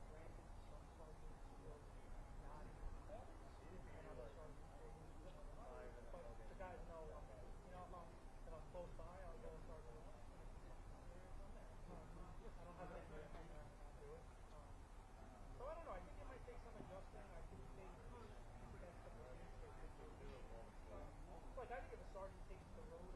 Granted, some sergeants will not even call, and other sergeants will lose it, but the guys know, if I'm close by, I'll go and sergeant one, and if I'm there, I'm there. I don't have any way to not do it. So I don't know. I think it might take some adjusting. I do think that's the procedure. Like I think if a sergeant takes the road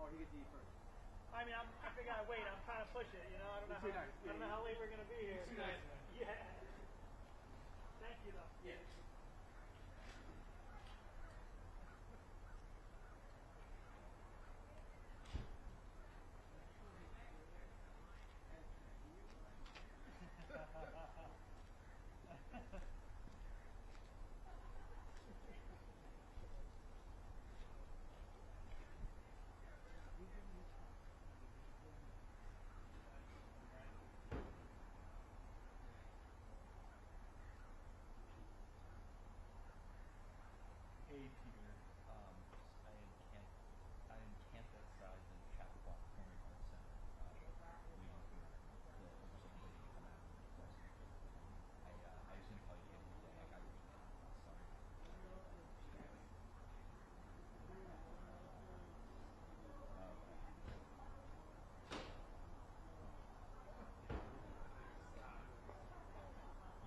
or he gets to eat first? I mean, I figure I'd wait. I'm trying to push it, you know. I don't know how late we're gonna be here. Too nice, man. Yeah. Thank you, though. Yeah. Hey Peter, I am campus in Chappaqua Perry Health Center, waiting for the oversight committee to come after the president. I just want to tell you again today, I got your email. Sorry.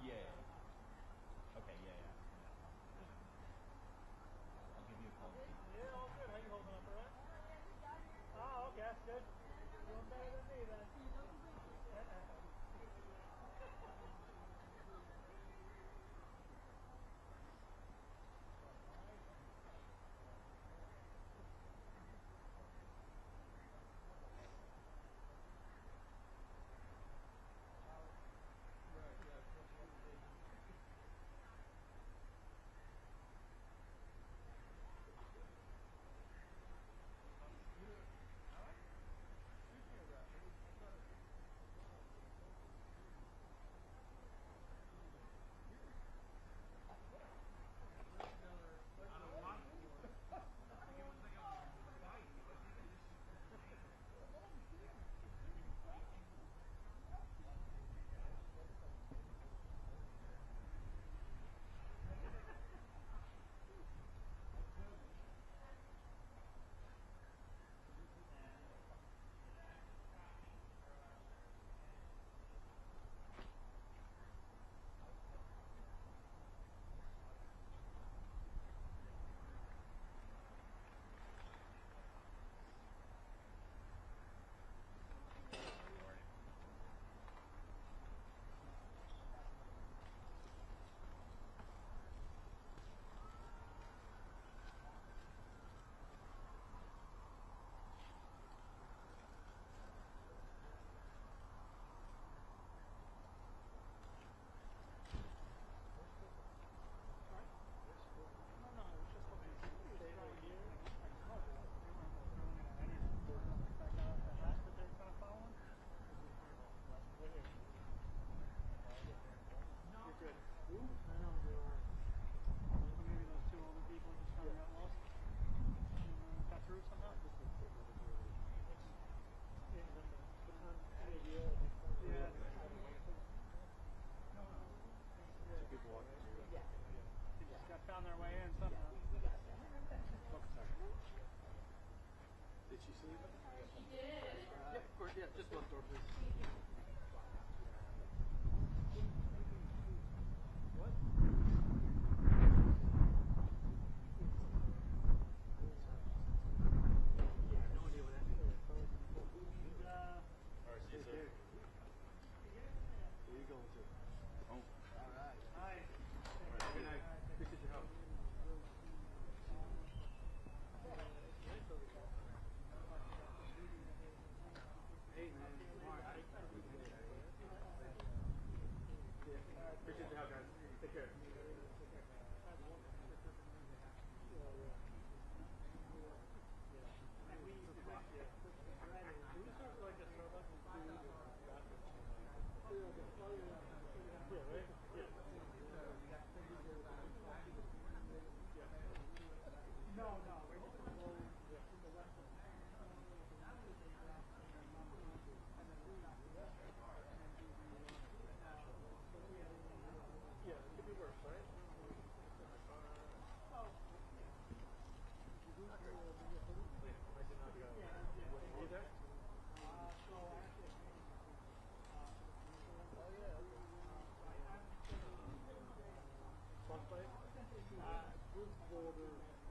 Yeah. Okay. Yeah. I'll give you a call. Yeah, all good. How you holding up, all right? Oh, okay, that's good. Doing better than me then. Found their way in somehow. Did she sleep? She did. Yeah, of course. Yeah, just one door, please. What? No idea what that means. Where are you going to? Home. All right. Hi. Good night. Appreciate your help. Hey, man. All right. Appreciate your help, guys. Take care.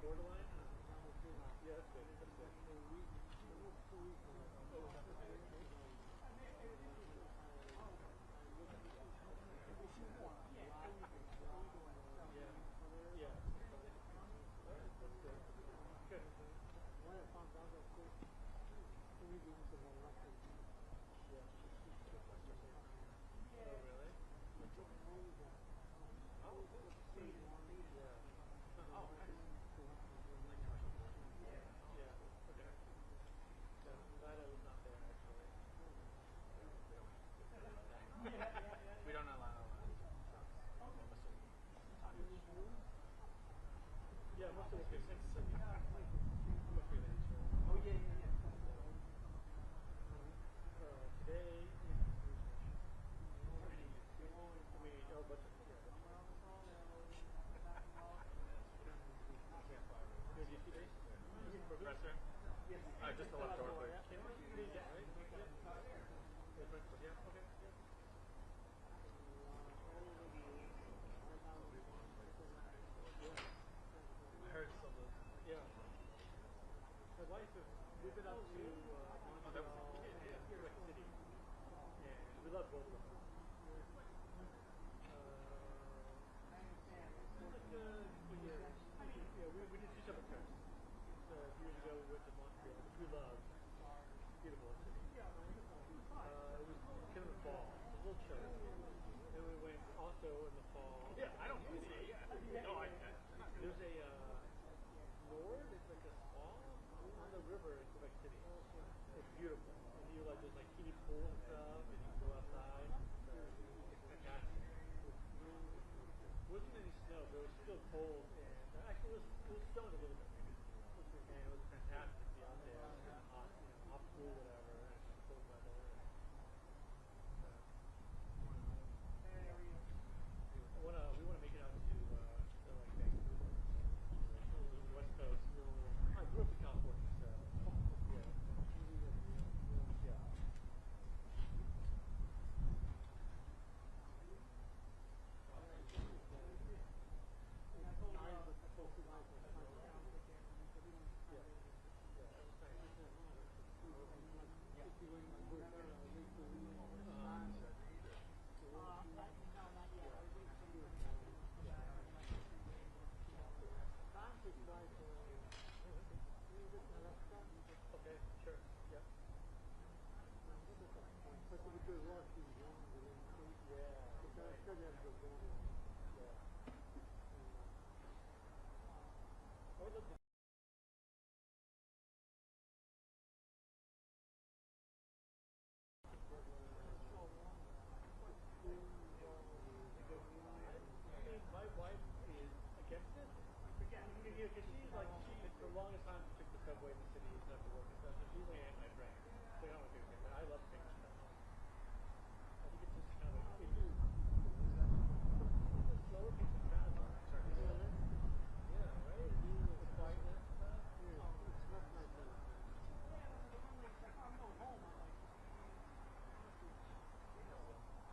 Borderline? Yeah, that's good. We don't allow Yeah, most of the business I'm a freelancer. Oh yeah. Today Professor? Just a leftover plate. I heard some of my wife, we've been out to Montreal and Quebec City, and we love both of them. We did 2 separate trips. A few years ago we went to Montreal, which we love. Beautiful city. It was kind of the fall, a little chilly. And we went also in the fall. Yeah, I don't see. No, There's a Nord, it's like a spa on the river in Quebec City. It's beautiful. And you like there's like kiddie pool and stuff, and you can go outside. It's fantastic. It wasn't any snow, but it was still cold, and actually it was snowing a little bit. And it was fantastic to be out there, hot, hot pool, whatever, and some cold weather. We want to make it out to like Vancouver, West Coast. I grew up in California, so yeah. Okay, sure. Yep. My wife is against it. Because she's like, for the longest time, she took the subway in the city and stuff to work and stuff. So she's like anti-train. So I don't want to do anything, but I love taking the train. I think it's just kind of like, it's a slower piece of travel. Yeah, right? The quietness and stuff. It's not my thing.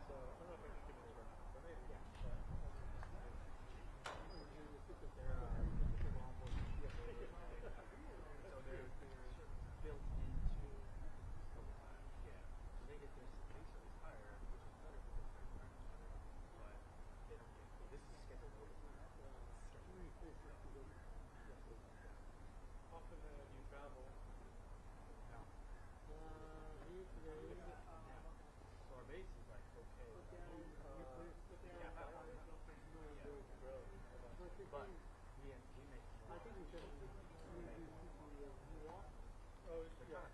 So I don't know if I can give it a try, but maybe. Yeah. Often do you travel? No. So our base is like okay. But we make more. I think we should. Oh, yeah.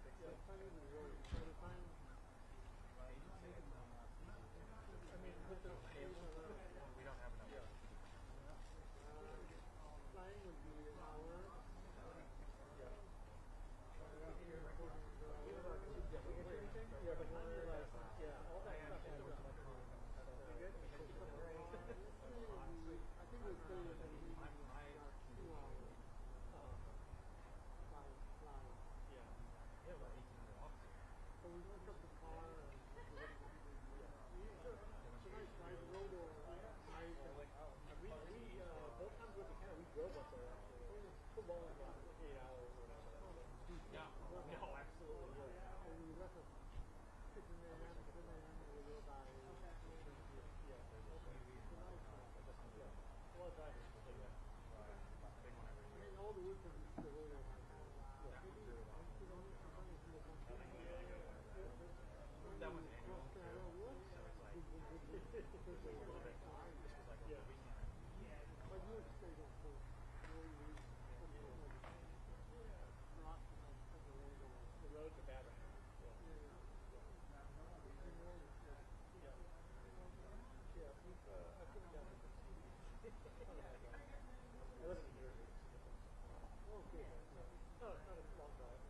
I mean, with the we don't have enough. Flying would be an hour. Yeah. Yeah, but not realize. Yeah, all that stuff is not much more. You good? I think it was pretty good. 2 hours. Flying. Yeah. Yeah, about 18 hours. So we looked up the car and it's a nice drive. The road or nice. We both times we went to Canada, we drove up there actually. It was a long drive, 8 hours or whatever. No, absolutely. Yeah. And we left at 6 in the AM, 7 AM, and we were by. Yeah. Okay. That was annual too, so it's like a little bit. This was like over the weekend. But you would stay there for 4 weeks. The roads are bad right now. I've been down to I live in New Jersey. Oh, good. No, it's not a long drive.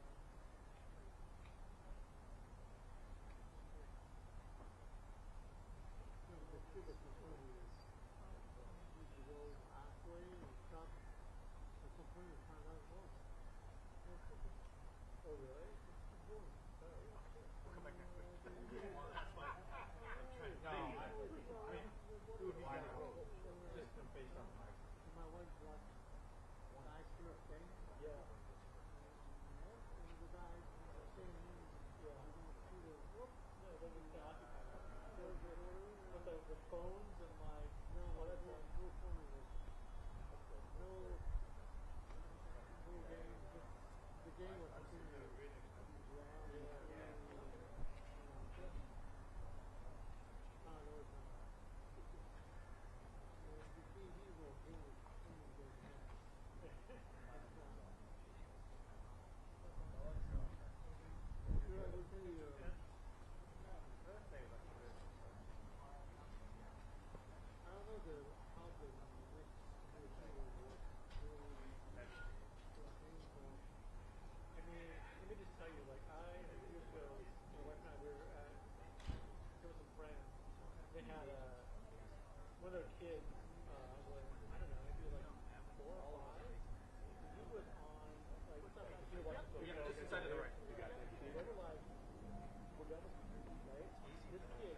The biggest concern is you go halfway and stop. At some point you find out, oh, Oh, really? keep going. We'll come back next week. That's fine. I'm trying to think that. I mean, it would be kind of cool. Just based on my. My wife got one eye still thing. Yeah. And the guy saying, Yeah. I'm going to shoot it. Whoop. No, it doesn't stay occupied. There's the order. But the phones and like, No, all that no, stuff. no phone was. No game. Just the game was continuing. I mean, let me just tell you, like, a few years ago, my wife and I, we were at, there were some friends, they had, one of their kids, was, I don't know, maybe like 4 or 5, and he was on, like, if you're watching social media, Just inside to the right. You got it. they were like, we're done with you, right? This kid,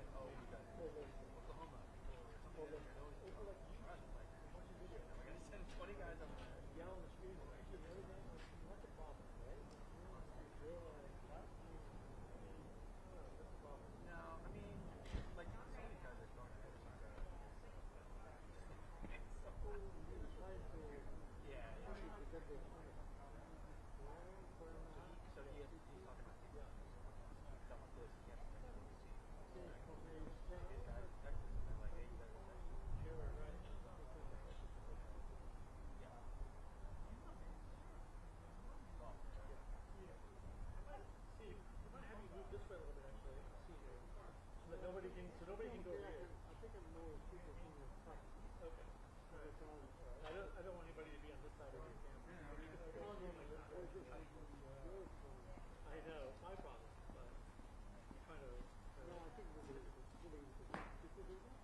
over Oklahoma. like, watching video, We gotta send 20 guys up there. yell on the screen, like, you know, what's the problem, right? They're like, what? What's the problem? No, I mean, like, some of these guys are going ahead. Yeah. So he's talking about he's done with this. He has to bring it to his guys in Texas, and they're like, hey, you guys are Texas. Sure, right. Yeah. See, we might have you move this way a little bit, actually. See here. So that nobody can go over here. I think I know people from the front. Okay. I don't want anybody to be on this side of your camera. I know, it's my problem, but I'm trying to. No, I think this is really people do that.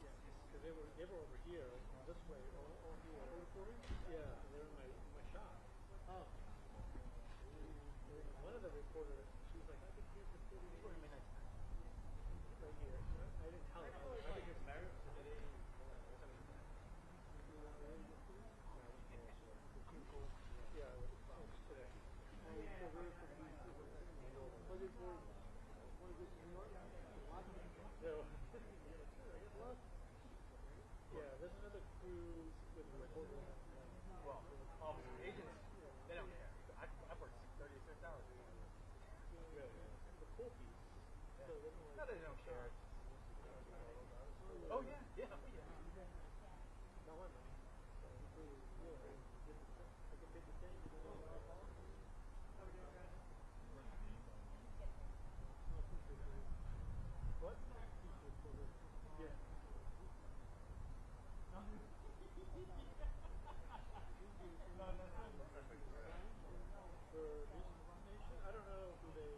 Yeah, because they were over here, this way, or here. Yeah, they're in my shop. Oh. One of the reporters, she was like, I've been here for 30 years. Right here. I didn't tell her. I think it's married. Yeah, it was today. Yeah, there's another crew with reporters. Well, agents, they don't care. I've worked 36 hours. The cool piece. Yeah. No, they don't care. Oh, yeah. Yeah. No, I know. I can take the thing. What? Yeah. For nation, I don't know who they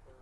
for.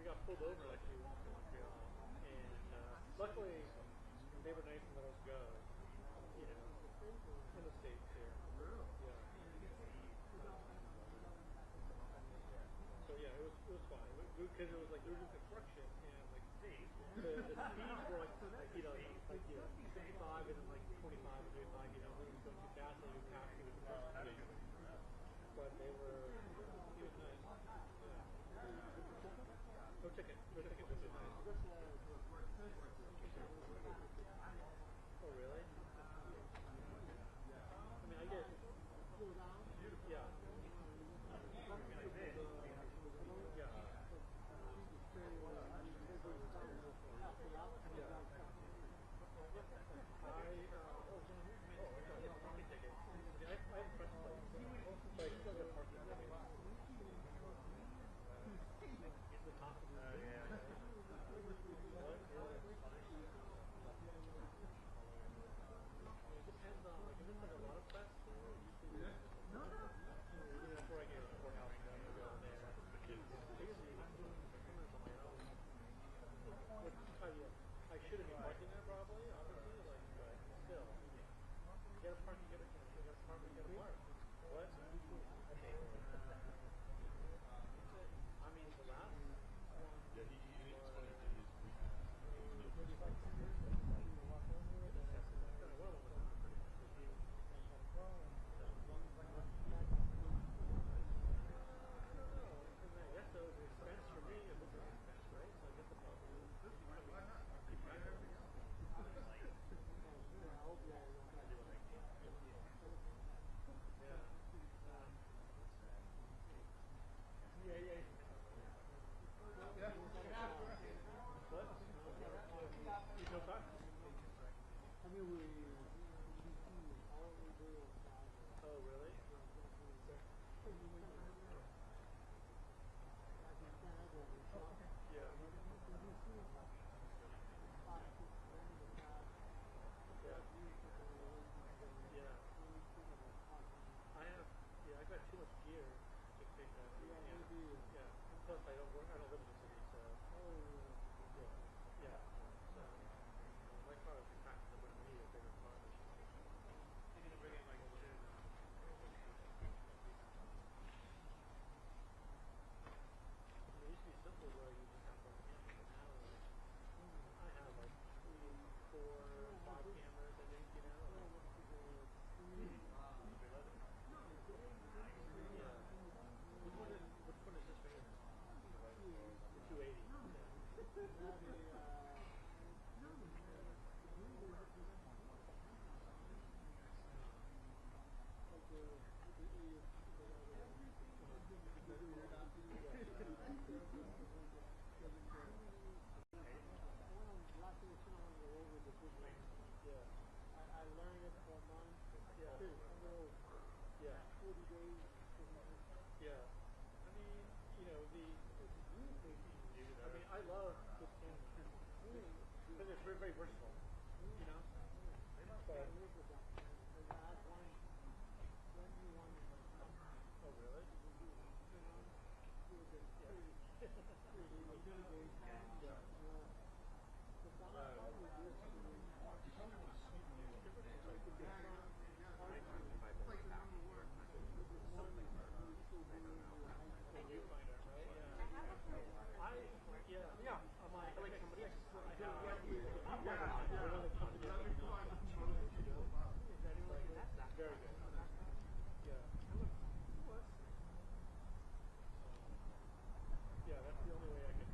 we got pulled over actually once in Montreal, and luckily they were nice and let us go. You know, in the States here. Yeah. So yeah, it was fine because it was like there was new construction and like the speeds were like 55 and then like 25 or 35. You know, we were going too fast and we passed through the construction. But they were. He was nice. Yeah. No ticket. No ticket. Which is nice. Oh really? I mean, I get. Yeah. I should have been parking there probably, obviously, like, but still. You gotta park, you gotta park, you gotta park. What? Okay. I mean, the last one very versatile, you know. But, oh really? Yeah, that's the only way I can.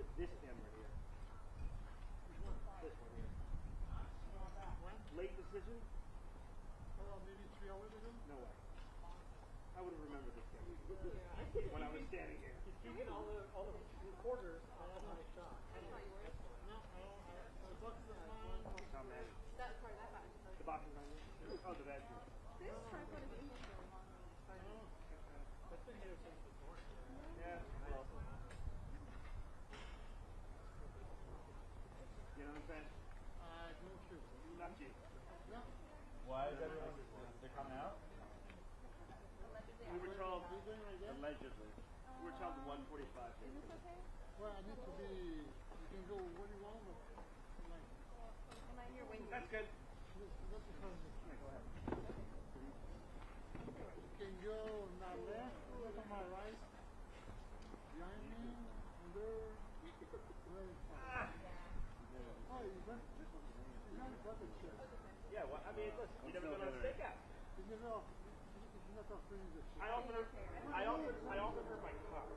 put this camera here. This one here. Late decision? Maybe 3 hours ago? No way. I would have remembered this camera when I was standing here. He's keeping all the reporters on my shot. No, I the box is mine. Not many. That's part of that batch. The box is on you? Oh, the badge. This tripod has been here for a long time. That's been here since this morning. Yeah, well. You know what I'm saying? No sure. Not you. No. Why is everyone? They're coming out? We were told, allegedly, we were told 1:45. Is this okay? Well, I need to be, you can go where you want, but like. Am I here waiting? That's good. That's the problem. Go ahead. You can go on my left, look on my right, behind me, under, very far. Oh, you got the shit. Yeah, well, I mean, listen, you never been on a stakeout. You never, you're not offering the shit. I offered her my car.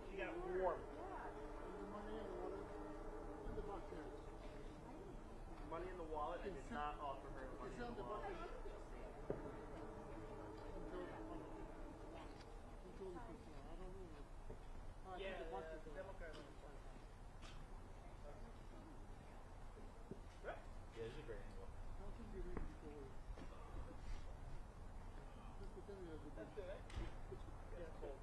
She got warm. The money and the water, in the bucket. Money in the wallet. I did not offer her money in the wallet. Yeah, Yeah, this is a great angle. That's good, eh? Yeah, cool.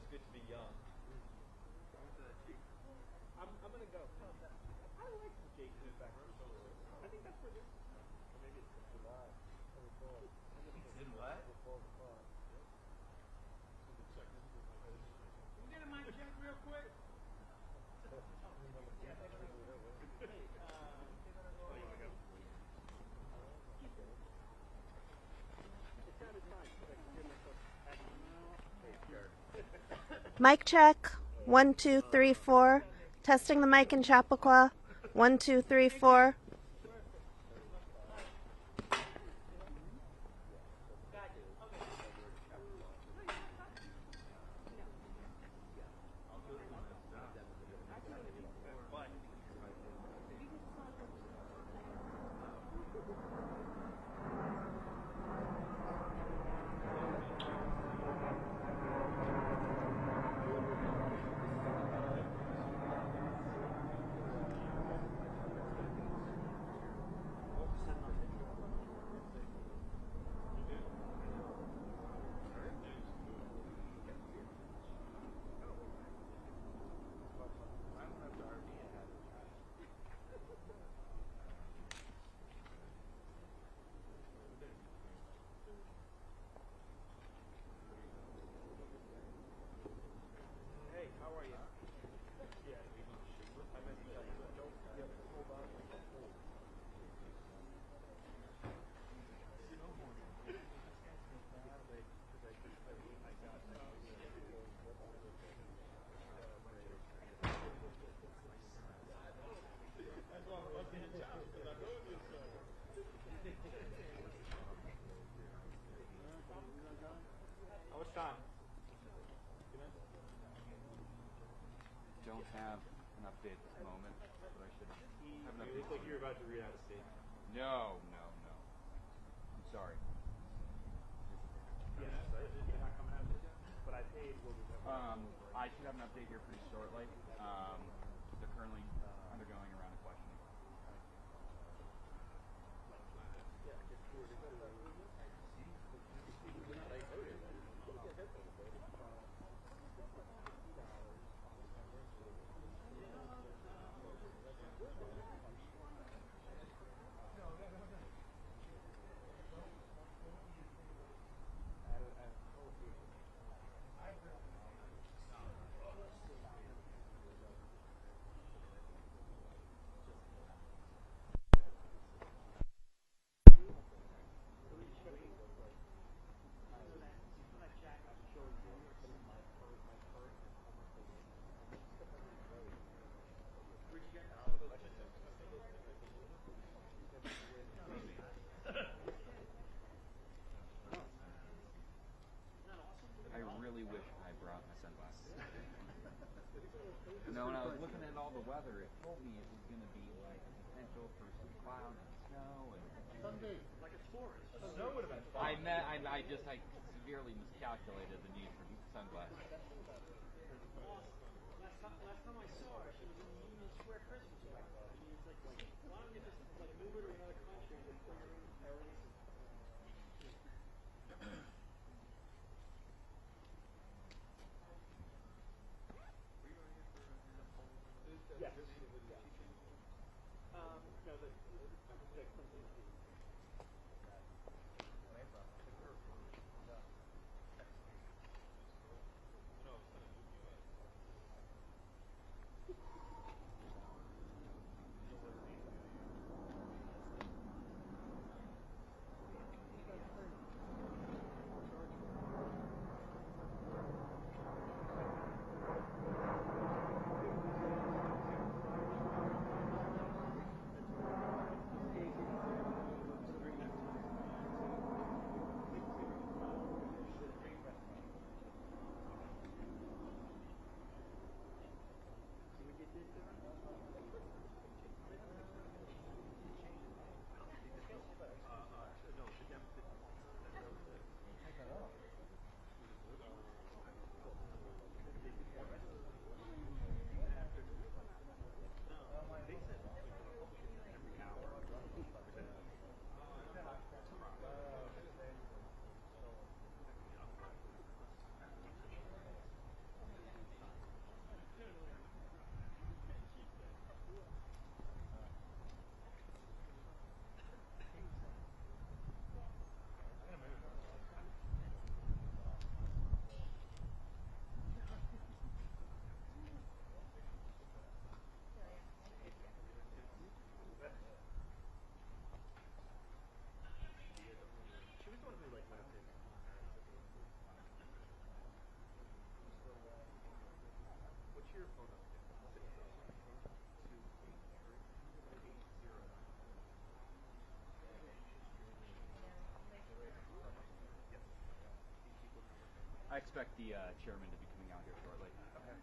good to be young. I'm gonna go. I like the Jake in the background. I think that's for this. Or maybe it's for July. It's in what? Can we get a mic check real quick? It sounded fine. But I could hear myself acting. Mic check. 1, 2, 3, 4. Testing the mic in Chappaqua. 1, 2, 3, 4. Don't have an update at this moment, but I should have an update. You look like you're about to read out a statement. No. I'm sorry. Yes, they're not coming out with it, but I paid what was I should have an update here pretty shortly. They're currently undergoing a round of questioning. I really wish I brought my sunglasses. No, when I was looking at all the weather, it told me it was going to be like a potential for some cloud and snow and Sunday, like a tourist. Snow would have been fun. I severely miscalculated the need for sunglasses. Last time I saw her, she was in Union Square Christmas party. I mean, it's like, why don't you just like move her to another country and just bring her in Paris? Yes. No, the Clinton piece. expect the chairman to be coming out here shortly. Okay.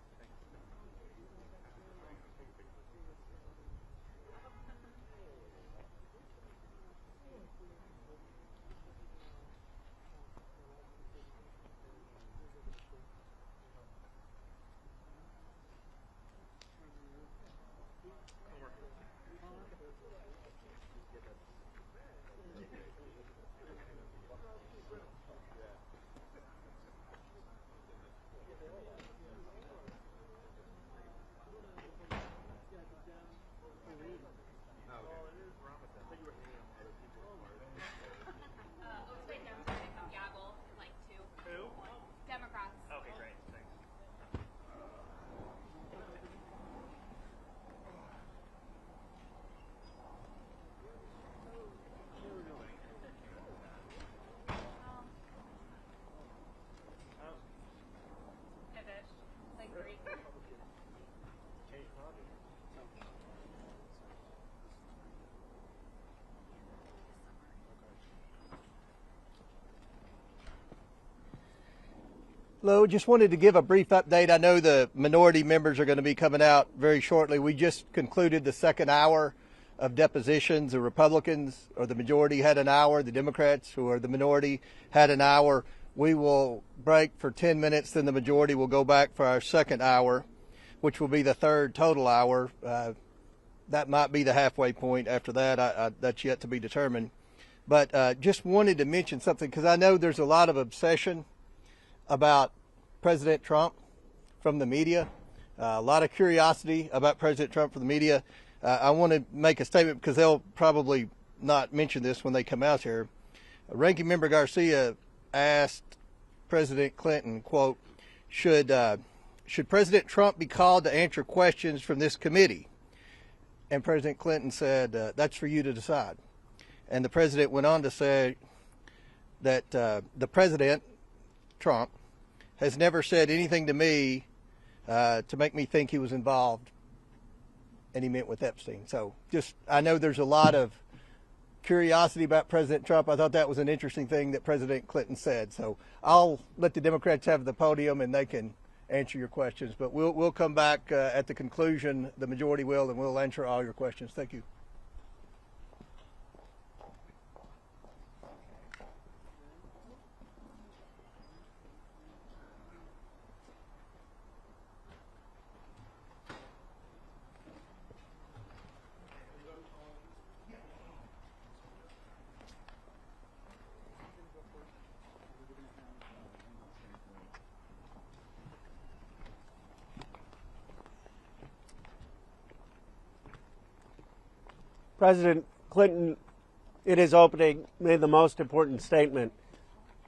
Hello, just wanted to give a brief update. I know the minority members are going to be coming out very shortly. We just concluded the second hour of depositions. The Republicans, or the majority, had an hour. The Democrats, who are the minority, had an hour. We will break for 10 minutes, then the majority will go back for our second hour, which will be the third total hour. That might be the halfway point. After that, that's yet to be determined. But just wanted to mention something, because I know there's a lot of obsession about President Trump from the media, a lot of curiosity about President Trump from the media. I want to make a statement because they'll probably not mention this when they come out here. Ranking Member Garcia asked President Clinton, quote, should President Trump be called to answer questions from this committee? And President Clinton said, that's for you to decide. And the president went on to say that the president, Trump, has never said anything to me to make me think he was involved, and he meant with Epstein. So I know there's a lot of curiosity about President Trump. I thought that was an interesting thing that President Clinton said. So I'll let the Democrats have the podium and they can answer your questions. But we'll come back at the conclusion, the majority will, and we'll answer all your questions. Thank you. President Clinton, in his opening, made the most important statement: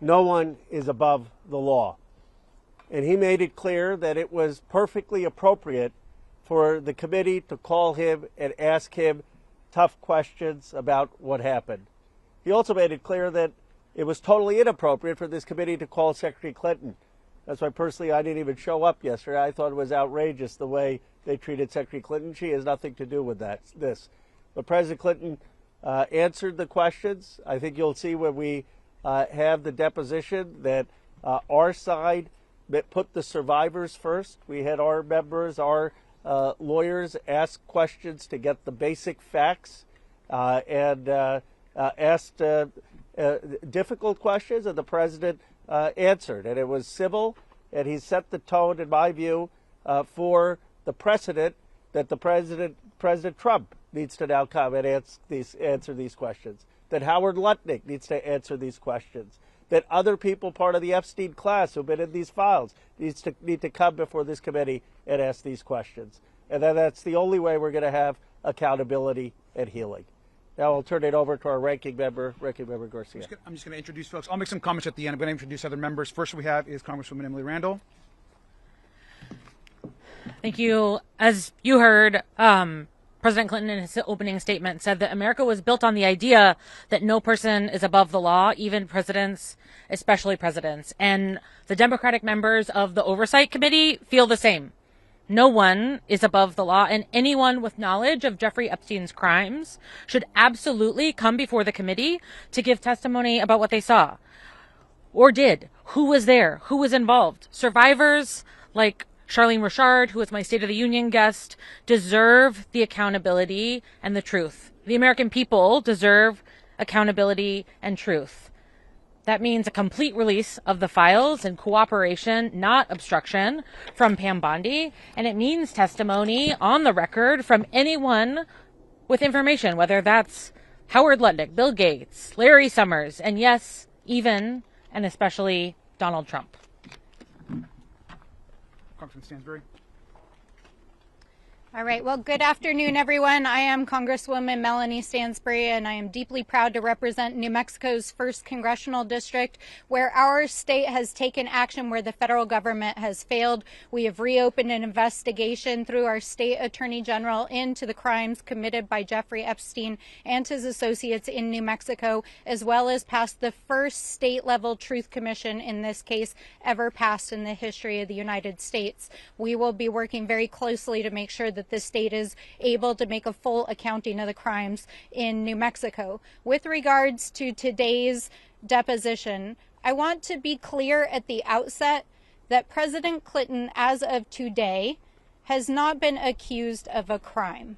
no one is above the law. And he made it clear that it was perfectly appropriate for the committee to call him and ask him tough questions about what happened. He also made it clear that it was totally inappropriate for this committee to call Secretary Clinton. That's why personally I didn't even show up yesterday. I thought it was outrageous the way they treated Secretary Clinton. She has nothing to do with this. But President Clinton answered the questions. I think you'll see when we have the deposition that our side put the survivors first. We had our members, our lawyers ask questions to get the basic facts and asked difficult questions, and the president answered. And it was civil, and he set the tone, in my view, for the precedent that President Trump needs to now come and answer these questions, that Howard Lutnick needs to answer these questions, that other people part of the Epstein class who've been in these files need to come before this committee and ask these questions. And then that's the only way we're going to have accountability and healing. Now I'll turn it over to our Ranking Member Garcia. I'm just going to introduce folks. I'll make some comments at the end. I'm going to introduce other members. First we have is Congresswoman Emily Randall. Thank you. As you heard, President Clinton in his opening statement said that America was built on the idea that no person is above the law, even presidents, especially presidents. And the Democratic members of the Oversight Committee feel the same. No one is above the law, and anyone with knowledge of Jeffrey Epstein's crimes should absolutely come before the committee to give testimony about what they saw or did. who was there, who was involved. Survivors like Charlene Richard, who was my State of the Union guest, deserve the accountability and the truth. The American people deserve accountability and truth. That means a complete release of the files and cooperation, not obstruction, from Pam Bondi. And it means testimony on the record from anyone with information, whether that's Howard Lutnick, Bill Gates, Larry Summers, and yes, even and especially Donald Trump. Congressman Stansbury. All right. Well, good afternoon, everyone. I am Congresswoman Melanie Stansbury, and I am deeply proud to represent New Mexico's 1st Congressional District, where our state has taken action where the federal government has failed. We have reopened an investigation through our state attorney general into the crimes committed by Jeffrey Epstein and his associates in New Mexico, as well as passed the first state-level truth commission in this case ever passed in the history of the United States. We will be working very closely to make sure that the state is able to make a full accounting of the crimes in New Mexico. With regards to today's deposition, I want to be clear at the outset that President Clinton, as of today, has not been accused of a crime.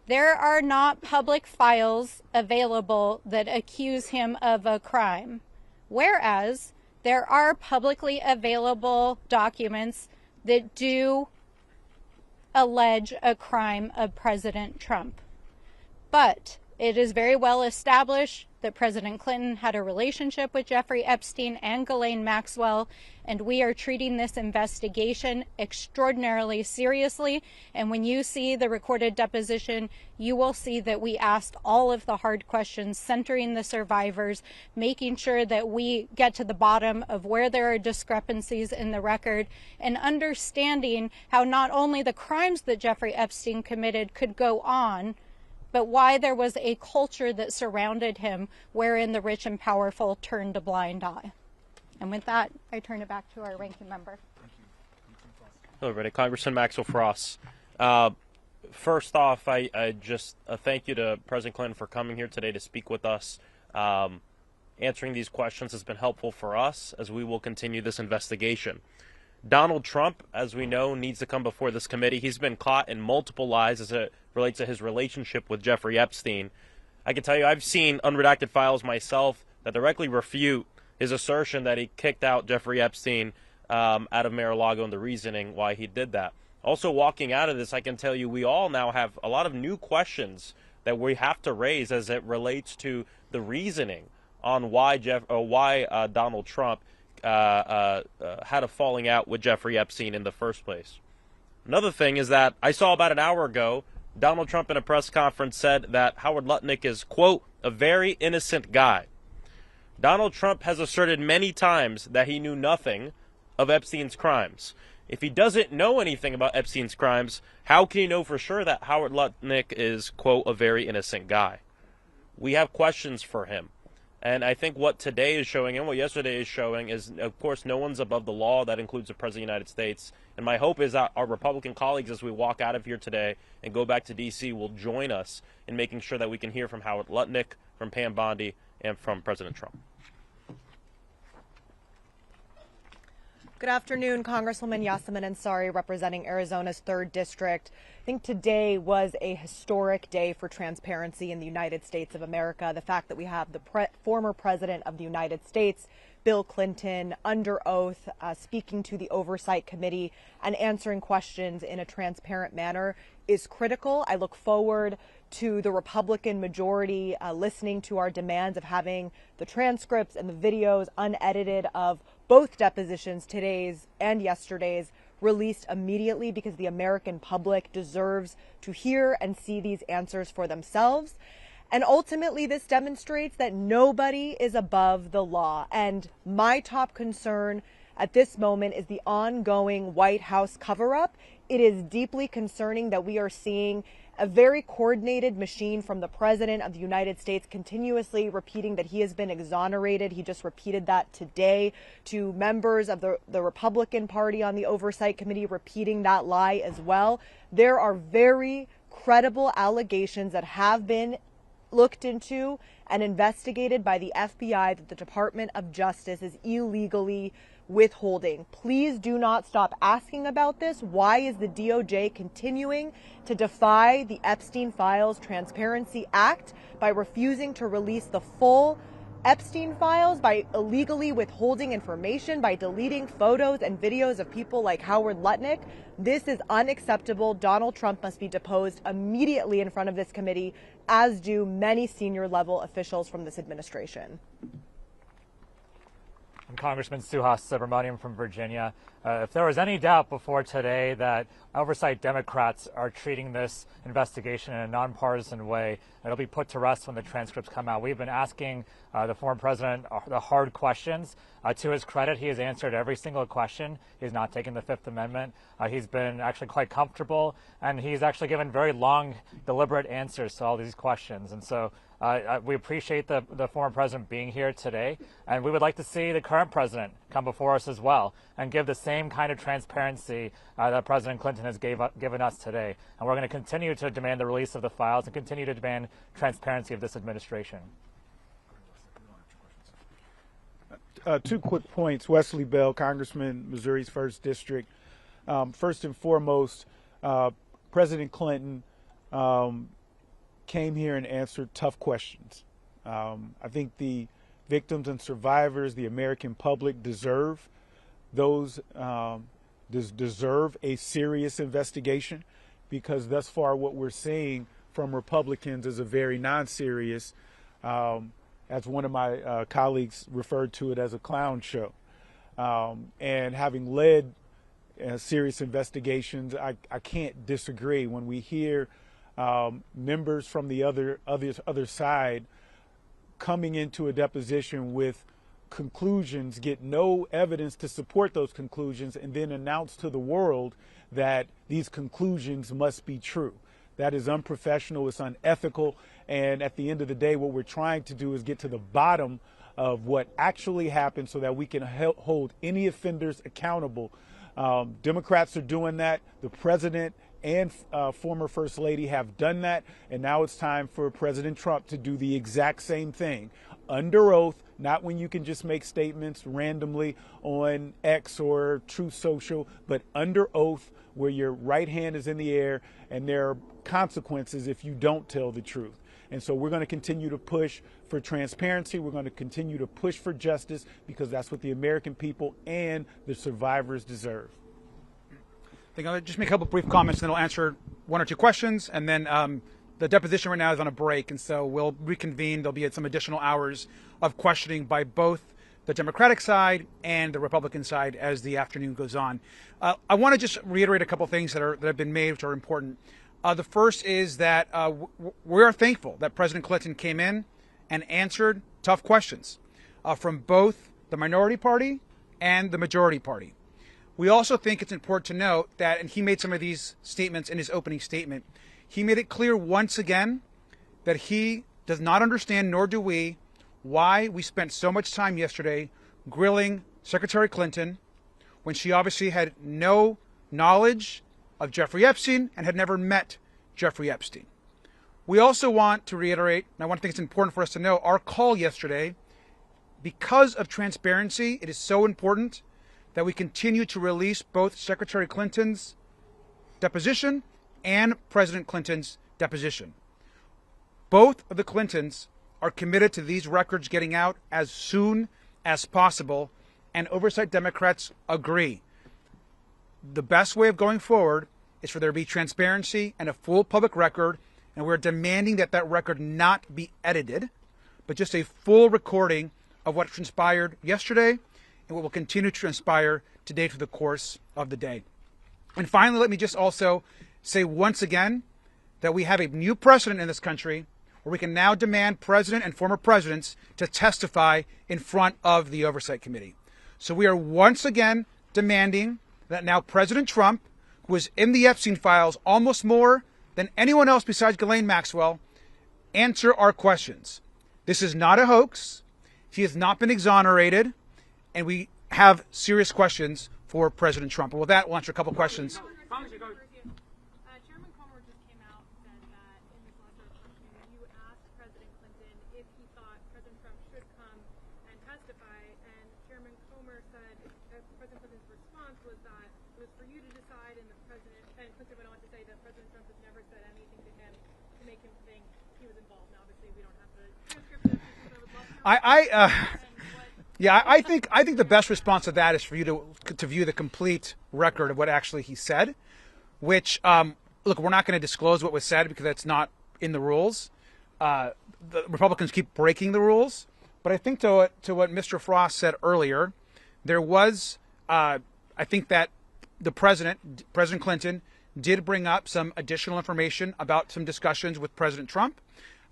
There are not public files available that accuse him of a crime, whereas there are publicly available documents that do allege a crime of President Trump. But it is very well established that President Clinton had a relationship with Jeffrey Epstein and Ghislaine Maxwell, and we are treating this investigation extraordinarily seriously. And when you see the recorded deposition, you will see that we asked all of the hard questions centering the survivors, making sure that we get to the bottom of where there are discrepancies in the record, and understanding how not only the crimes that Jeffrey Epstein committed could go on, but why there was a culture that surrounded him wherein the rich and powerful turned a blind eye. And with that, I turn it back to our ranking member. Hello, everybody. Congressman Maxwell Frost. First off, I just thank you to President Clinton for coming here today to speak with us. Answering these questions has been helpful for us as we will continue this investigation. Donald Trump, as we know, needs to come before this committee. He's been caught in multiple lies as it relates to his relationship with Jeffrey Epstein. I can tell you I've seen unredacted files myself that directly refute his assertion that he kicked out Jeffrey Epstein out of Mar-a-Lago and the reasoning why he did that. Also, walking out of this, I can tell you we all now have a lot of new questions that we have to raise as it relates to the reasoning on why Donald Trump had a falling out with Jeffrey Epstein in the first place. Another thing is that I saw about an hour ago, Donald Trump in a press conference said that Howard Lutnick is, quote, a very innocent guy. Donald Trump has asserted many times that he knew nothing of Epstein's crimes. If he doesn't know anything about Epstein's crimes, how can he know for sure that Howard Lutnick is, quote, a very innocent guy? We have questions for him. And I think what today is showing and what yesterday is showing is, of course, no one's above the law. That includes the President of the United States. And my hope is that our Republican colleagues, as we walk out of here today and go back to D.C., will join us in making sure that we can hear from Howard Lutnick, from Pam Bondi, and from President Trump. Good afternoon, Congresswoman Yasmin Ansari, representing Arizona's 3rd District. I think today was a historic day for transparency in the United States of America. The fact that we have the former President of the United States, Bill Clinton, under oath, speaking to the Oversight Committee and answering questions in a transparent manner is critical. I look forward to the Republican majority listening to our demands of having the transcripts and the videos unedited of both depositions, today's and yesterday's, released immediately, because the American public deserves to hear and see these answers for themselves. And ultimately, this demonstrates that nobody is above the law. And my top concern at this moment is the ongoing White House cover-up. It is deeply concerning that we are seeing a very coordinated machine from the President of the United States continuously repeating that he has been exonerated. He just repeated that today, to members of the Republican Party on the Oversight Committee repeating that lie as well. There are very credible allegations that have been looked into and investigated by the FBI that the Department of Justice is illegally withholding. Please do not stop asking about this. Why is the DOJ continuing to defy the Epstein Files Transparency Act by refusing to release the full Epstein files, by illegally withholding information, by deleting photos and videos of people like Howard Lutnick? This is unacceptable. Donald Trump must be deposed immediately in front of this committee, as do many senior level officials from this administration. I'm Congressman Suhas Subramaniam from Virginia. If there was any doubt before today that oversight Democrats are treating this investigation in a nonpartisan way, it'll be put to rest when the transcripts come out. We've been asking the former president the hard questions. To his credit, he has answered every single question. He's not taken the Fifth Amendment. He's been actually quite comfortable, and he's actually given very long, deliberate answers to all these questions. And so we appreciate the former president being here today, and we would like to see the current president come before us as well and give the same kind of transparency that President Clinton has given us today. And we're going to continue to demand the release of the files and continue to demand transparency of this administration. Two quick points. Wesley Bell, Congressman, Missouri's 1st District. First and foremost, President Clinton came here and answered tough questions. I think the victims and survivors, the American public, deserve a serious investigation, because thus far what we're seeing from Republicans is a very non-serious, as one of my colleagues referred to it, as a clown show. And having led serious investigations, I can't disagree. When we hear members from the other side coming into a deposition with conclusions, get no evidence to support those conclusions, and then announce to the world that these conclusions must be true. That is unprofessional, it's unethical, and at the end of the day, what we're trying to do is get to the bottom of what actually happened so that we can hold any offenders accountable. Democrats are doing that. The president and former First Lady have done that, and now it's time for President Trump to do the exact same thing. Under oath, not when you can just make statements randomly on X or Truth Social, but under oath where your right hand is in the air and there are consequences if you don't tell the truth. And so we're going to continue to push for transparency. We're going to continue to push for justice, because that's what the American people and the survivors deserve. I think I'll just make a couple brief comments, and then I'll answer one or two questions, and then the deposition right now is on a break, and so we'll reconvene. There'll be some additional hours of questioning by both the Democratic side and the Republican side as the afternoon goes on. I want to just reiterate a couple things that have been made, which are important. The first is that we are thankful that President Clinton came in and answered tough questions from both the minority party and the majority party. We also think it's important to note that, and he made some of these statements in his opening statement, he made it clear once again that he does not understand, nor do we, why we spent so much time yesterday grilling Secretary Clinton when she obviously had no knowledge of Jeffrey Epstein and had never met Jeffrey Epstein. We also want to reiterate, and I want to think it's important for us to know, our call yesterday, because of transparency, it is so important that we continue to release both Secretary Clinton's deposition and President Clinton's deposition. Both of the Clintons are committed to these records getting out as soon as possible, and oversight Democrats agree. The best way of going forward is for there to be transparency and a full public record, and we're demanding that that record not be edited, but just a full recording of what transpired yesterday and what will continue to transpire today through the course of the day. And finally, let me just also say once again that we have a new precedent in this country where we can now demand president and former presidents to testify in front of the Oversight Committee. So we are once again demanding that now President Trump, who is in the Epstein files almost more than anyone else besides Ghislaine Maxwell, answer our questions. This is not a hoax. He has not been exonerated, and we have serious questions for President Trump. And with that, we'll answer a couple questions. Chairman Comer just came out and said that in this letter of questioning, you asked President response was that it was for you to decide, and Clinton went on to say that President Trump has never said anything to him to make him think he was involved. Now, obviously, we don't have the transcript of this, but I would love to Yeah, I think the best response to that is for you to view the complete record of what actually he said, which look, we're not going to disclose what was said because that's not in the rules. The Republicans keep breaking the rules, but I think to what Mr. Frost said earlier, there was I think that the President Clinton did bring up some additional information about some discussions with President Trump.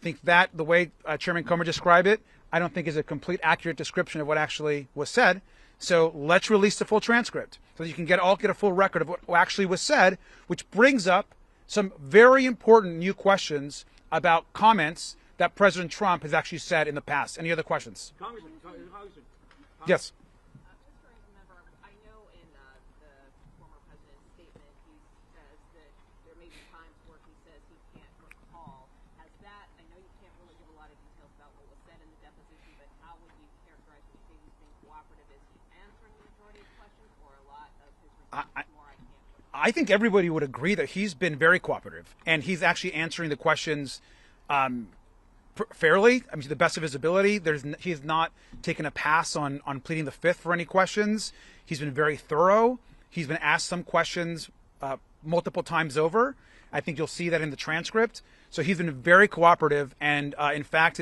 I think that the way Chairman Comer described it, I don't think is a complete accurate description of what actually was said. So let's release the full transcript so that you can get a full record of what actually was said, which brings up some very important new questions about comments that President Trump has actually said in the past. Any other questions? Congressman. Yes. I know in the former president's statement, he says that there may be times where he says he can't recall. Has that, I know you can't really give a lot of details about what was said in the deposition, but how would you characterize when you say he's being cooperative? Is he answering the majority of questions, or a lot of his responses more I can't recall? I think everybody would agree that he's been very cooperative, and he's actually answering the questions fairly. I mean, to the best of his ability. He has not taken a pass on pleading the fifth for any questions. He's been very thorough. He's been asked some questions multiple times over. I think you'll see that in the transcript. So he's been very cooperative, and in fact,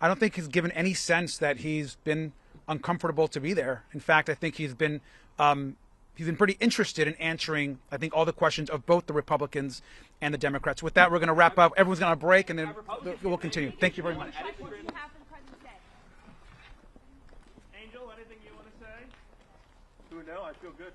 I don't think he's given any sense that he's been uncomfortable to be there. In fact, I think he's been pretty interested in answering, I think, all the questions of both the Republicans and the Democrats. With that, we're going to wrap up. Everyone's going to break, and then we'll continue. Thank you very much. Angel, anything you want to say? Who knows? I feel good.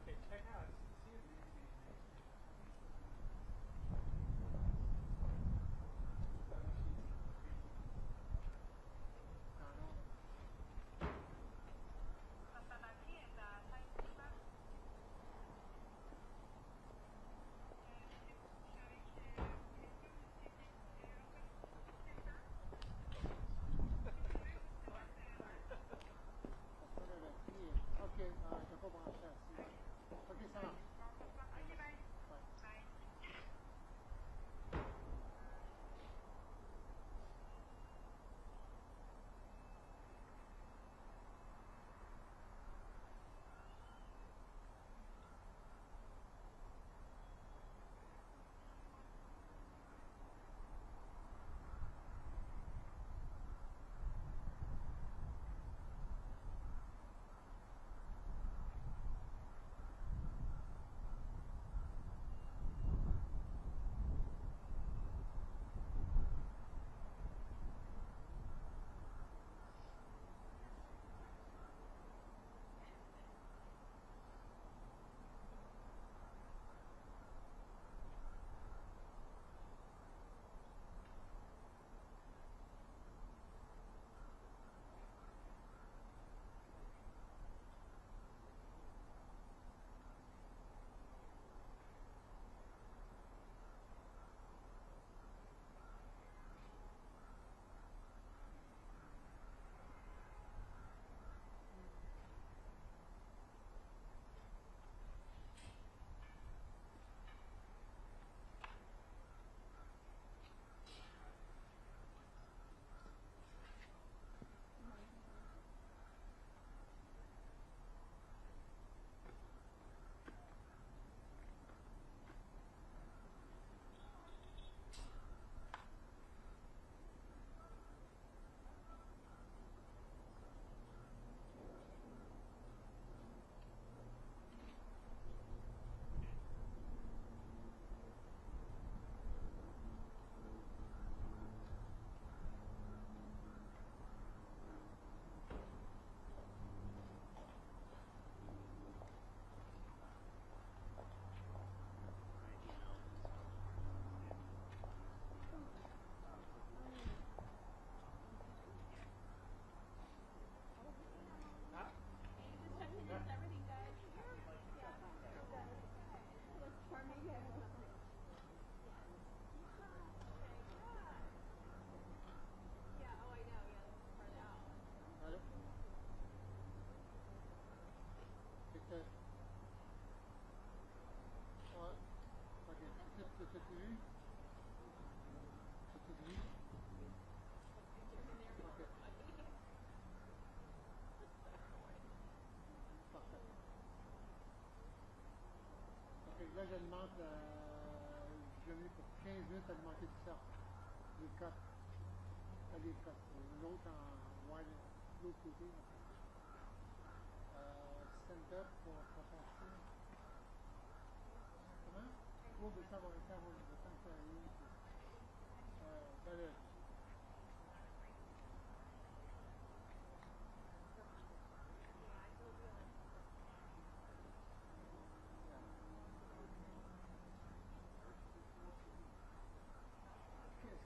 Okay, check out. See if là, je demande je mets pour 15 minutes alimenter tout ça. Les cotes. Pas les cotes. L'autre en ouais, l'autre côté. Stand-up pour passer. Comment? Oh, mais ça va le temps que ça arrive. Salut.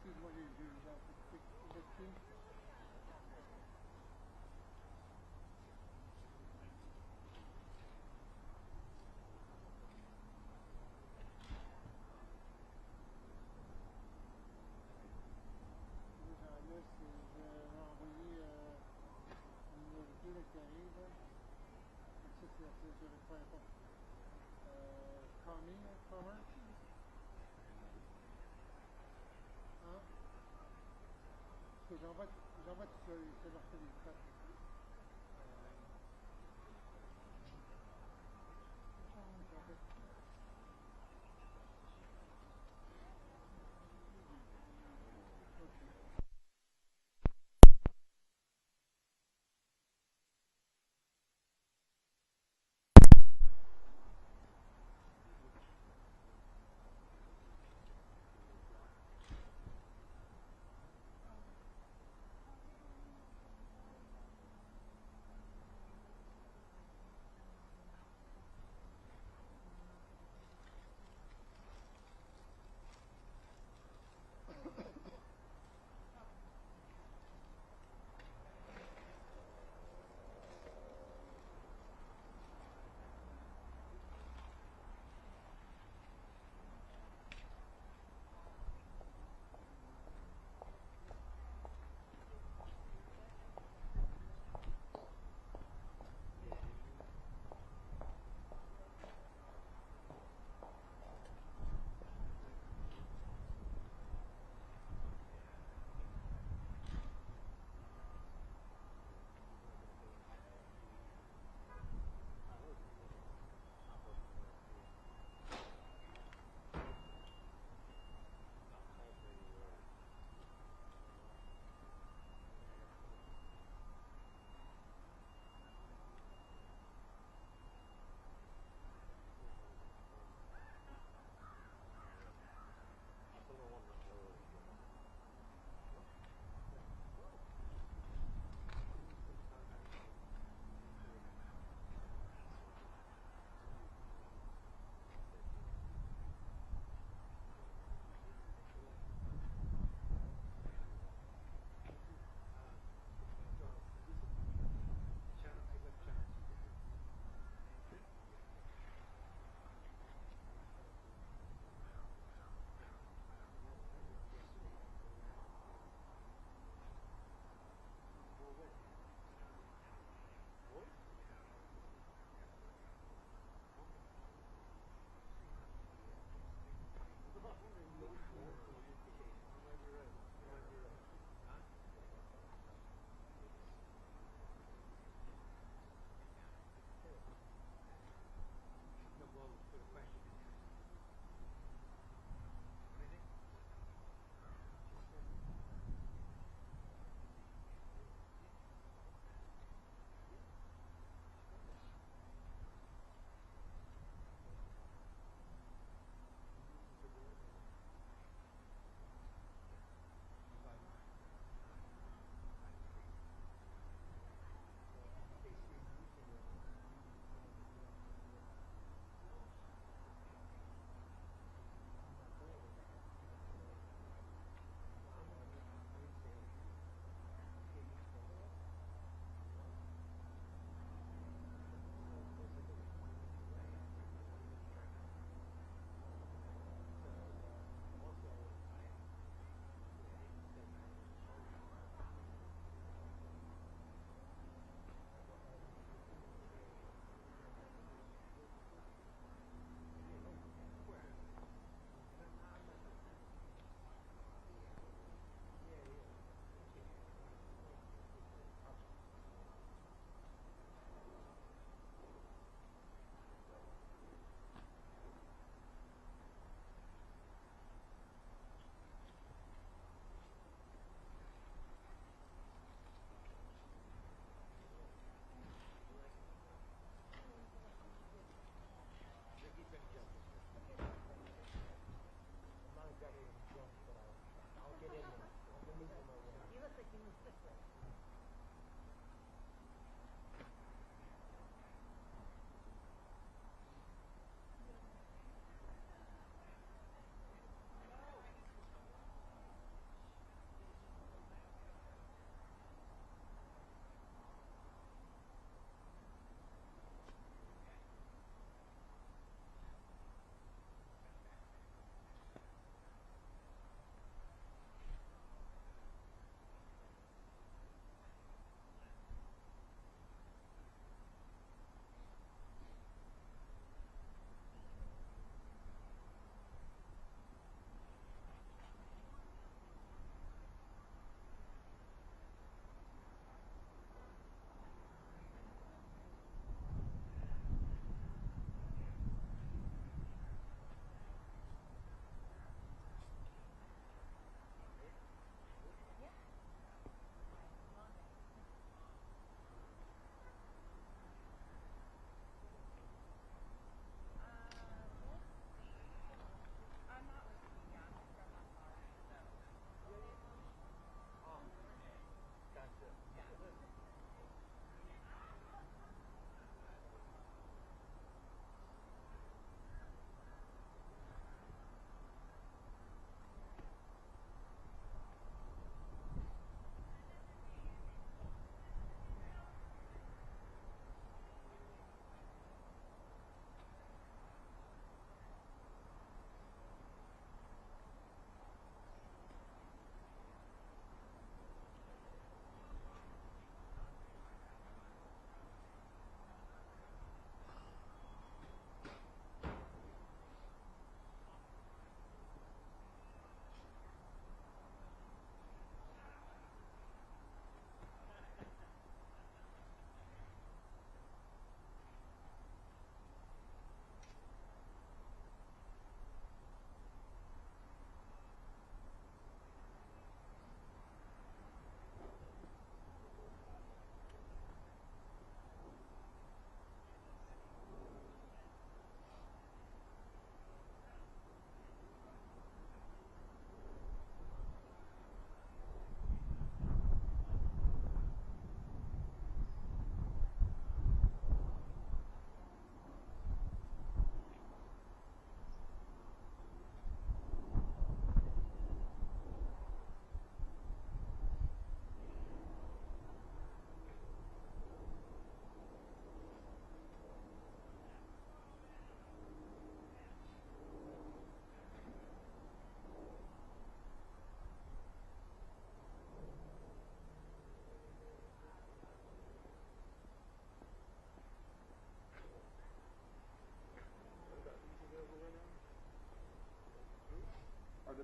Excuse-moi, j'ai dessus. J'envoie tout ça, c'est leur téléphone.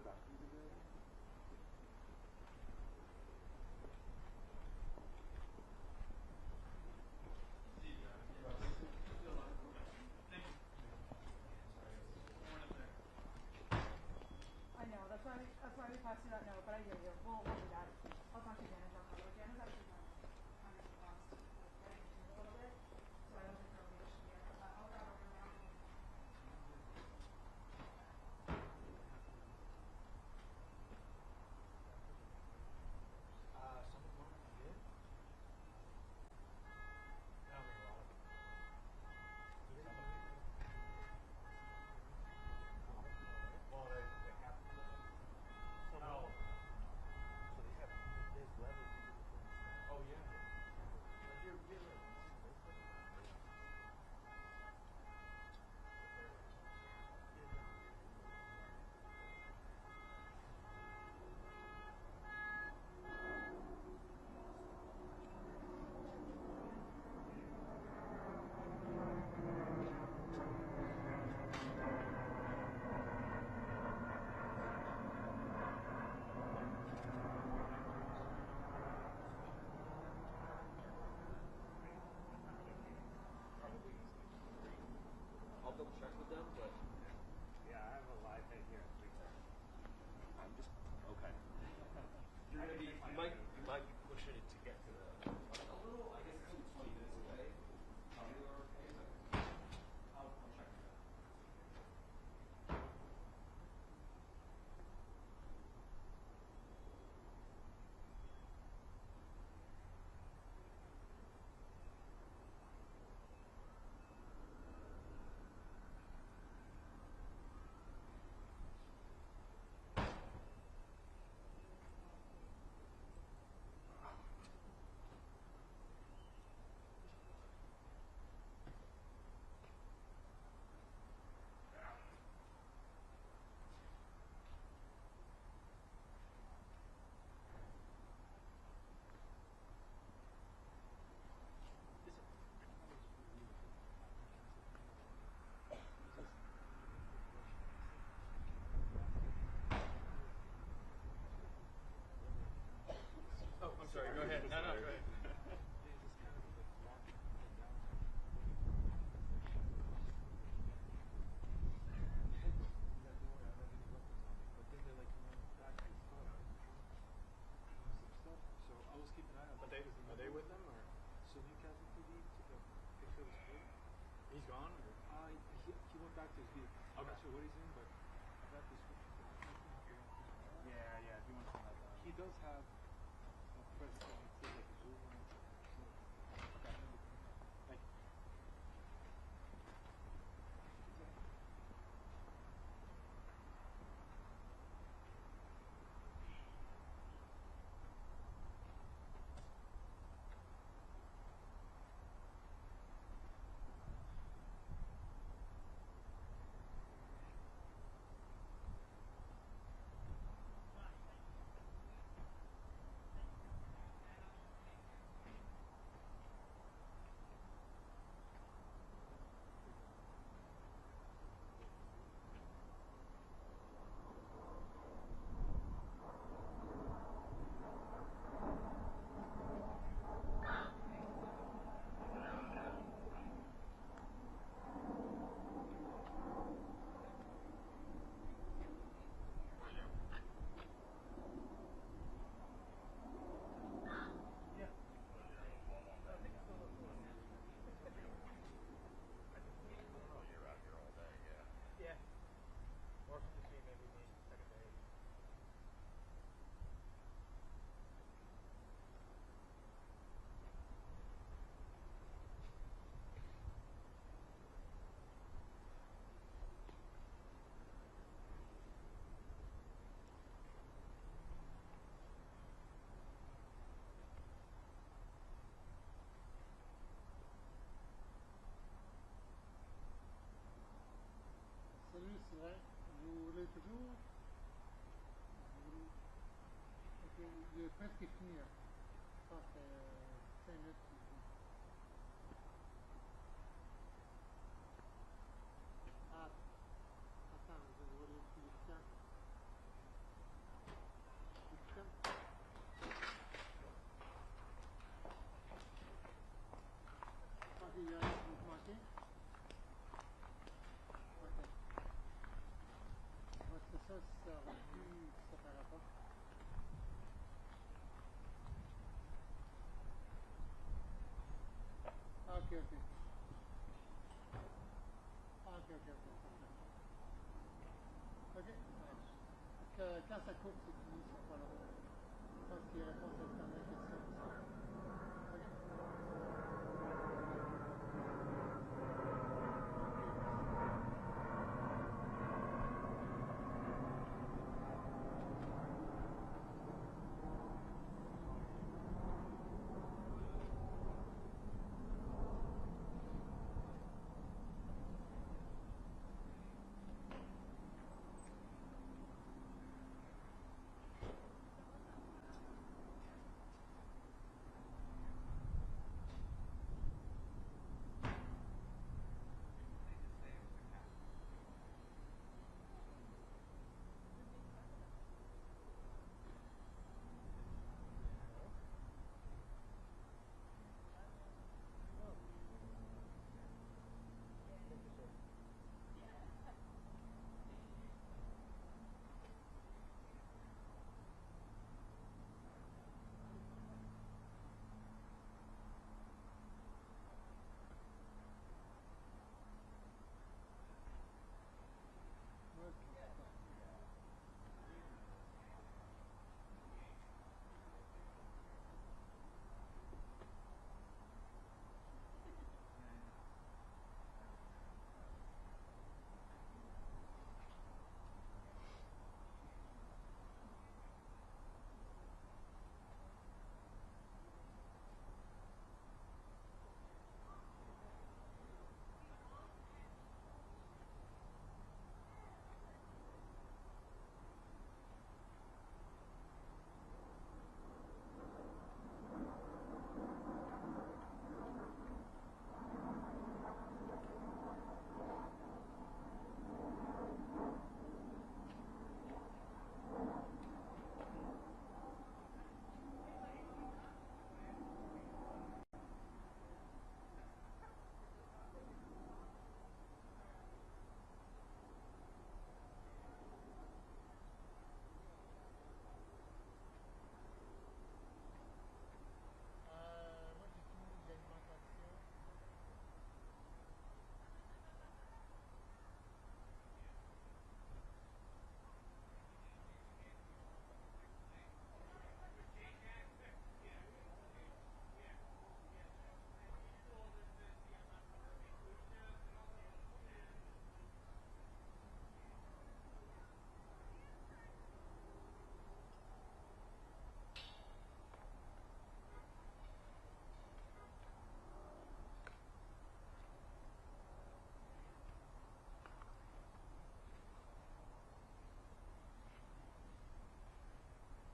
I know, that's why we passed it out. No, but I hear you. We'll do that. I'll talk to Janice on that. Janice actually kind of wants to get into a little bit, so I don't think there'll be an issue here. I'll grab over now. I'll double check with them, but yeah, I have a live thing here at 3:30. I'm just okay. You're gonna be. You might be pushing it to get to the. A little. I guess it's only 20 minutes away. Probably okay, but I'll check with them. Oh, I'm sorry. Go ahead. No, go ahead. So I was keeping an eye on. Are they with them or? So he took a picture of his food. He's gone? Or? He went back to his vehicle. I'm not sure what he's in, but I got this picture. Yeah. If you want to send that down. He does have a president. It says like a blue one. Okay. Thank you. Salut, c'est vrai. Vous voulez toujours? Ok, il est presque fini. Ça fait 5 minutes. Ah, attends, je vais voir le presse aurait pu se faire rapport. Ah, ok, ok. Ah, ok, ok, ok. Ok, ça marche. Quand ça coupe, c'est fini, ça pas long. Je pense qu'il répond à cette dernière question. Ok.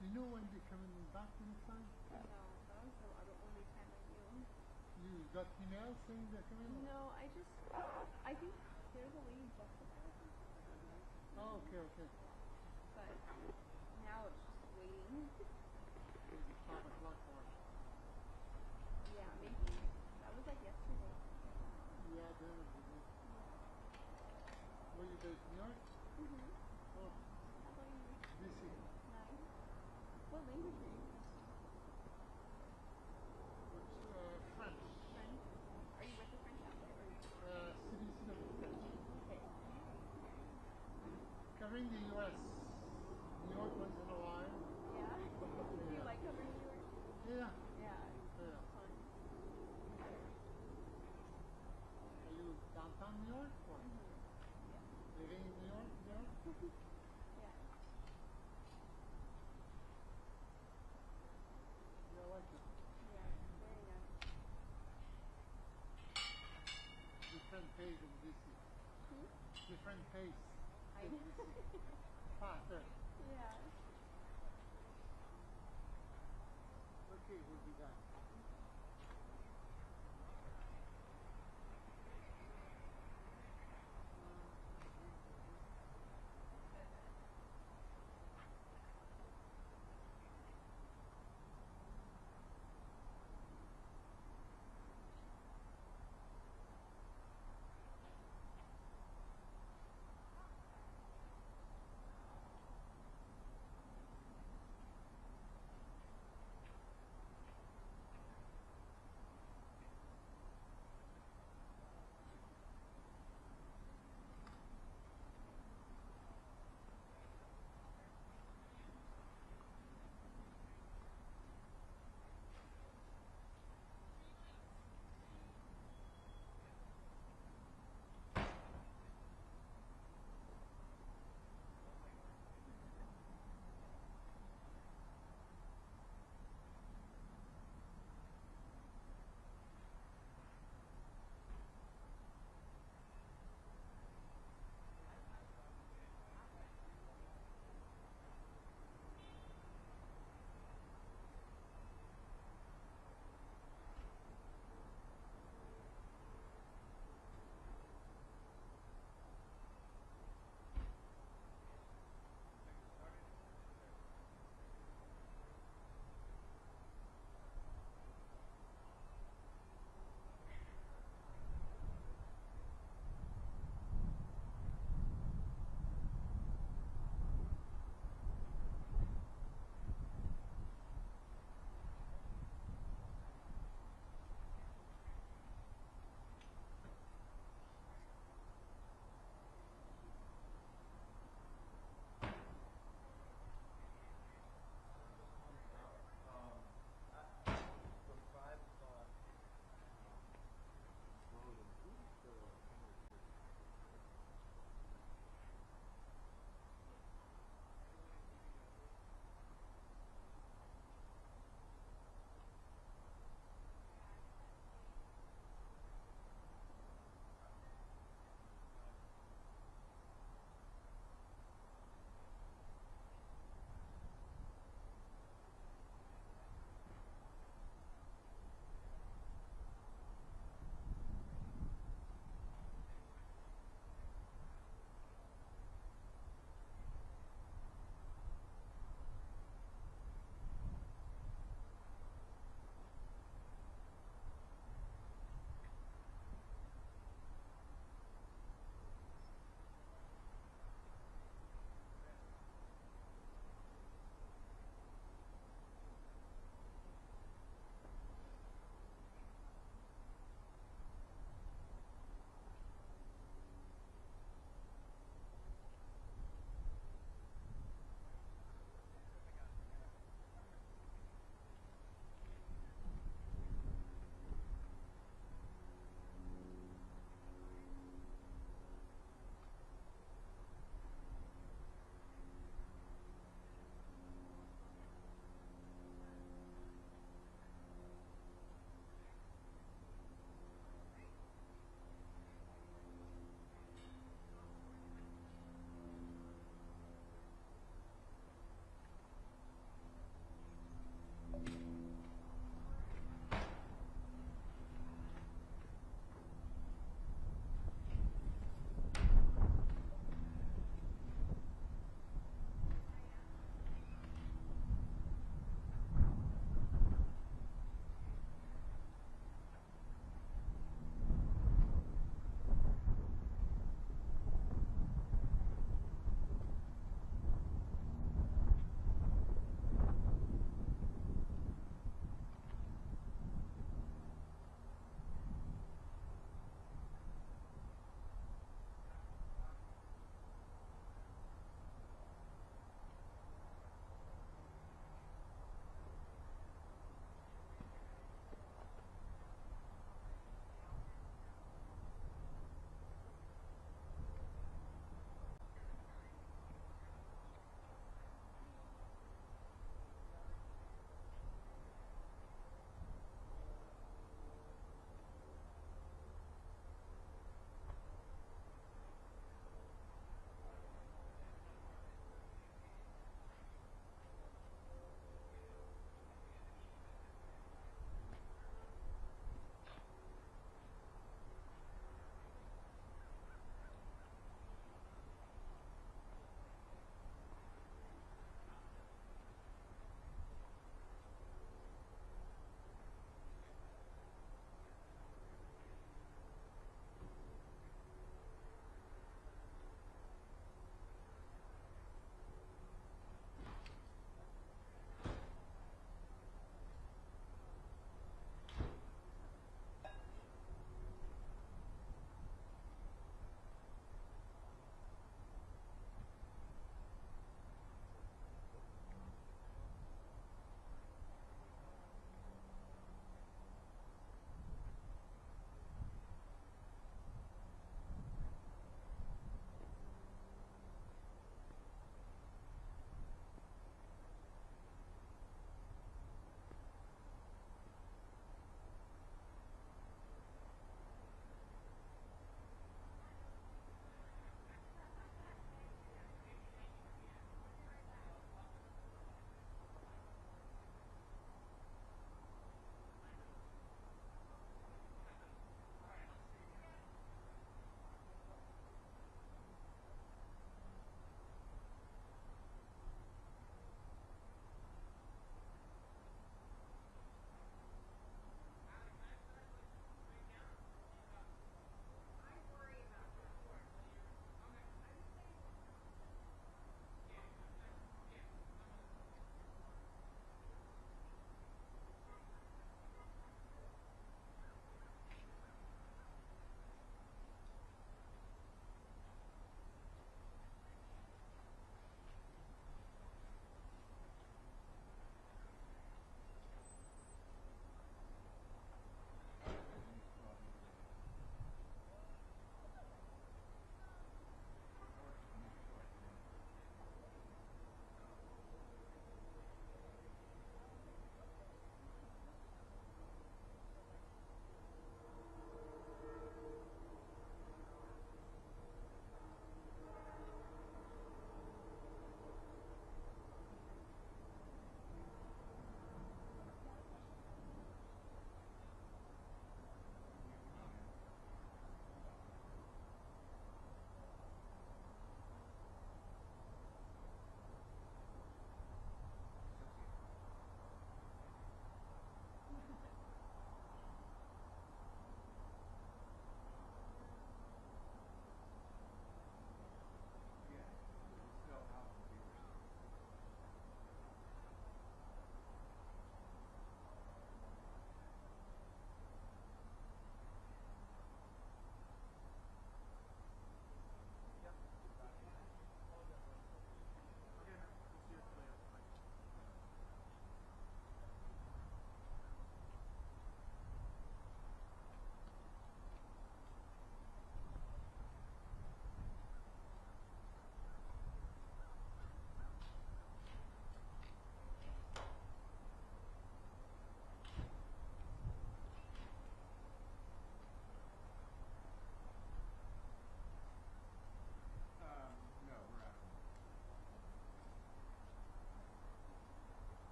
You know when they're coming back this time? No, that was the only time I knew. You got emails saying they're coming? No, I think they're the lead justifier. Oh, okay, okay. But now it's just waiting. Maybe 5 o'clock or... Yeah, maybe. That was like yesterday. Yeah, then it was good. Were you based in New York? Mm-hmm. Oh. How about you? DC. Nice. What language are you? French. French? Are you with the French outfit or? CBC of French. Okay. Covering the U.S. New York once in a while. Yeah? Do you like covering New York? Yeah. Yeah. Yeah. Fun. Are you downtown New York or living in New York? Yeah. Yeah. Yeah, I like it. Yeah, very nice. Different pace in DC. Different pace. I know. Faster. Yeah. Okay, we'll be back.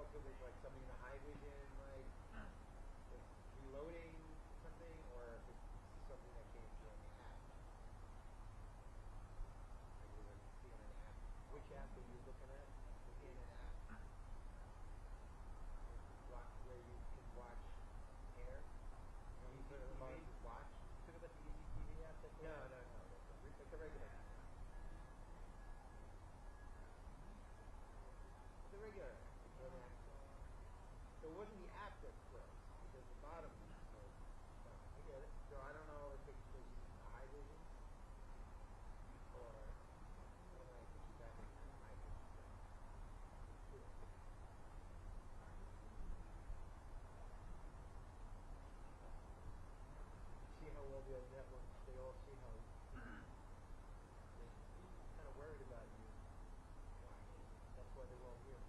if it was like something in the high vision, like reloading something, or if it's something that came through on the app. Like you would see on an app. Which app are you looking at? Within an app? Where you can watch hair? You put it on his watch? You talking about the Easy TV app? No. Like the regular app. The regular app. It's on the app store. So it wasn't the app that froze. It was the bottom one. So, no, I get it. So I don't know if it's because you use high vision or I don't know if it's exactly high vision. See how well the other networks, they all see how they're kind of worried about you. That's why they're all here.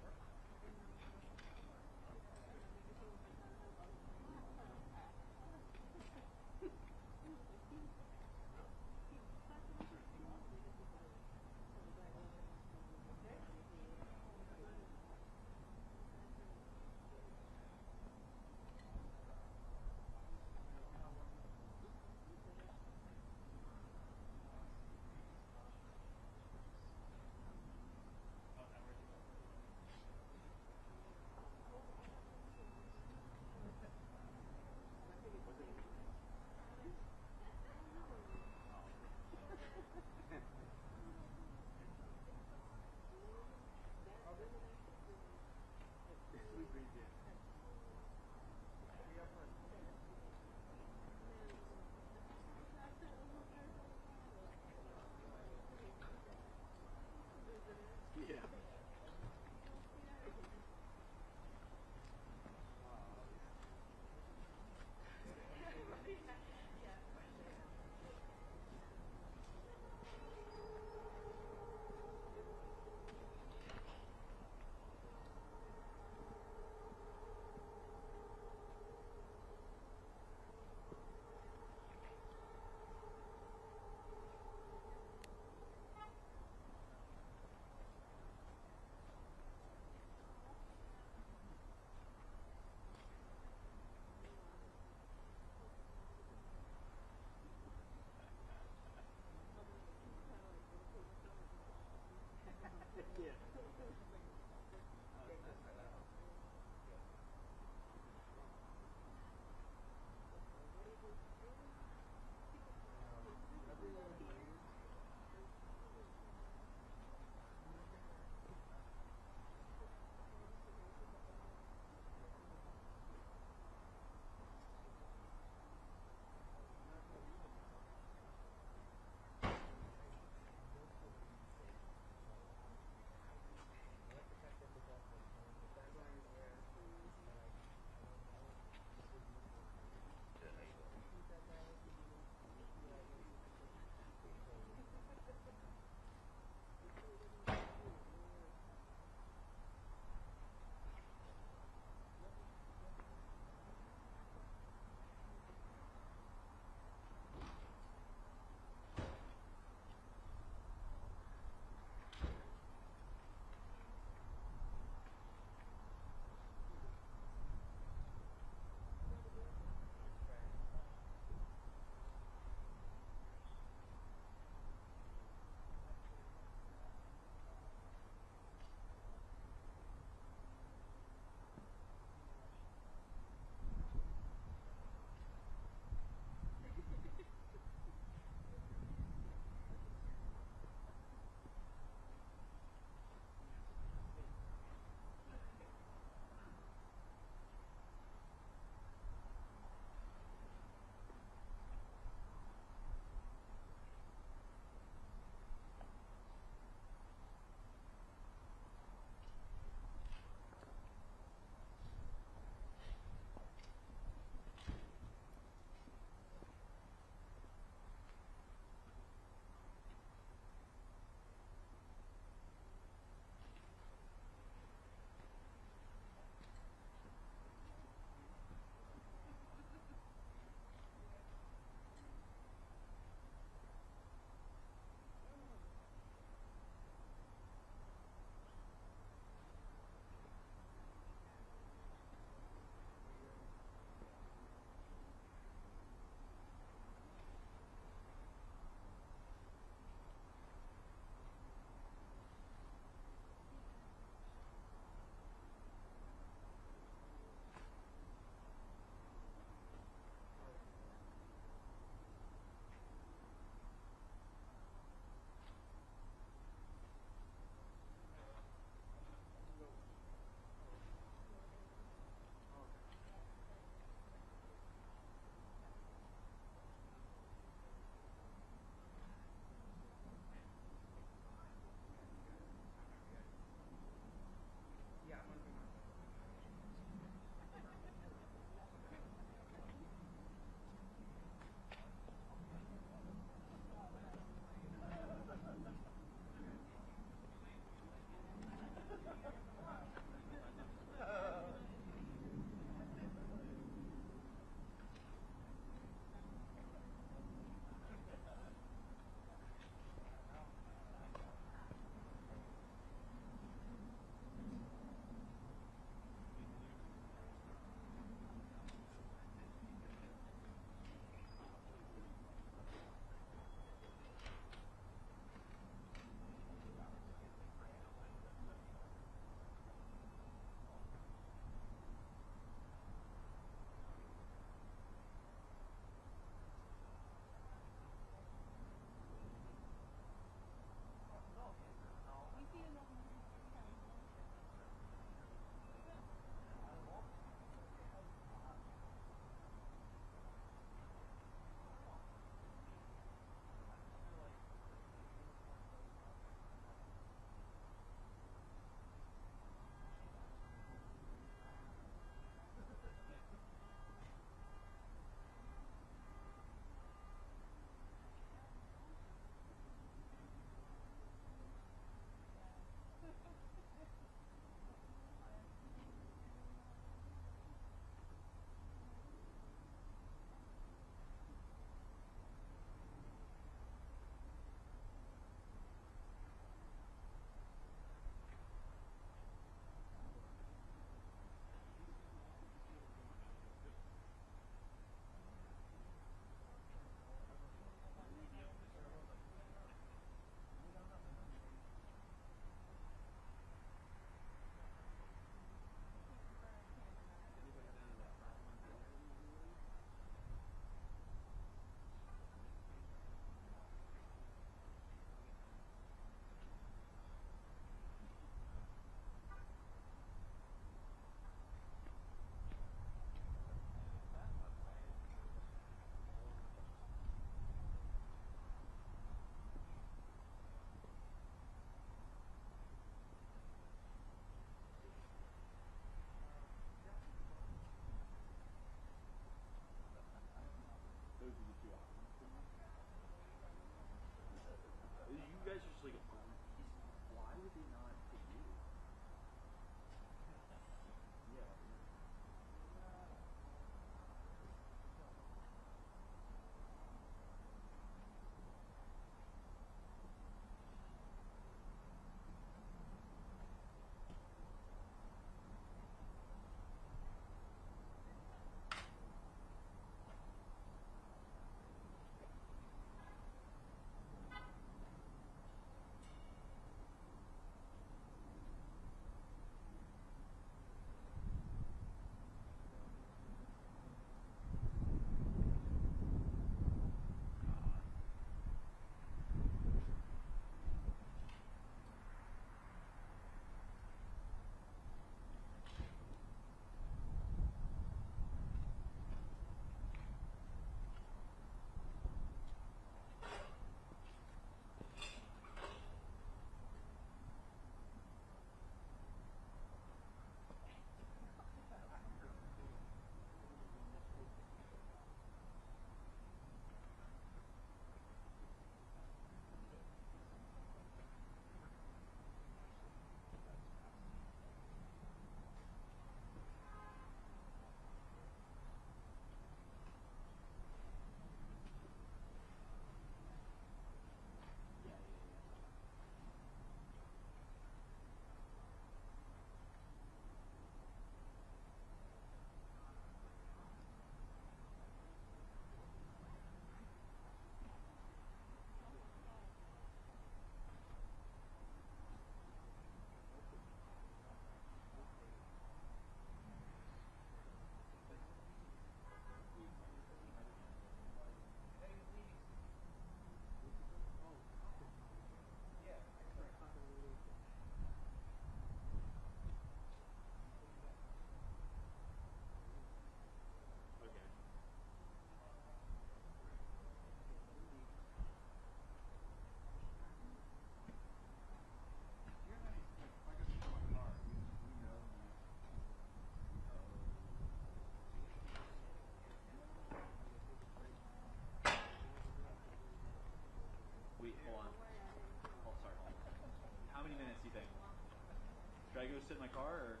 I go sit in my car or?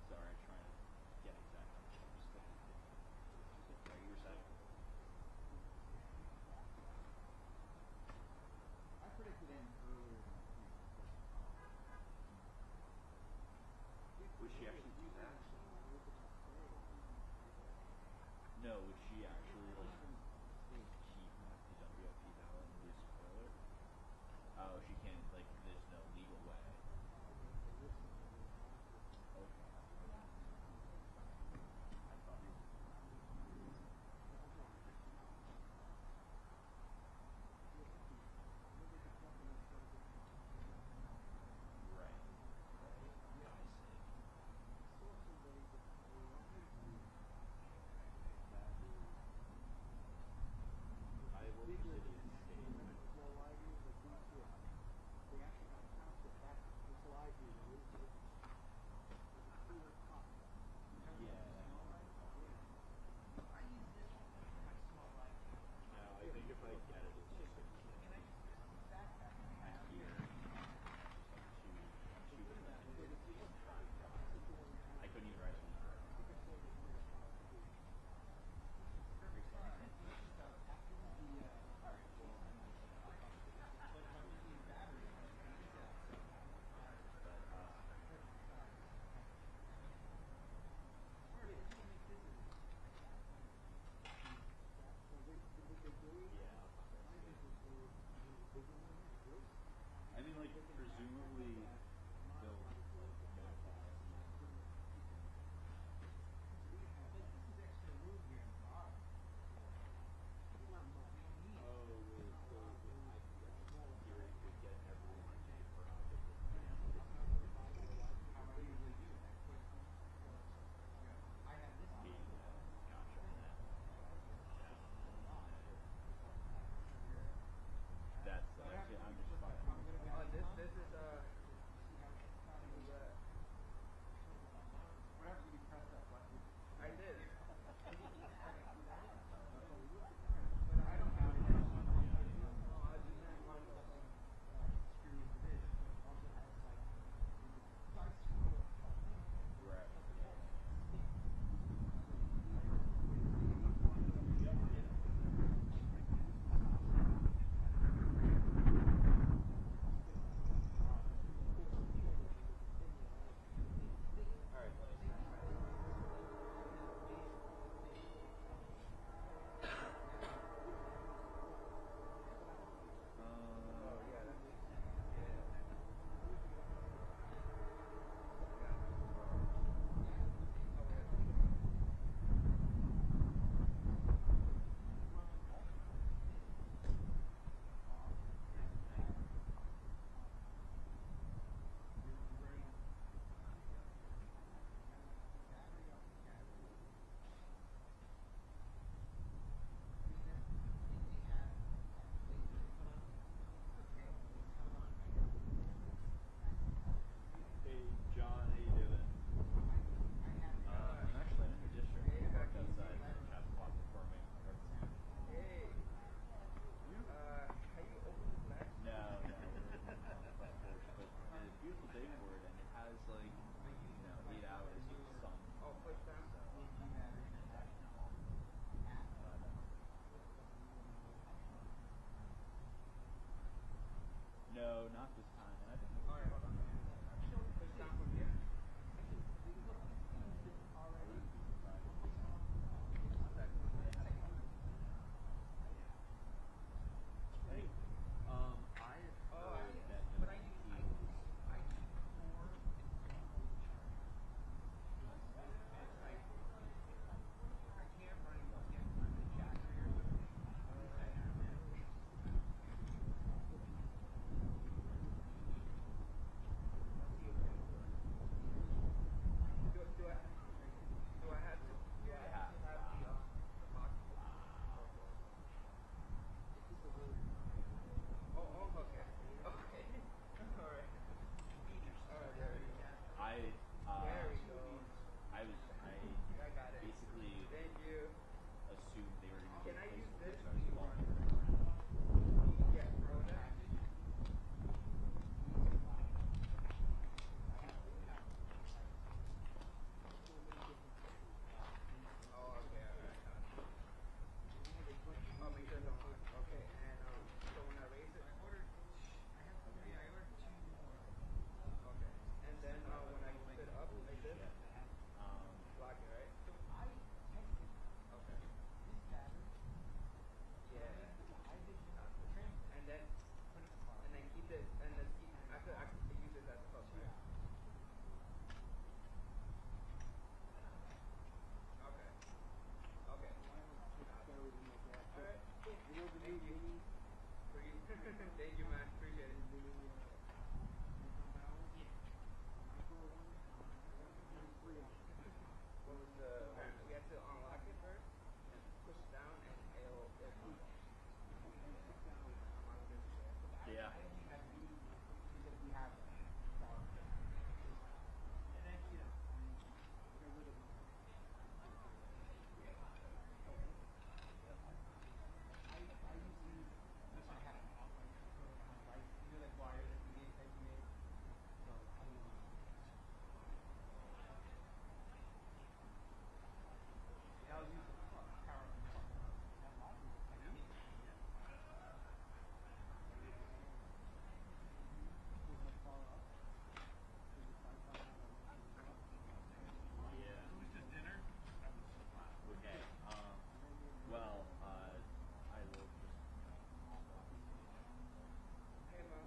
Sorry, trying to get exact numbers. Sorry, you were saying? I predicted in earlier in the week. Would she actually do that? No, would she actually like keep the WLP ballot and lose further? Oh, she can't, like, there's no legal way. Okay. I thought you right. I will be city and state. No, I think if I get it, it's just gonna be I couldn't even write it. I mean, like, presumably they'll like notify us. That's actually, I'm just fine. This is what happens when you press that button? I did. Hey, John, how you doing? I'm actually in your district. I walked outside the Chappaqua performing arts. Hey. Have you opened this back? No, we're in front porch, but it's a beautiful day for it, and it has like, 8 hours of sun. Oh, push down. No, not this time. And I think All right, hold on. Push down from here. Hey, I have heard that But I use four. I can't run again. I'm the jack here. Thank you, man. Appreciate it. What was the? We have to unlock it first and push it down, and it'll come. Yeah. Okay. Well, I will just. Hey, Mom.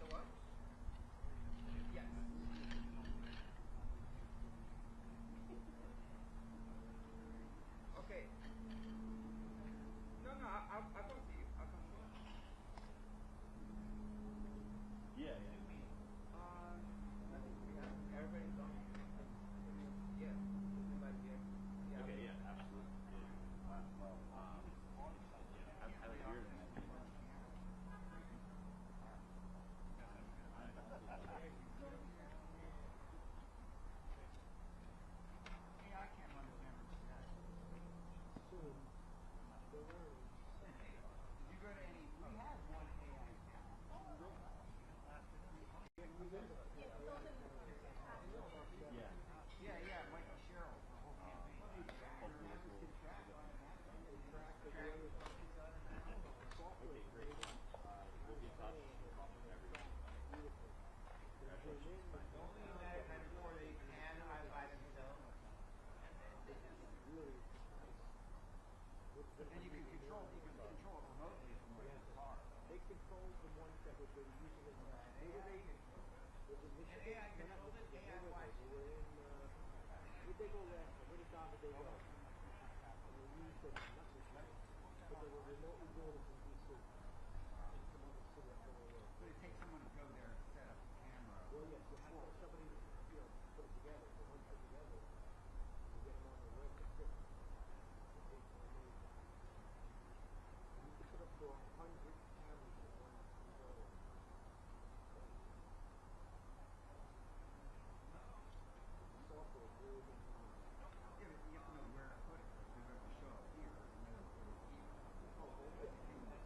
The what? Yes. Okay. No, I'll come see you. I'll come see you. Yeah. I think we have everybody's gone. Yeah. Everybody here. Yeah. Okay. Yeah. Absolutely. Yeah. Well. Have a beer then. And you can control it remotely from where the car. They control the ones that were using it. And AI controls it. AI watches. Where'd they go last time? Where did David they go? And they used them, not this night, but they were remotely doing it from DC. And some other city up there. But it takes someone to go there and set up a camera. Well, yes, you have to have somebody, put it together. So once put together, you get them on the web to fix it. You can put up to 100 cameras in one zone. Software is really good. Yeah, but you have to know where to put it. Because you have to show up here and then put it here. Oh, yeah.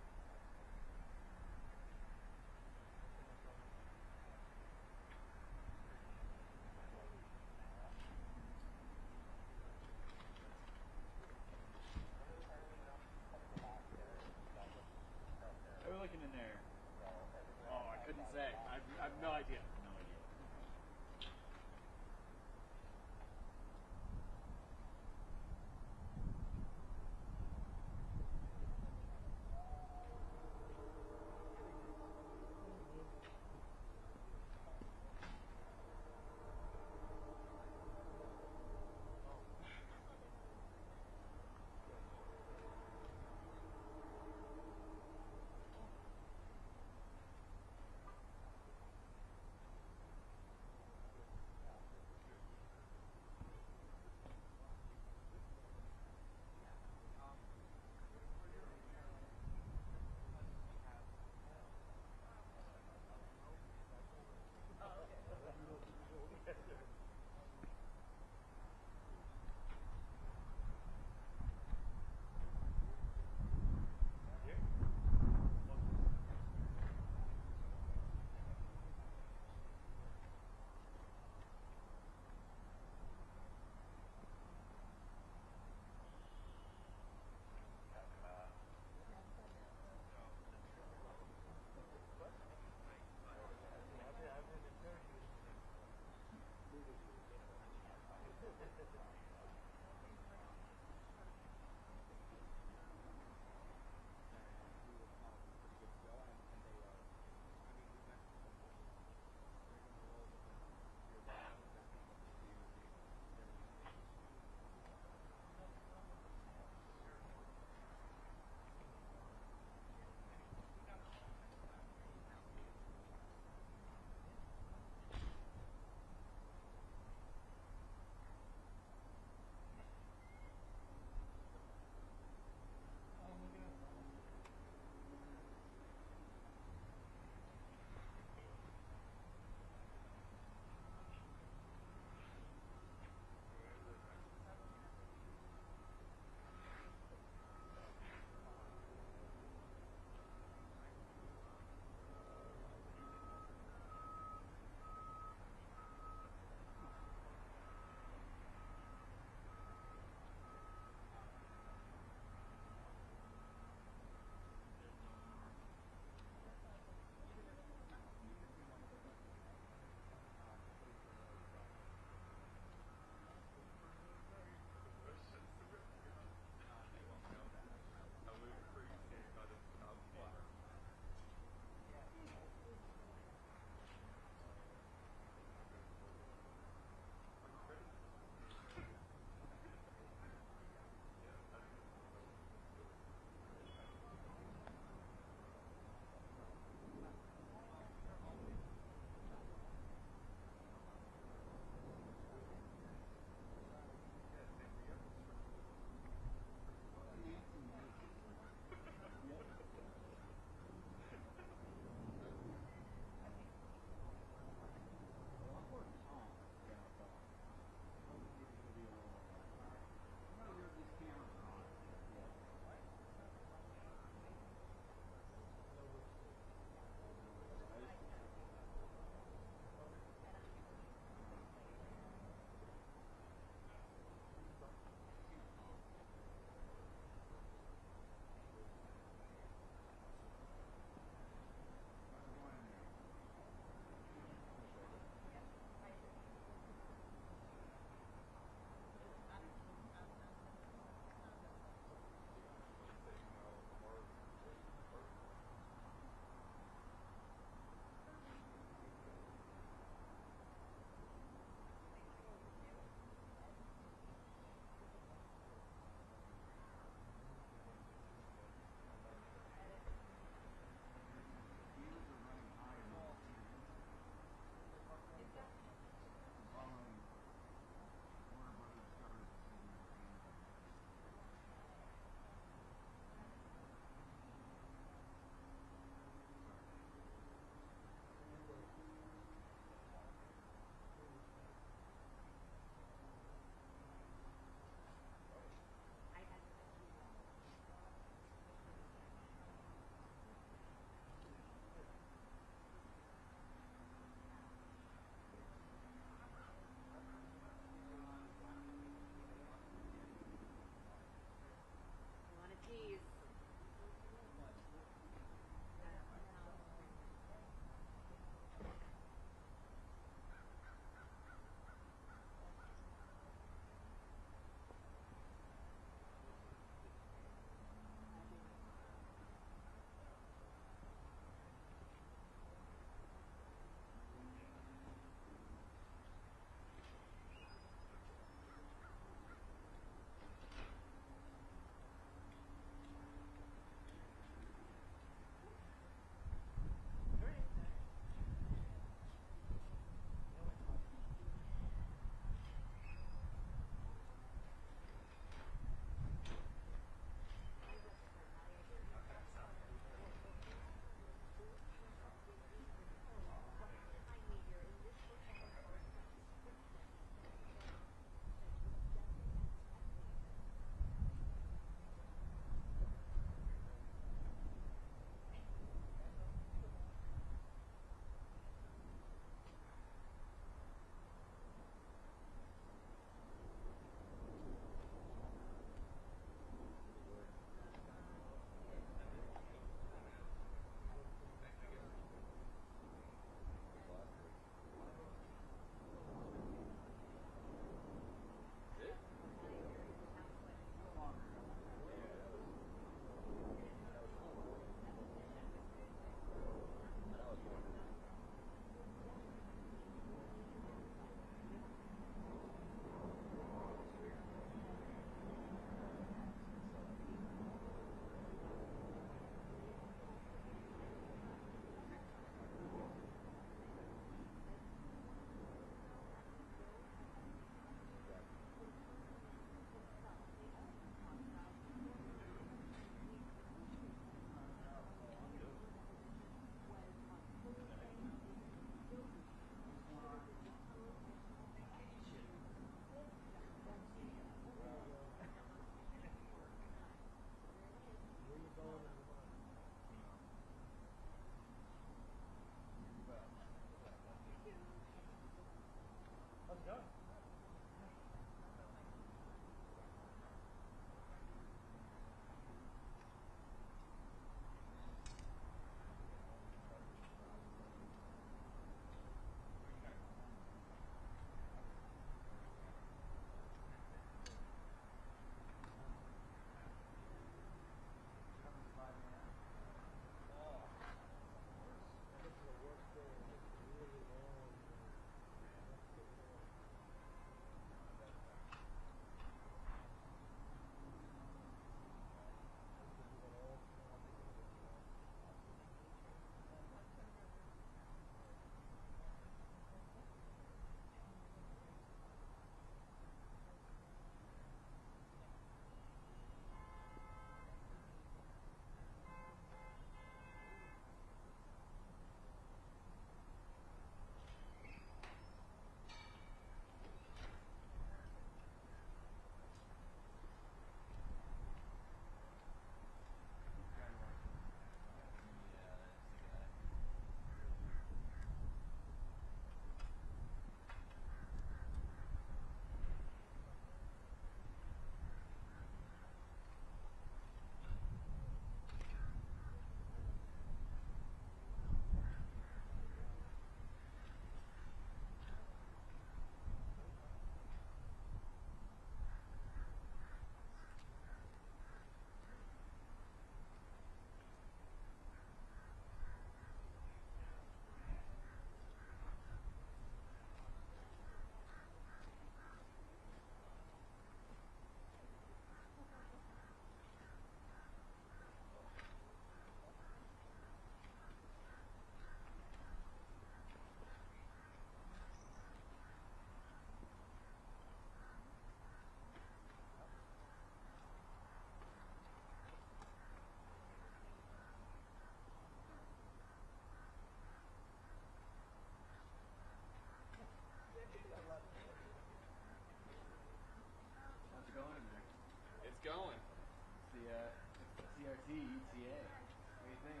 CRT, ETA. What do you think?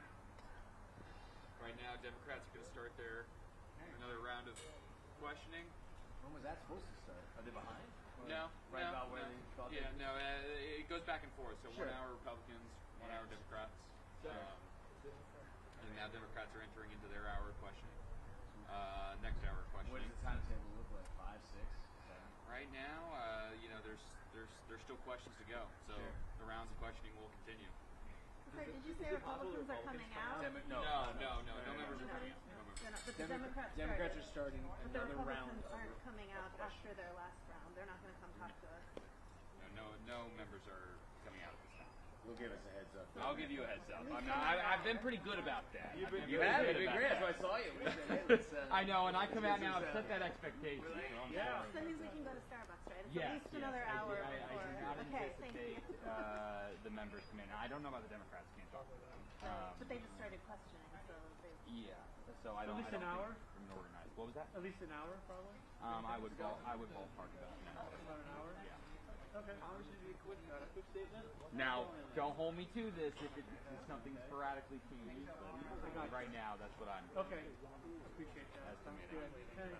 Right now, Democrats are going to start another round of questioning. When was that supposed to start? Are they behind? No, Right no, about where no. they thought Yeah, they no, it goes back and forth. So Sure. 1 hour Republicans, 1 hour Democrats. And now Democrats are entering into their hour of questioning. Next hour of questioning. What does the timetable look like? 5, 6, 7? Right now, there's still questions to go. So Sure. the rounds of questioning will continue. Sorry, did you say Republicans are coming out? No members are coming out. No members. They're not, but the Democrats Democrats started. are starting But the another round. Republicans aren't coming out after their last round. They're not going to come talk to us. No members are coming out at this time. We'll give us a heads up. I'll give you a heads up. I've been pretty good about that. You've been great. That's why I saw you. I know, and I come out now and set that expectation. Yeah. So that means we can go to Starbucks, right? It's Yes, at least another hour I before. do not Okay, thank you. anticipate the members come in. I don't know about the Democrats. Can't talk to them. But they just started questioning, so they. Yeah. So I don't. At least I an don't hour? think from an organized. What was that? At least an hour, probably. I would ballpark about an hour. About an hour. Yeah. Okay. Hour should be a quick statement. Now, don't hold me to this if something sporadically changes, but right now that's what I'm. Okay. Appreciate that. Sounds good. Thanks.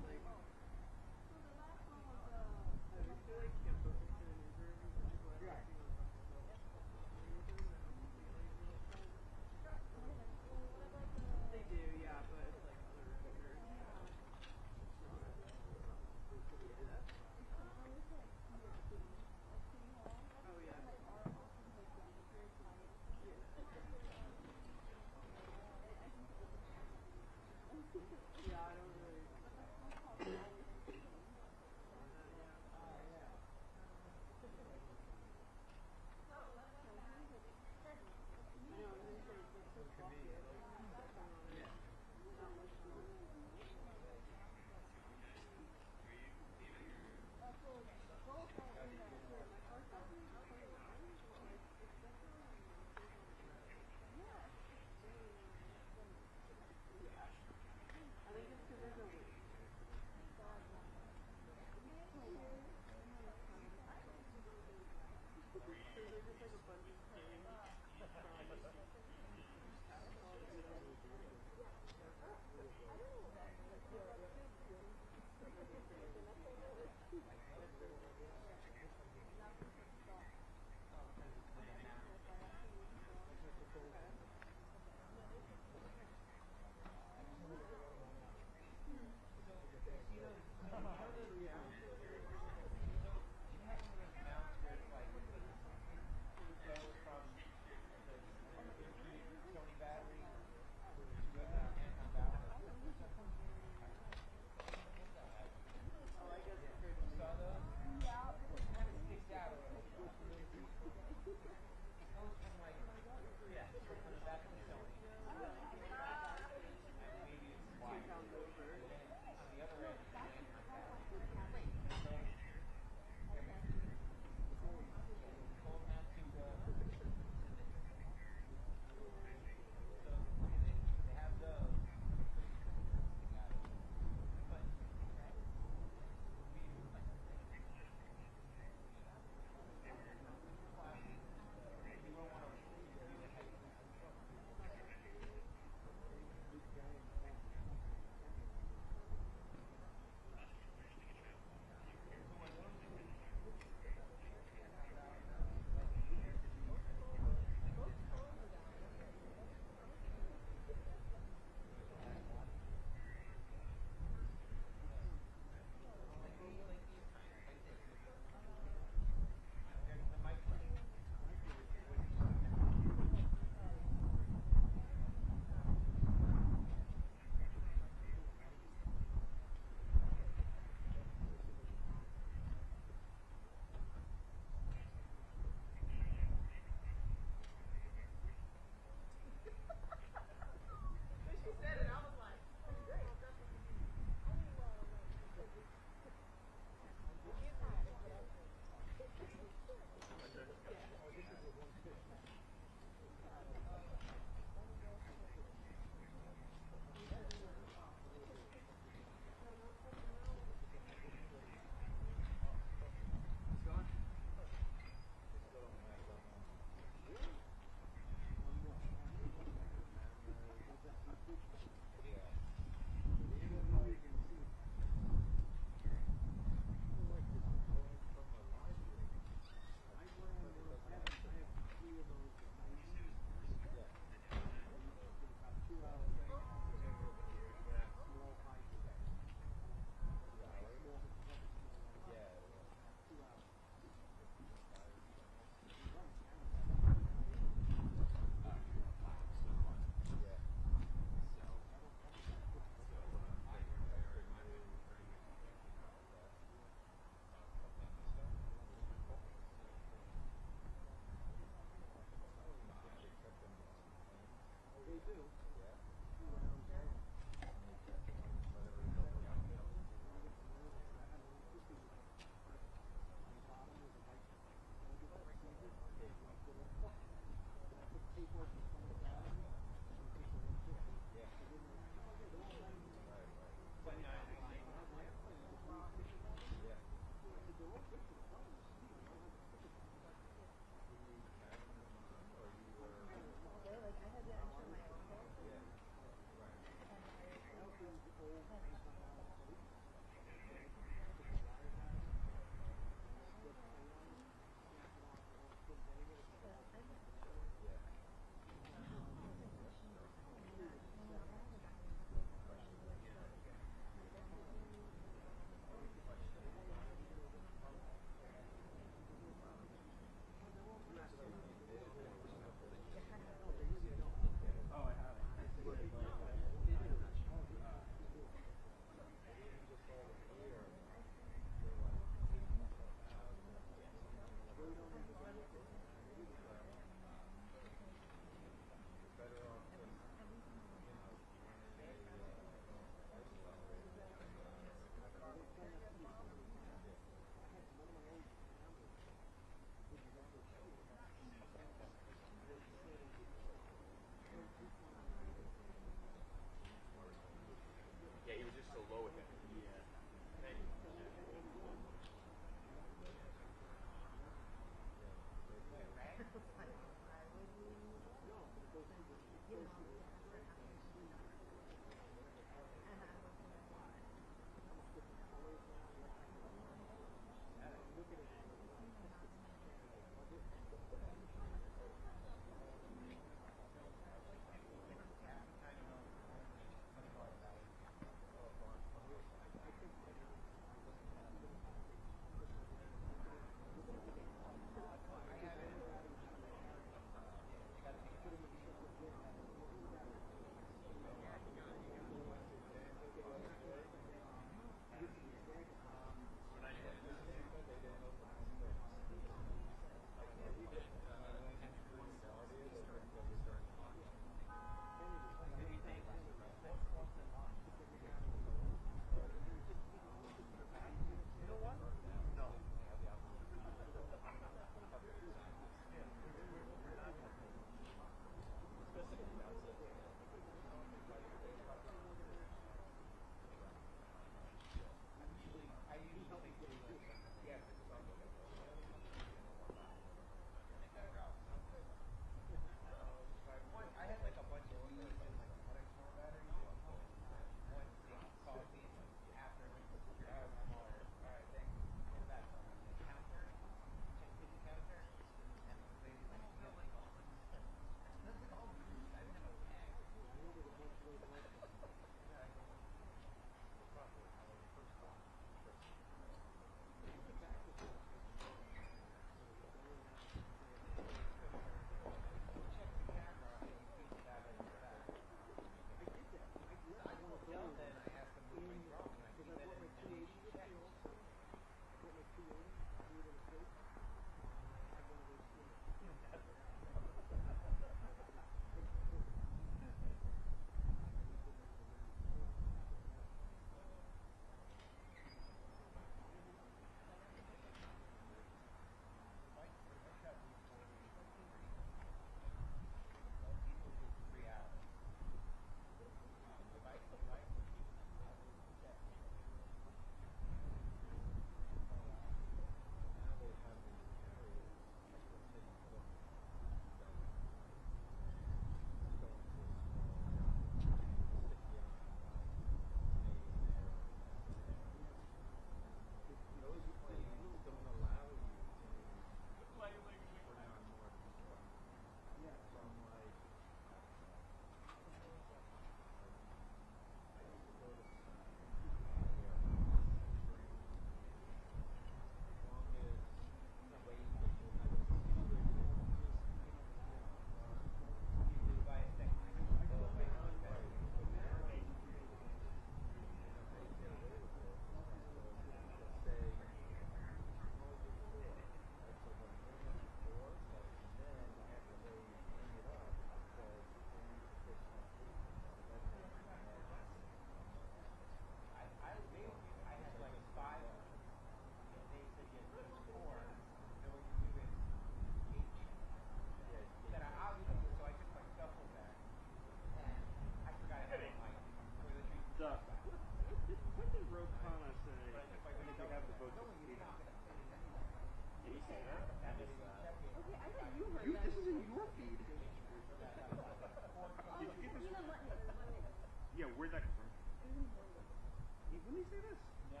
Where'd that come from? When did he say this? I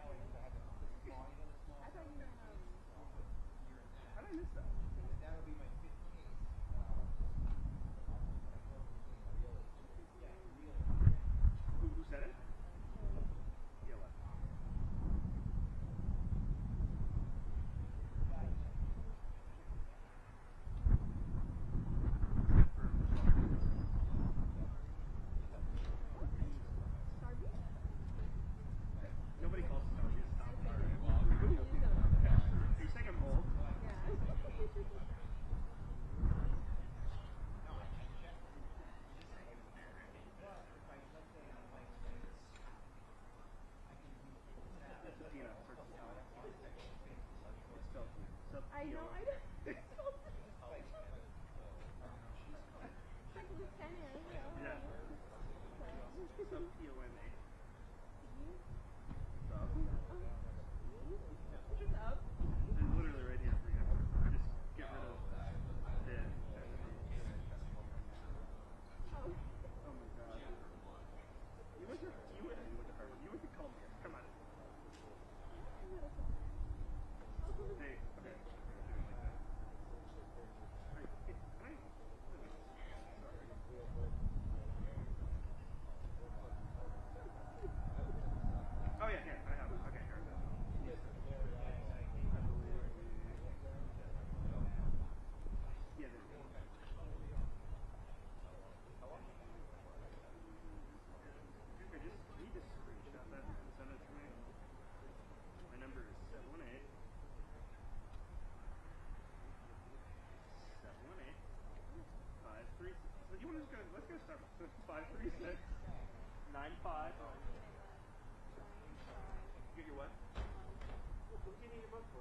thought you meant, how did I miss that? That'll be my 15th. Who said it? Yeah, what? Nobody calls it Starbucks. It's not Starbucks. You think I'm old? I know, I know. Yeah. Sub-T-O-M-A. Sub? What's up? It's literally right here for you. Just get rid of the. Oh my god. You went to Harvard. You went to Columbia. Come on. Hey, okay. Oh yeah, here, I have it. Okay, here. Yeah, there we go. Can you just screenshot that and send it to me? My number is 718 536. So you want to just go? Let's go start with 536 95. Get your what? What do you need your book for?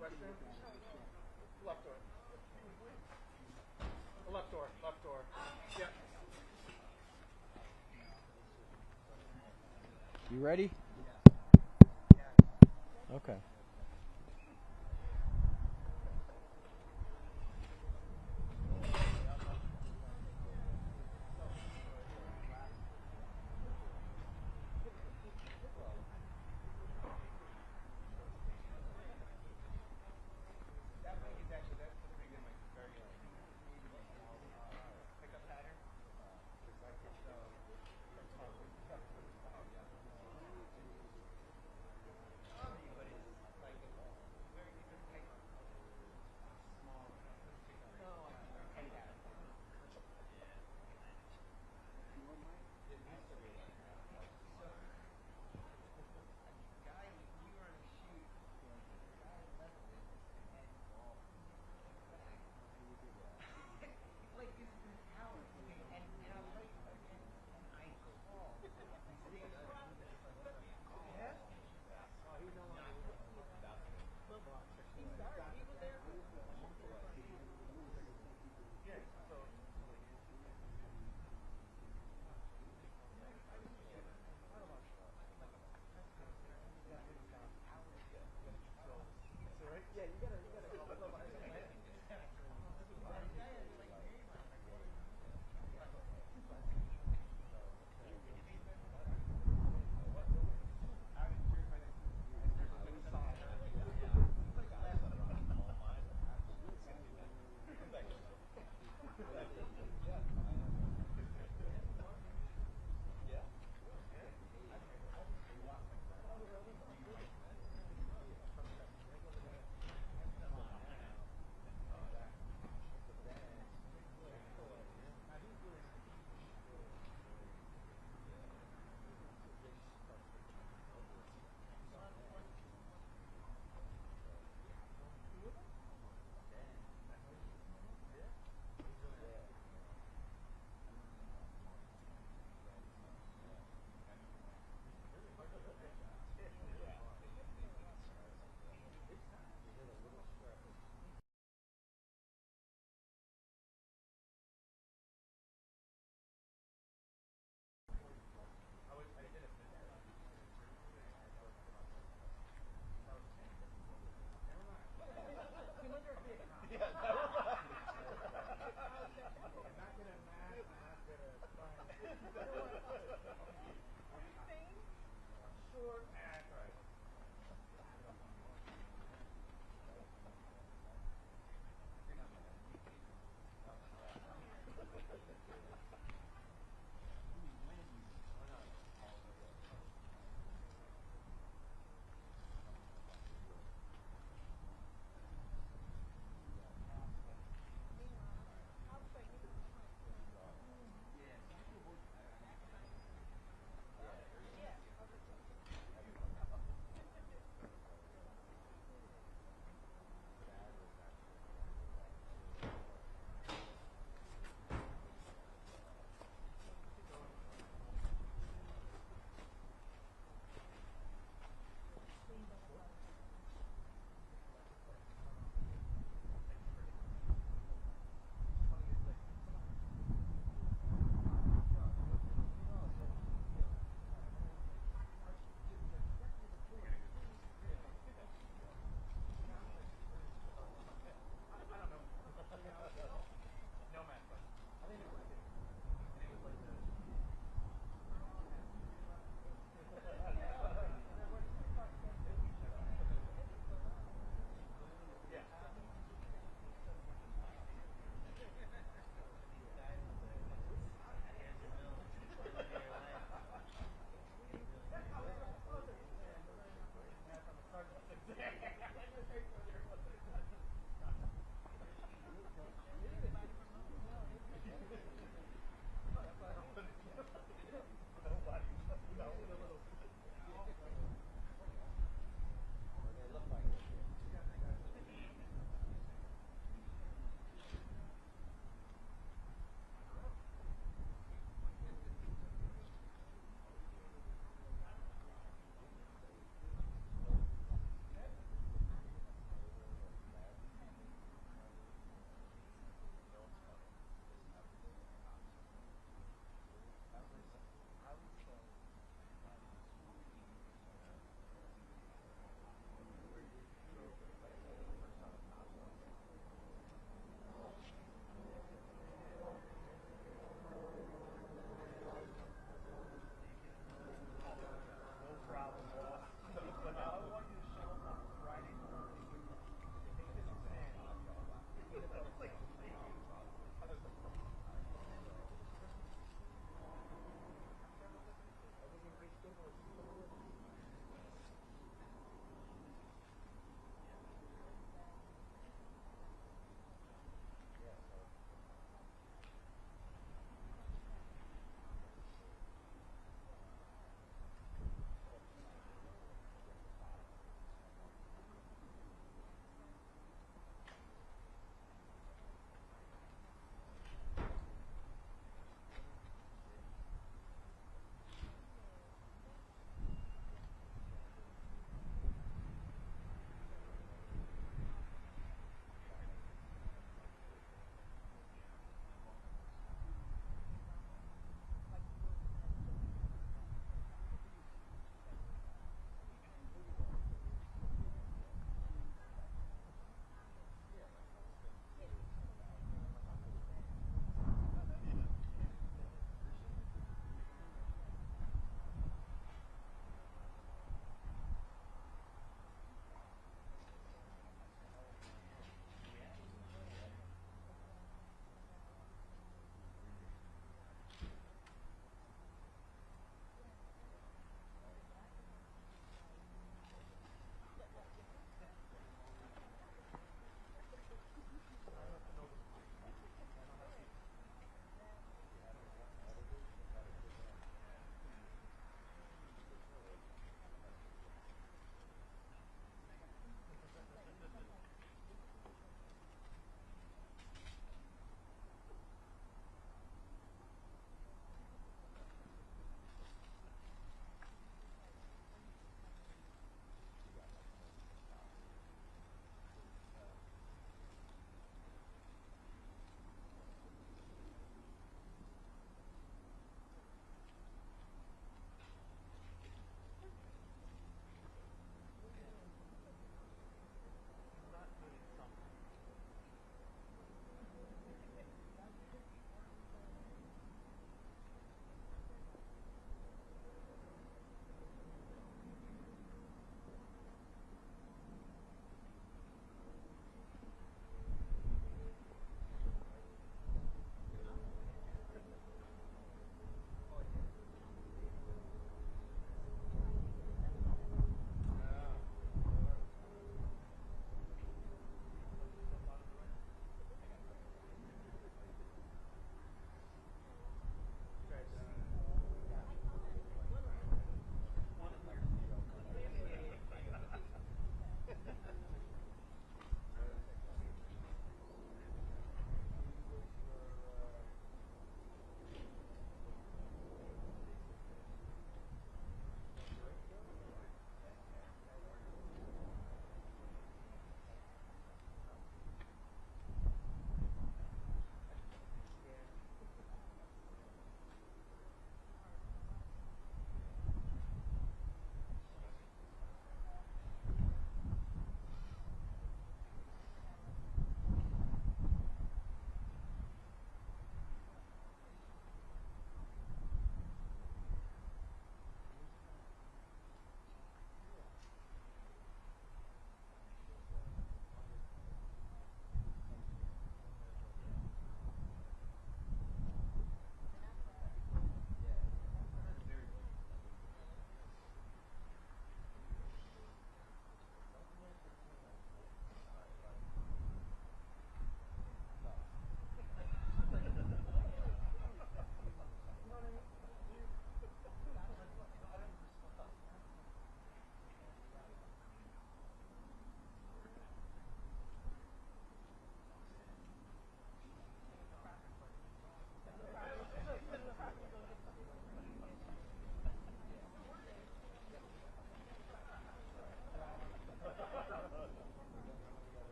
Restroom? Left door. Left door. Left door. Yep. You ready? Okay.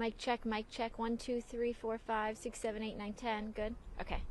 Mic check, mic check. 1, 2, 3, 4, 5, 6, 7, 8, 9, 10. Good. Okay.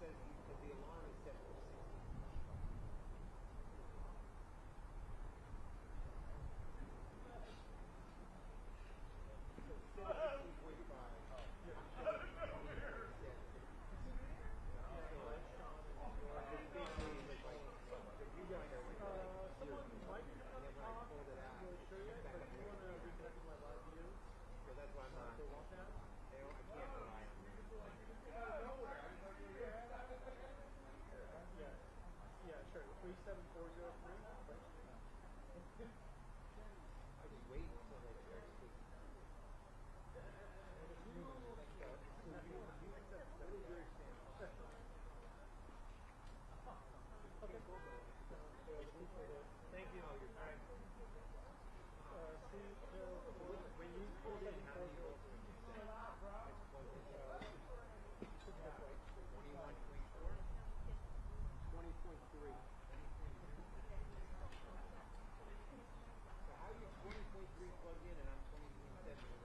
says the alarm is set for 60. Yeah, sure. 37403. I just wait until they start speaking. Thank you. When you pulled in, how many votes were you set? 21.4? 20.3. So how are you 20.3 plugged in and I'm 20.7?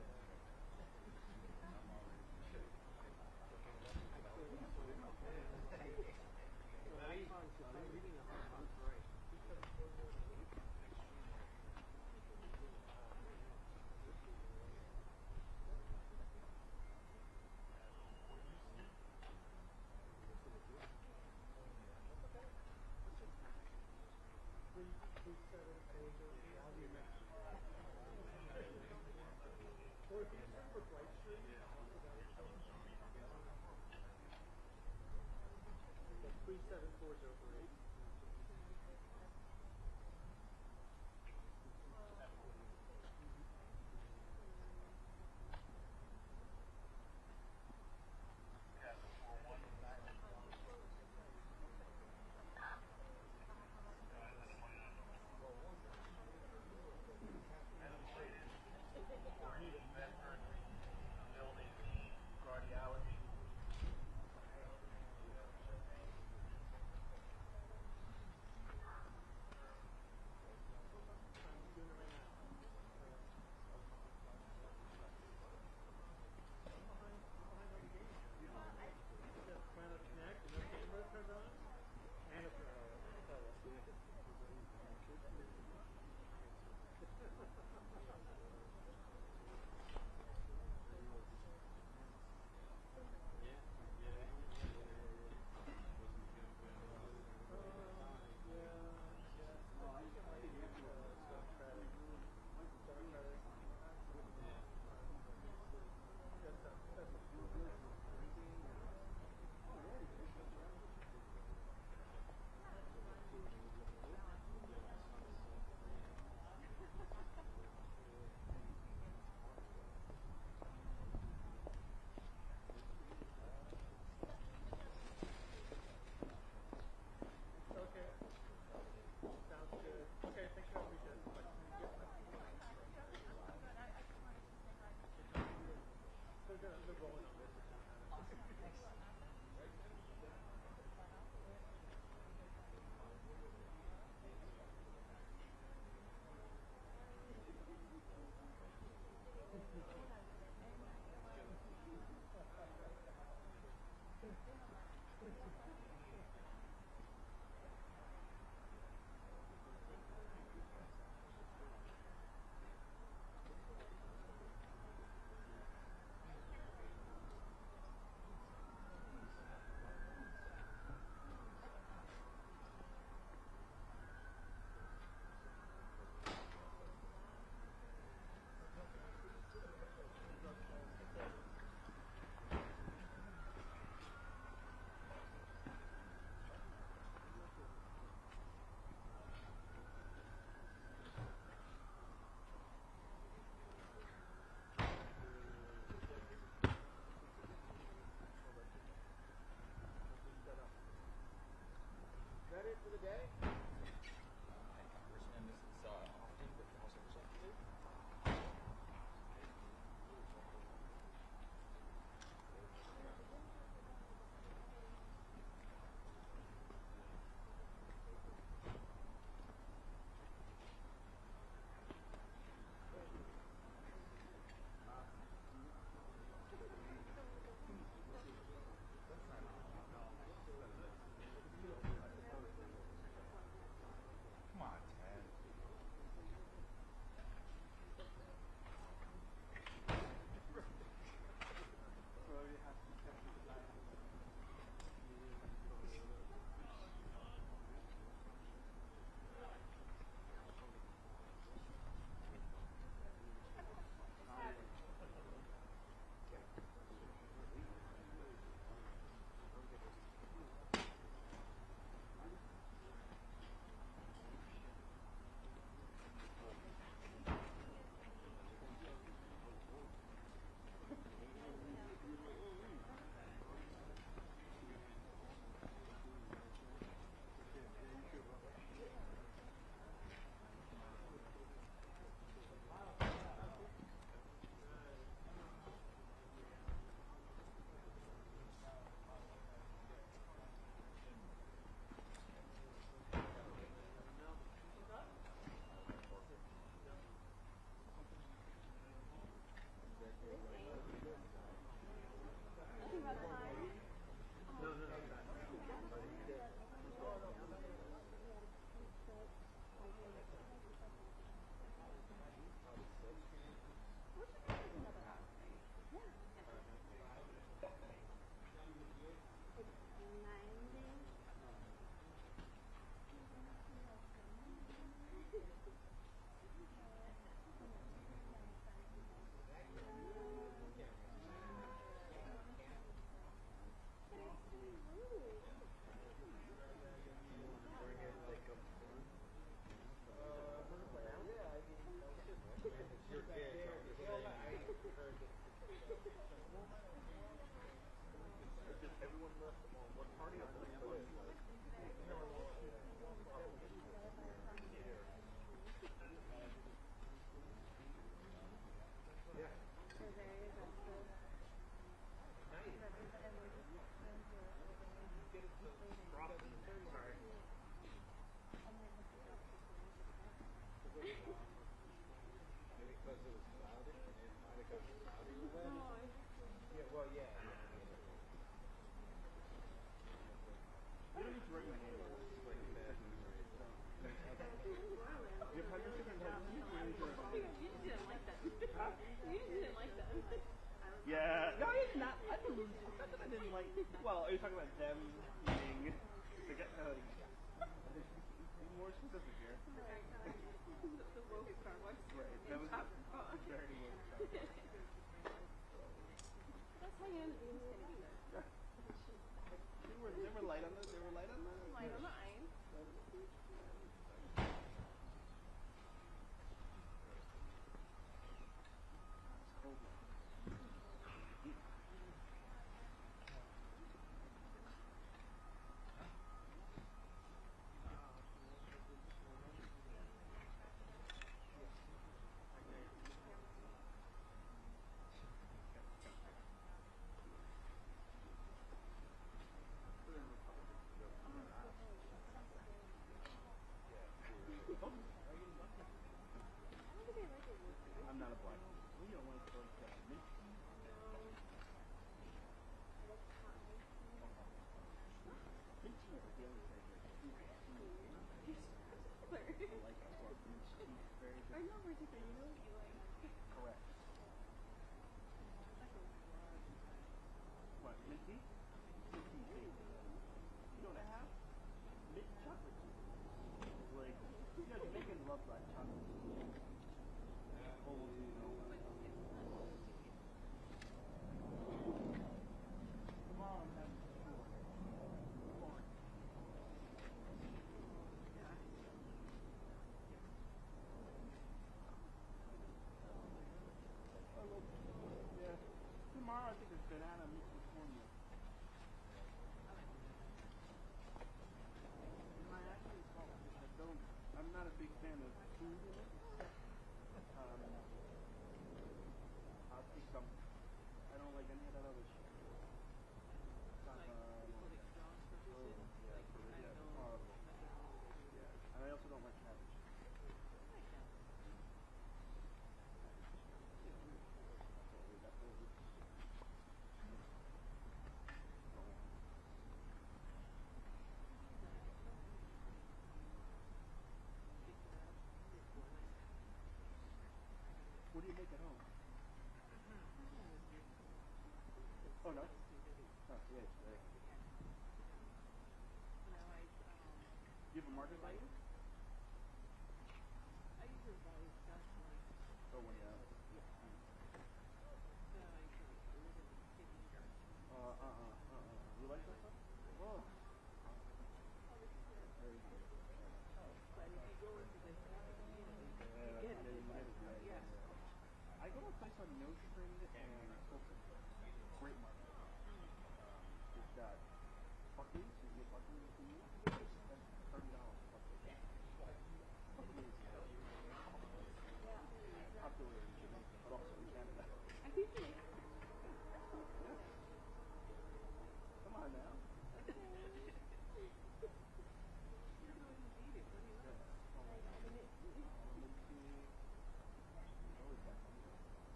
Yeah. No, it's not. I didn't. I didn't like. Well, are you talking about them eating? The guy, be more specific here. The woke Starbucks. Right. That was very woke Starbucks. That's how you end up being skinny. They were light on the. They were light on the. Light on the iron. I'm not a black. Well, you don't want to go to mint. Mint tea is a daily favorite. I know we're different. You know what you like. Correct. What, mint tea? Mint tea. You know what I have? Mint chocolate tea. Like, you know, Jamaicans love black chocolate tea. Tomorrow I'm having corn. Yeah. Tomorrow I think it's banana mixed with cornmeal. My actually fault because I'm not a big fan of food in it. I'll take some. I don't like any of that other shit. Horrible. Yeah. And I also don't like cabbage. What do you make at home? Oh no? Oh, yeah, it's there. Do you have a market by you? I usually buy stuff like. Oh, when you're out? Yeah. You like that stuff? Oh. Very good. I go to a place on Nostrand and Fulton. Great market. It's got Buckley's. You get Buckley's for you. That's $30 Buckley's. Buckley's is popular in Jamaica, but also in Canada. I think they. Come on now.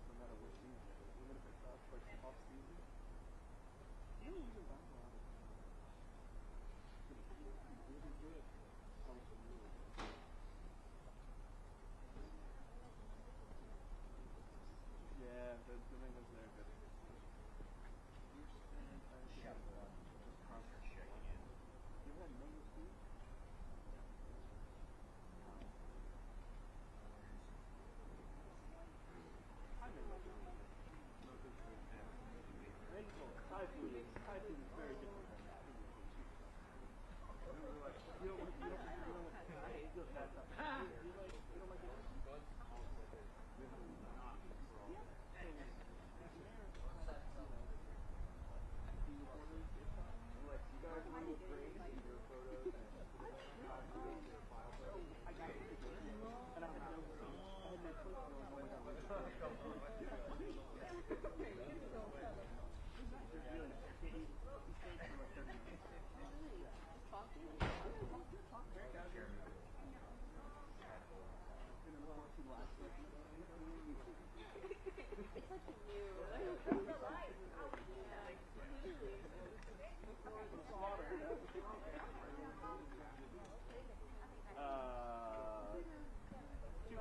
No matter what season, even if it's off season, you don't even buy a lot of it. It's really good. Sounds really good. Yeah, the mangoes there are good. Chef just constantly checking in. You ever had mango stew? Thai food is very different than Indian food too. You don't like Indian food? Two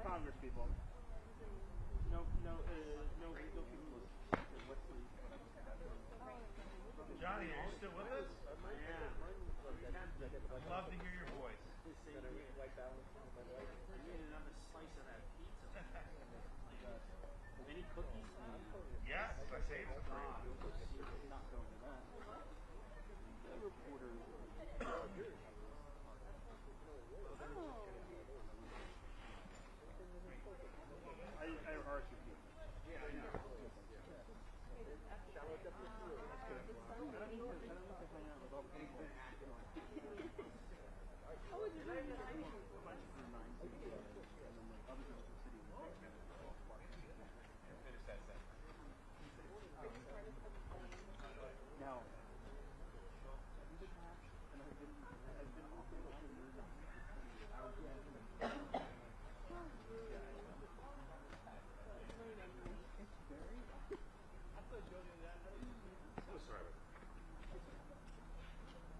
Congress people. No people. Johnny, are you still with us? Yeah. I'd love to hear your voice. I need another slice of that pizza. Any cookies? Yes, I saved some for you. Not going to that. The reporter. I RSVP. Yeah, I know.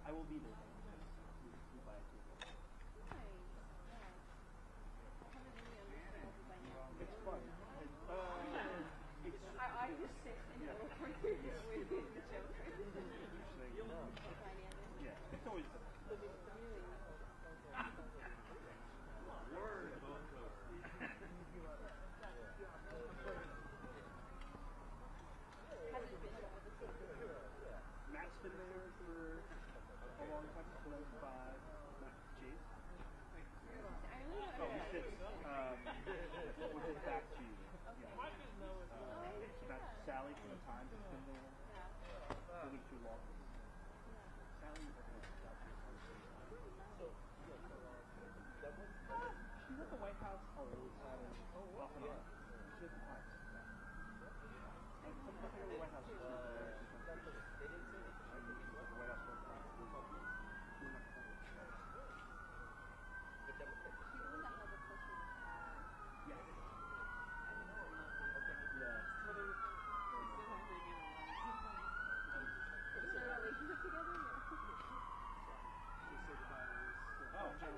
I will be there. It's fun. I just sit in the little corner here with the children. Yeah, it's always Matt's been there for a long time, 25. Matt, Chief. Oh, he sits, with his back to you. That's Sally from the Times has been there. A little too long. Sally, she's at the White House off and on. She has the White House. The White House is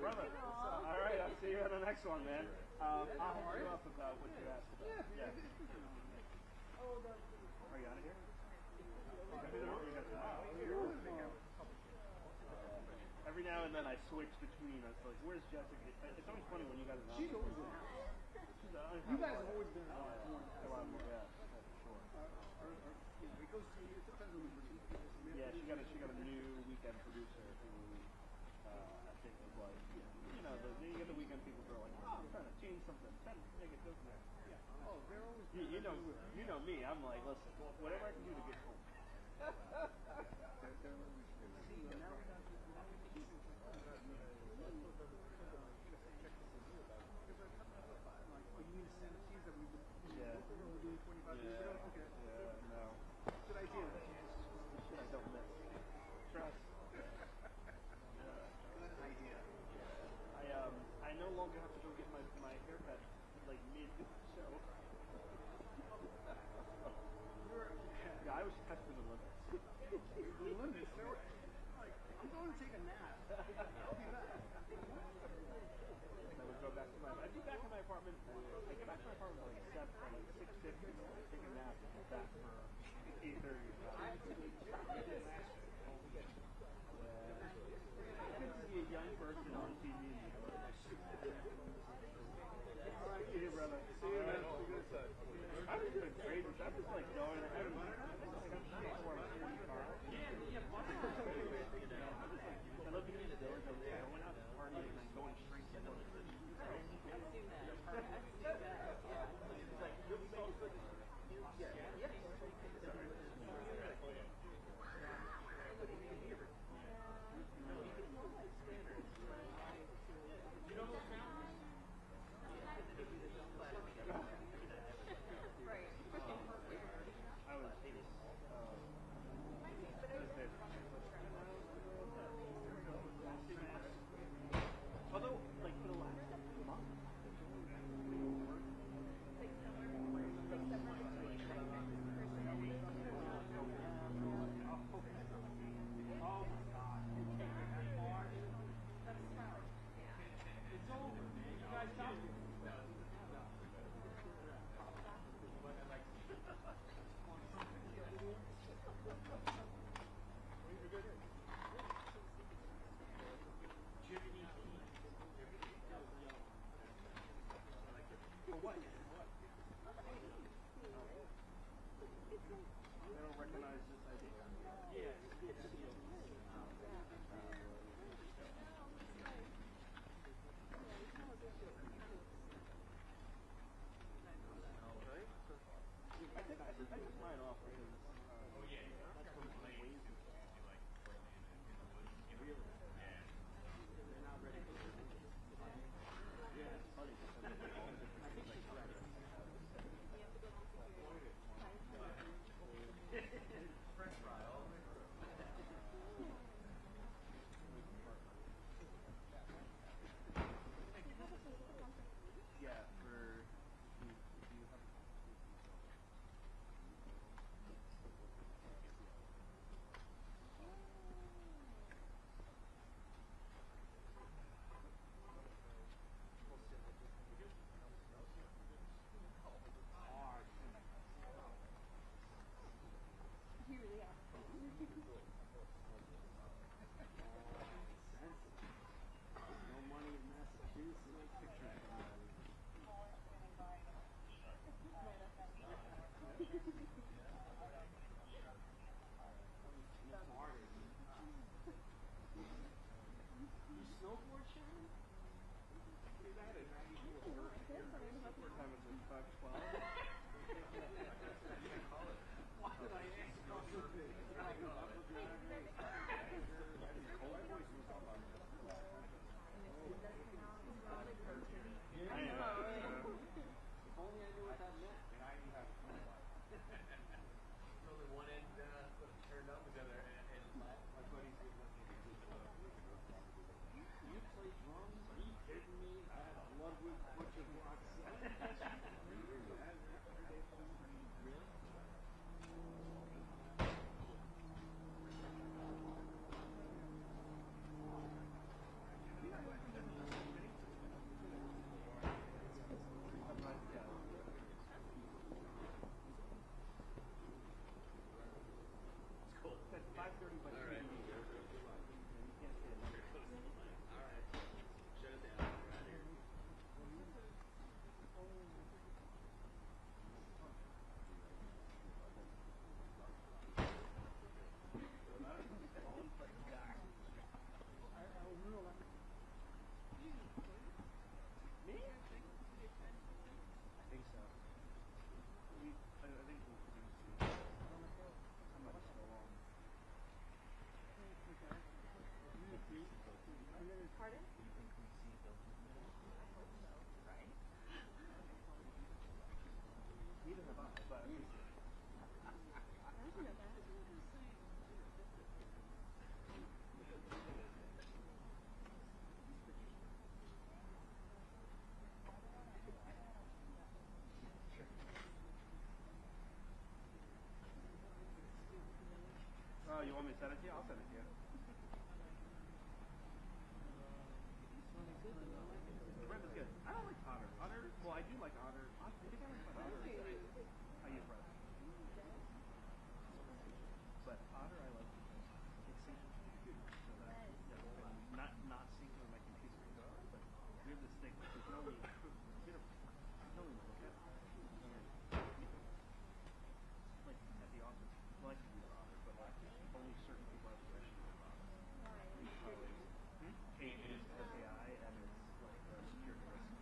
brother. All right, I'll see you on the next one, man. I'll hit you up about what you asked about. Yeah. Are you out of here? Every now and then I switch between us. Like, where's Jessica? It's always funny when you guys are not. She's always been out. You guys have always been out. Yeah, sure. It goes to, it depends on the producer. Yeah, she got a new weekend producer who I think was like, you know, you get the weekend people who are like, oh, I'm trying to change something, trying to make it different. Yeah. Oh, they're always. You know me. I'm like, listen, whatever I can do to get home. I no longer have to go get my haircut like mid-show. Yeah, I was testing the limits. The limits? I'm going to take a nap. I'll be back. I would go back to I'd be back in my apartment. I get back to my apartment like 6:50. Take a nap and get back for 8:30. Good to see a young person on TV. Hey, brother. See you, man. I've just been crazy. I'm just like going. I don't know. I love being in the village. I went out to party and then going straight to the village. It's like, You want me to send it to you? I'll send it to you. The red is good. I don't like otter. Otter, well, I do like otter. I think I like otter. I use red. But otter, I like it's sinking. So that, not sinking with my computer. But we have this thing. You can only look at it. Like at the office, well, I can do otter, but like only certain people have possession of otter. It is SAI and it's like a security risk.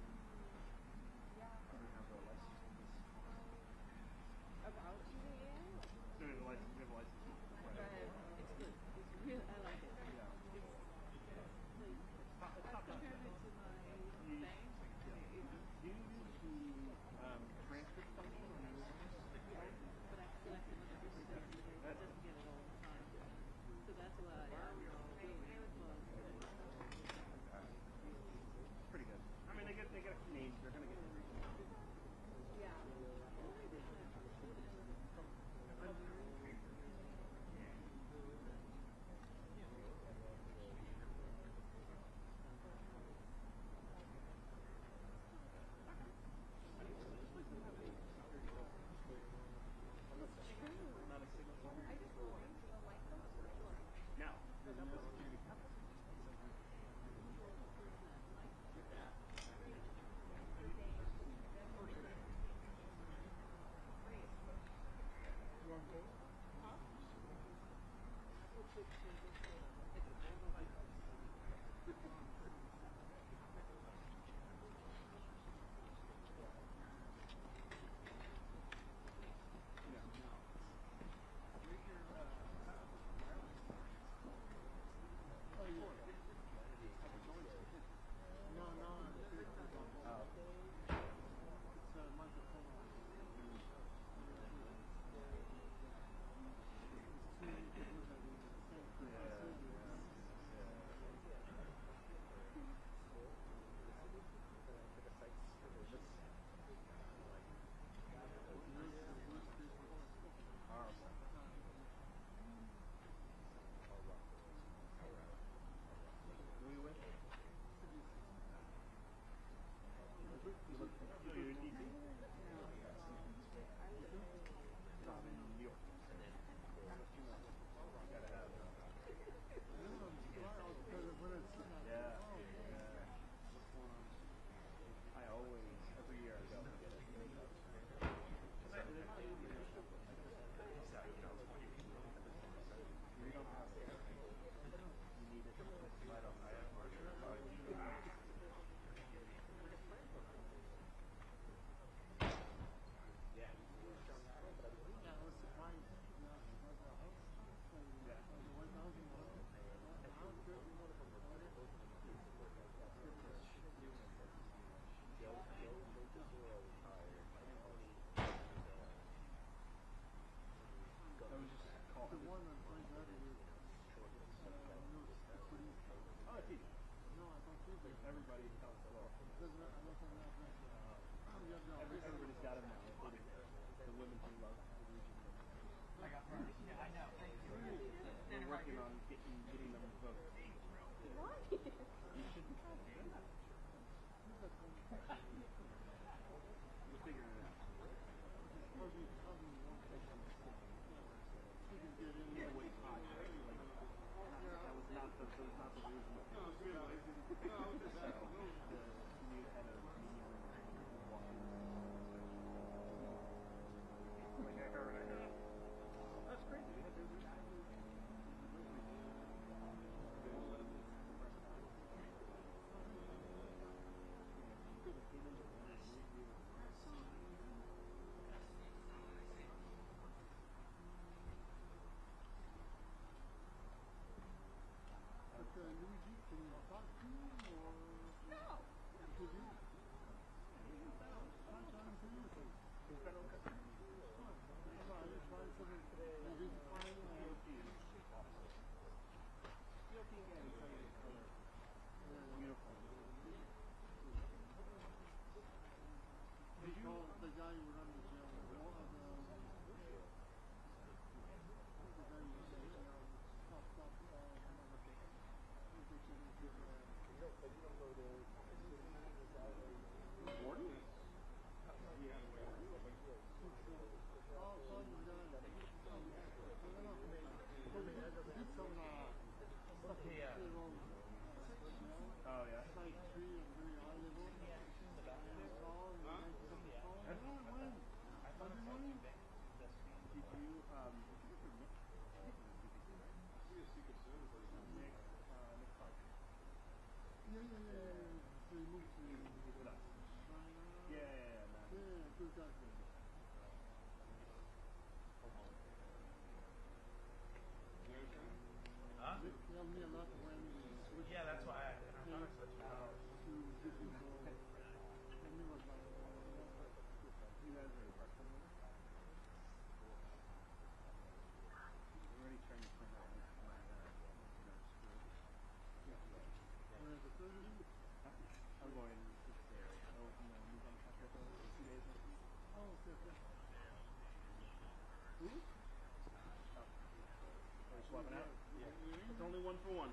getting them voted. You should be confident. We'll figure it out. That was not the reason. That's crazy. Yeah, that's why I thought it's such a I'm going to this area. Move on for 2 days. Oh, okay. Who? Are we swapping out? Yeah. It's only 1 for 1.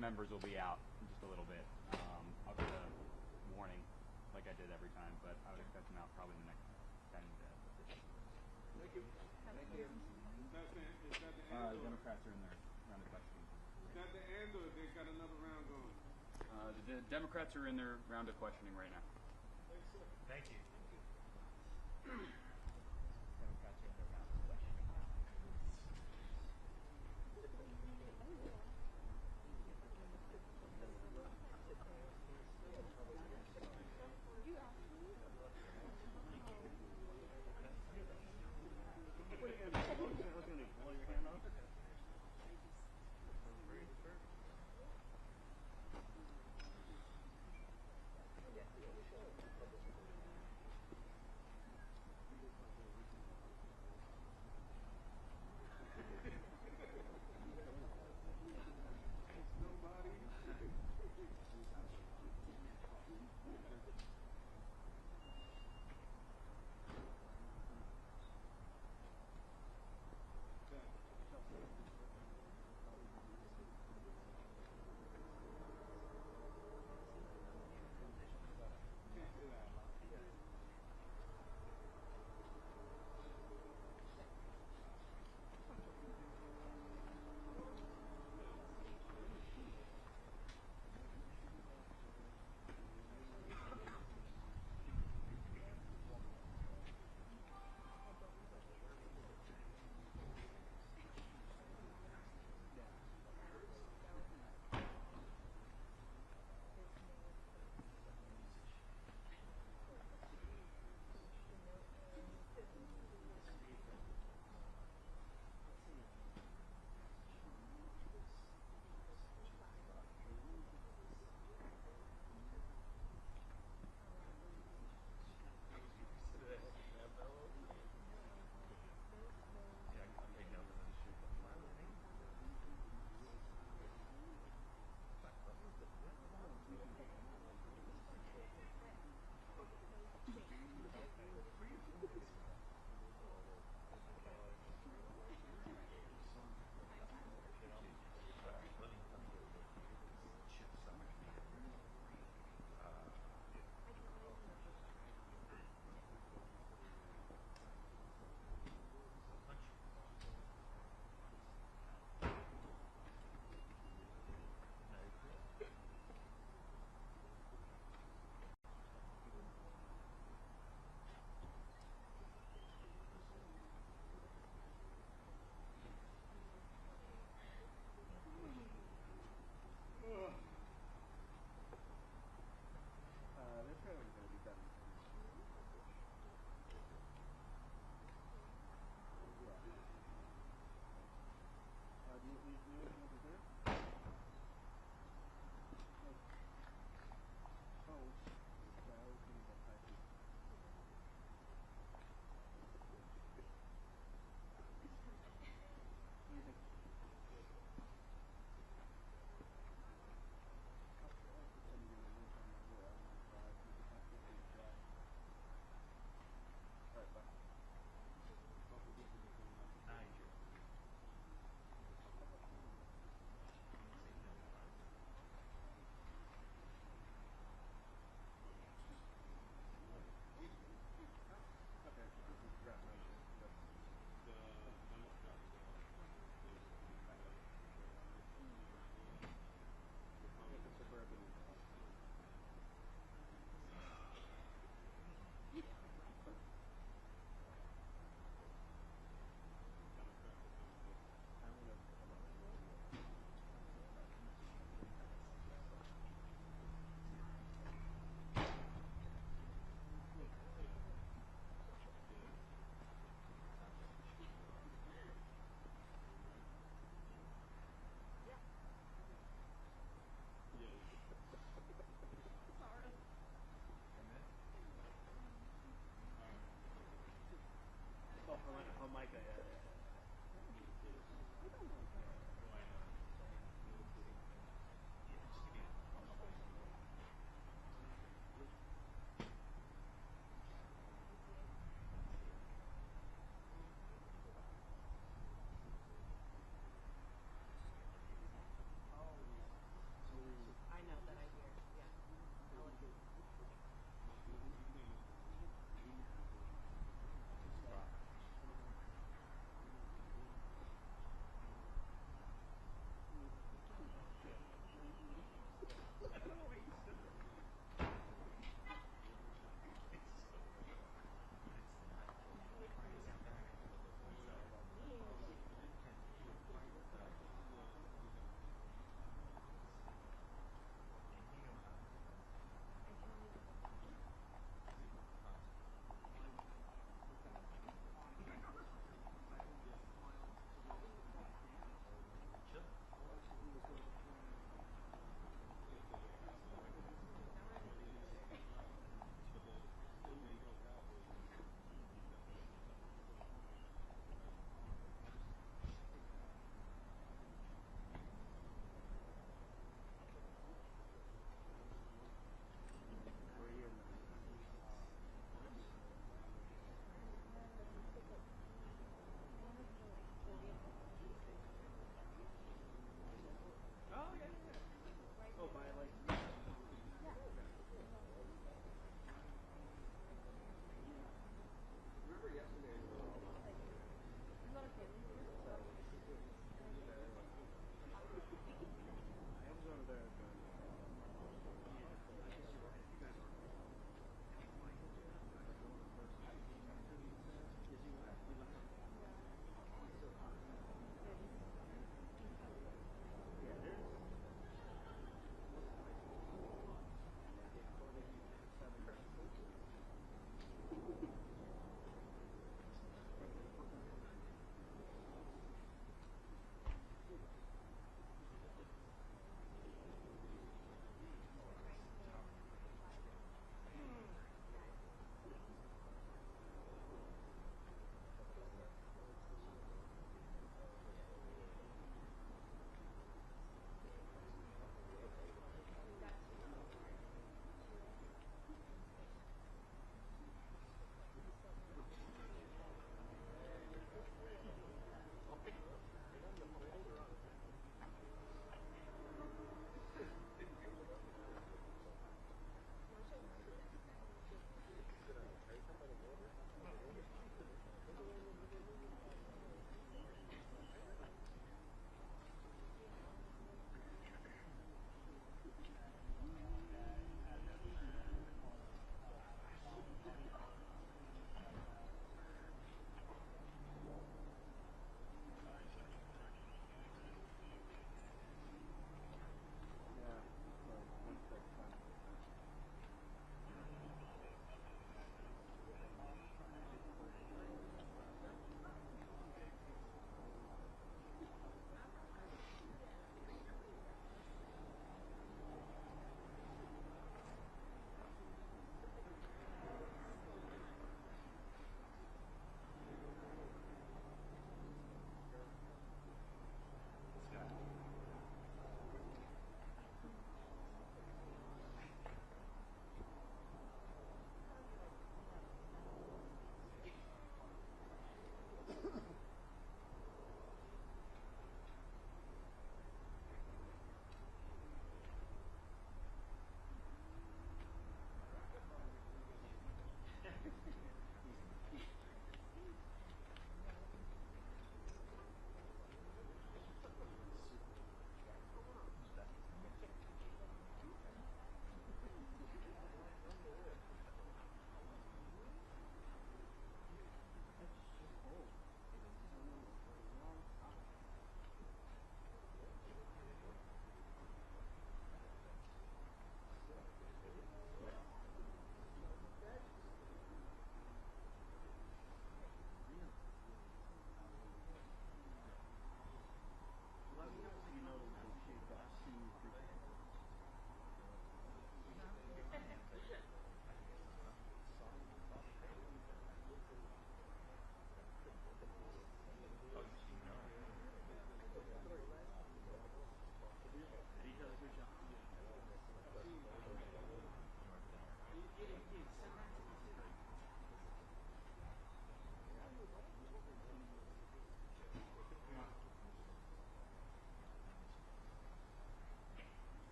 members will be out in just a little bit. I'll get a warning like I did every time, but I would expect them out probably in the next 10 to 15. Thank you. Thank you. Is that the end? The Democrats are in their round of questioning. Is that the end, or they got another round going? The Democrats are in their round of questioning right now. Thank you.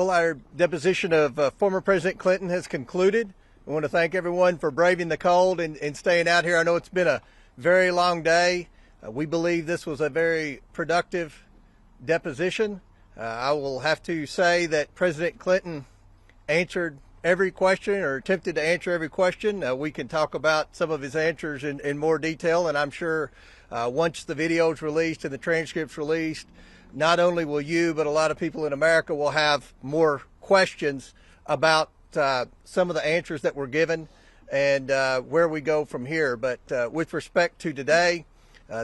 Well, our deposition of former President Clinton has concluded. I want to thank everyone for braving the cold and staying out here. I know it's been a very long day. We believe this was a very productive deposition. I will have to say that President Clinton answered every question, or attempted to answer every question. We can talk about some of his answers in more detail, and I'm sure once the video is released and the transcript's released, not only will you, but a lot of people in America will have more questions about some of the answers that were given and where we go from here. But with respect to today,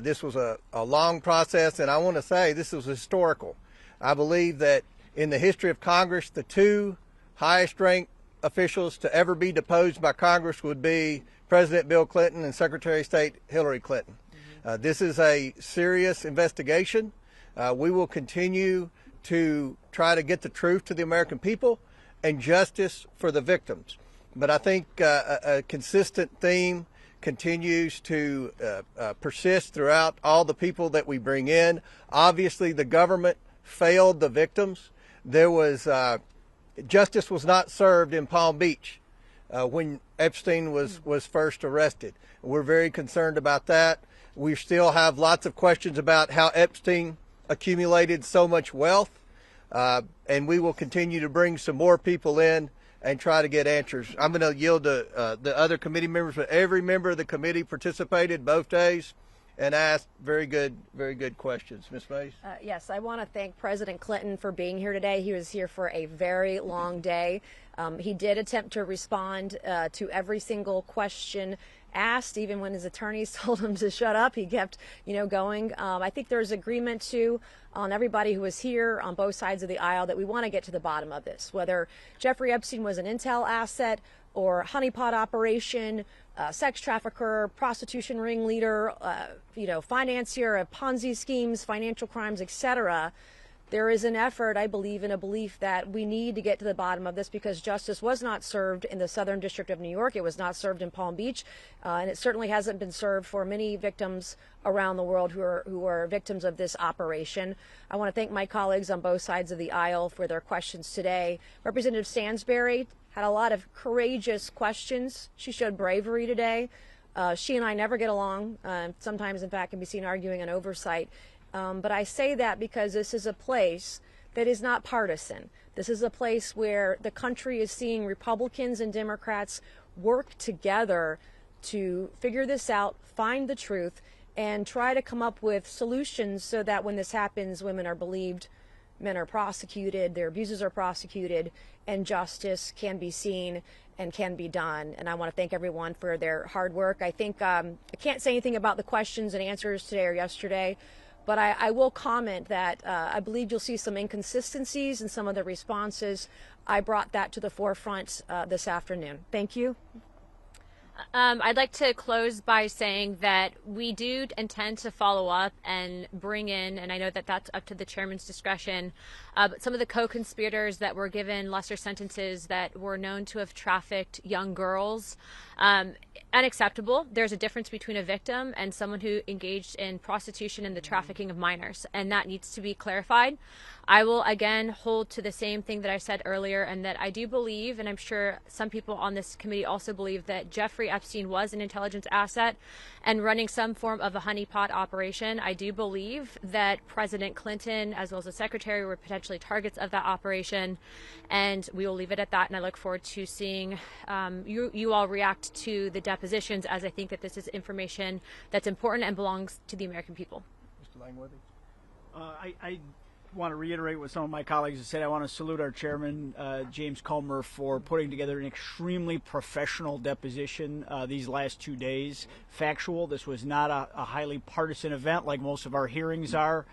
this was a long process, and I want to say this was historical. I believe that in the history of Congress, the two highest ranked officials to ever be deposed by Congress would be President Bill Clinton and Secretary of State Hillary Clinton. This is a serious investigation. We will continue to try to get the truth to the American people and justice for the victims. But I think a consistent theme continues to persist throughout all the people that we bring in. Obviously, the government failed the victims. There was justice was not served in Palm Beach when Epstein was first arrested. We're very concerned about that. We still have lots of questions about how Epstein accumulated so much wealth, and we will continue to bring some more people in and try to get answers. I'm going to yield to the other committee members, but every member of the committee participated both days and asked very good questions. Ms. Mays? Yes, I want to thank President Clinton for being here today. He was here for a very long day. He did attempt to respond to every single question asked, even when his attorneys told him to shut up. He kept, going. I think there's agreement too on everybody who was here on both sides of the aisle that we want to get to the bottom of this, whether Jeffrey Epstein was an intel asset or honeypot operation, sex trafficker, prostitution ringleader, financier of Ponzi schemes, financial crimes, etc. There is an effort, I believe, and a belief that we need to get to the bottom of this because justice was not served in the Southern District of New York. It was not served in Palm Beach, and it certainly hasn't been served for many victims around the world who are victims of this operation. I want to thank my colleagues on both sides of the aisle for their questions today. Representative Stansberry had a lot of courageous questions. She showed bravery today. She and I never get along. Sometimes, in fact, can be seen arguing on oversight. But I say that because this is a place that is not partisan. This is a place where the country is seeing Republicans and Democrats work together to figure this out, find the truth, and try to come up with solutions so that when this happens, women are believed, men are prosecuted, their abuses are prosecuted, and justice can be seen and can be done. And I want to thank everyone for their hard work. I think I can't say anything about the questions and answers today or yesterday, but I will comment that I believe you'll see some inconsistencies in some of the responses. I brought that to the forefront this afternoon. Thank you. I'd like to close by saying that we do intend to follow up and bring in, and I know that that's up to the chairman's discretion, but some of the co-conspirators that were given lesser sentences that were known to have trafficked young girls. Unacceptable. There's a difference between a victim and someone who engaged in prostitution and the trafficking of minors, and that needs to be clarified. I will again hold to the same thing that I said earlier, and that I do believe, and I'm sure some people on this committee also believe, that Jeffrey Epstein was an intelligence asset and running some form of a honeypot operation. I do believe that President Clinton, as well as the secretary, were potentially targets of that operation, and we will leave it at that. And I look forward to seeing you all react to the depositions, as I think that this is information that's important and belongs to the American people. Mr. Langworthy? I want to reiterate what some of my colleagues have said. I want to salute our chairman, James Comer, for putting together an extremely professional deposition these last 2 days. Factual. This was not a highly partisan event like most of our hearings are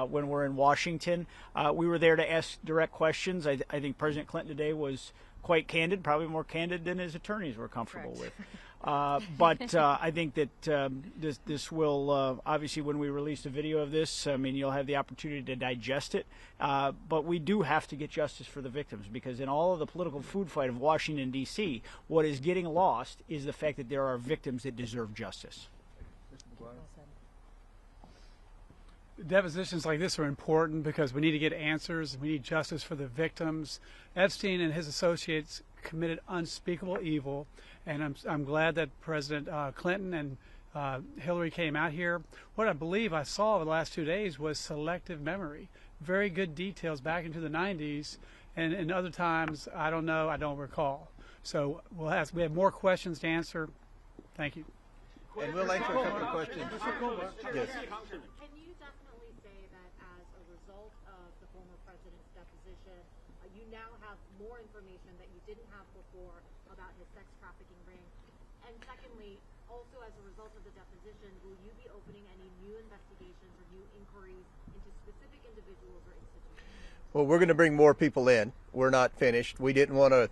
when we're in Washington. We were there to ask direct questions. I think President Clinton today was quite candid, probably more candid than his attorneys were comfortable with. But I think that this will, obviously, when we release the video of this, I mean, you'll have the opportunity to digest it. But we do have to get justice for the victims, because in all of the political food fight of Washington, D.C., what is getting lost is the fact that there are victims that deserve justice. depositions like this are important because we need to get answers. We need justice for the victims. Epstein and his associates committed unspeakable evil, and I'm glad that President Clinton and Hillary came out here. What I believe I saw over the last 2 days was selective memory. Very good details back into the 90s, and in other times, I don't know, I don't recall. So we have more questions to answer. Thank you. And we'll answer a couple of questions. Yes. Can you definitely say that as a result of the former president's deposition, you now have more information that you didn't have before about his sex trafficking ring? And secondly, also as a result of the deposition, will you be opening any new investigations or new inquiries into specific individuals or institutions? Well, we're going to bring more people in. We're not finished. We didn't want to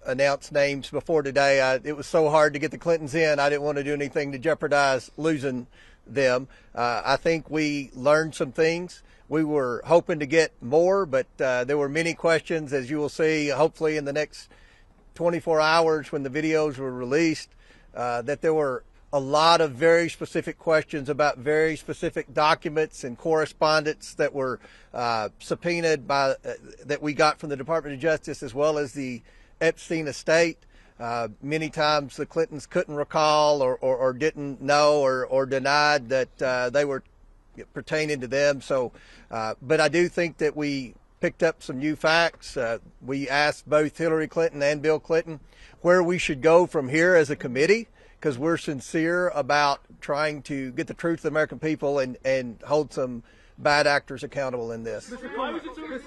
announce names before today. It was so hard to get the Clintons in. I didn't want to do anything to jeopardize losing them. I think we learned some things. We were hoping to get more, but there were many questions, as you will see, hopefully in the next 24 hours when the videos were released, that there were a lot of very specific questions about very specific documents and correspondence that were subpoenaed by that we got from the Department of Justice as well as the Epstein estate. Many times the Clintons couldn't recall or didn't know or denied that they were pertaining to them. So, but I do think that we picked up some new facts. We asked both Hillary Clinton and Bill Clinton where we should go from here as a committee, because we're sincere about trying to get the truth to the American people and hold some bad actors accountable in this.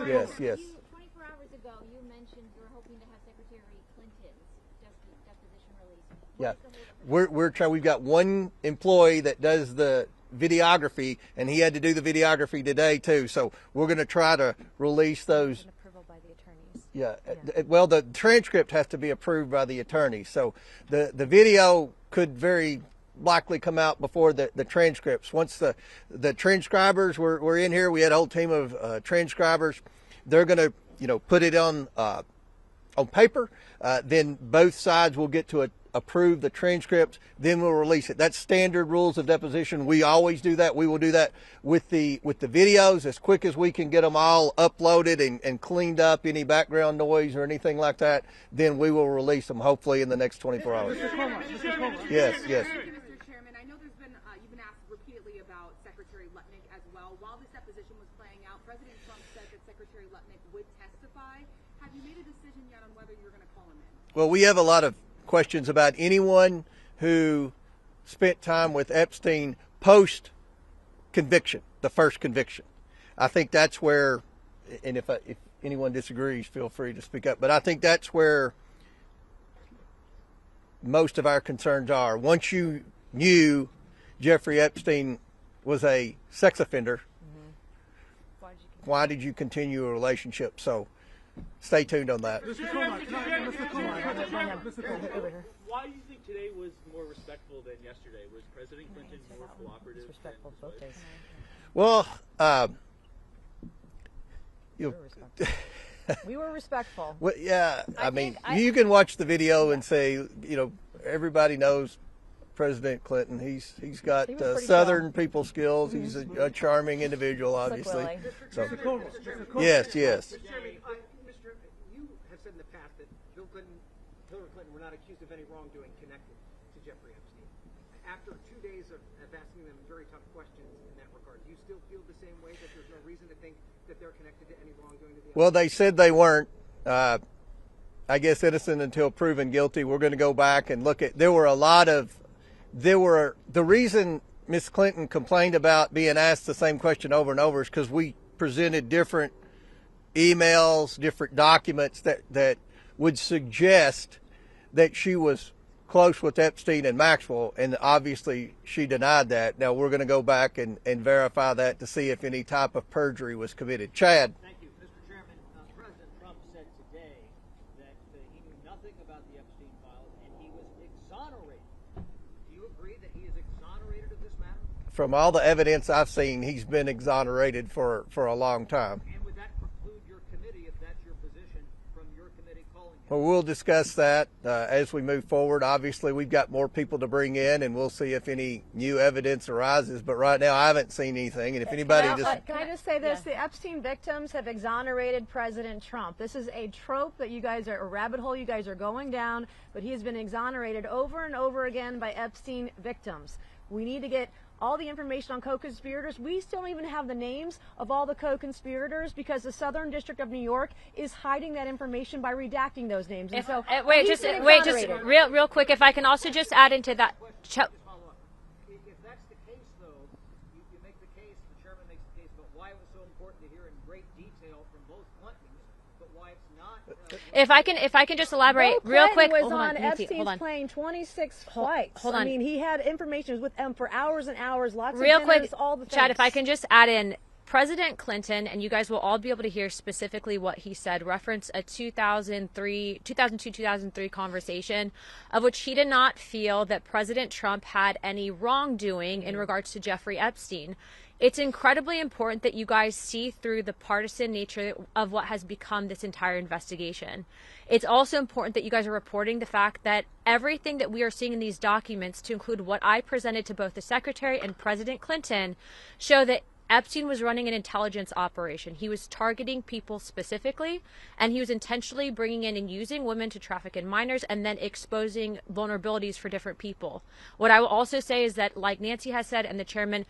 Yes, yes. 24 hours ago, you mentioned you were hoping to have Secretary Clinton's deposition released. Yeah, we've got one employee that does the videography, and he had to do the videography today too. So we're going to try to release those. Approval by the attorneys. Yeah. Well, the transcript has to be approved by the attorney. So the video could very likely come out before the transcripts. Once the transcribers were in here, we had a whole team of transcribers. They're going to put it on paper. Then both sides will get to approve the transcript. Then we'll release it. That's standard rules of deposition. We always do that. We will do that with the videos as quick as we can get them all uploaded and cleaned up, any background noise or anything like that. Then we will release them hopefully in the next 24 hours. Yes, yes. Thank you, Mr. Chairman. I know you've been asked repeatedly about Secretary Lutnick as well. While this deposition was playing out, President Trump said that Secretary Lutnick would testify. Have you made a decision yet on whether you're going to call him in? Well, we have a lot of questions about anyone who spent time with Epstein post conviction, the first conviction. I think that's where, and if anyone disagrees, feel free to speak up, but I think that's where most of our concerns are. Once you knew Jeffrey Epstein was a sex offender, why did you continue a relationship? So stay tuned on that. Why do you think today was more respectful than yesterday? Was President Clinton more cooperative? Respectful both days. Well, we were respectful. Well, yeah, I mean, you can watch the video and say, everybody knows President Clinton. He's got Southern people skills. He's a charming individual, obviously. So, yes, yes. Mr. Chairman, you have said in the past that Bill Clinton, Hillary Clinton were not accused of any wrongdoing connected to Jeffrey Epstein. After 2 days of asking them very tough questions in that regard, do you still feel the same way, that there's no reason to think that they're connected to any wrongdoing? Well, they said they weren't. I guess innocent until proven guilty. We're going to go back and look at. The reason Ms. Clinton complained about being asked the same question over and over is because we presented different emails, different documents that would suggest that she was close with Epstein and Maxwell, and obviously she denied that. Now we're going to go back and verify that to see if any type of perjury was committed. Chad. Thank you, Mr. Chairman. President Trump said today that he knew nothing about the Epstein files and he was exonerated. Do you agree that he is exonerated of this matter? From all the evidence I've seen, he's been exonerated for a long time. And would that preclude your committee, if that's your position, from your committee calling him? Well, we'll discuss that as we move forward. Obviously, we've got more people to bring in, and we'll see if any new evidence arises. But right now, I haven't seen anything. And if anybody Can I just say this? The Epstein victims have exonerated President Trump. This is a trope that you guys are, a rabbit hole you guys are going down, but he has been exonerated over and over again by Epstein victims. We need to get all the information on co-conspirators. We still don't even have the names of all the co-conspirators because the Southern District of New York is hiding that information by redacting those names. And so wait, just real quick. If I can also just add into that. If that's the case, though, you make the case, the chairman makes the case about why it was so important to hear in great detail from both Clintons, but why it's not. If I can just elaborate real quick. Was on Epstein's plane 26 flights. Hold on. I mean, he had information with them for hours and hours. Lots Real of dinners, quick, all the things. Chad, if I can just add in, President Clinton, and you guys will all be able to hear specifically what he said, reference a 2002-2003 conversation of which he did not feel that President Trump had any wrongdoing in regards to Jeffrey Epstein. It's incredibly important that you guys see through the partisan nature of what has become this entire investigation. It's also important that you guys are reporting the fact that everything that we are seeing in these documents, to include what I presented to both the Secretary and President Clinton, show that Epstein was running an intelligence operation. He was targeting people specifically, and he was intentionally bringing in and using women to traffic in minors and then exposing vulnerabilities for different people. What I will also say is that, like Nancy has said and the chairman,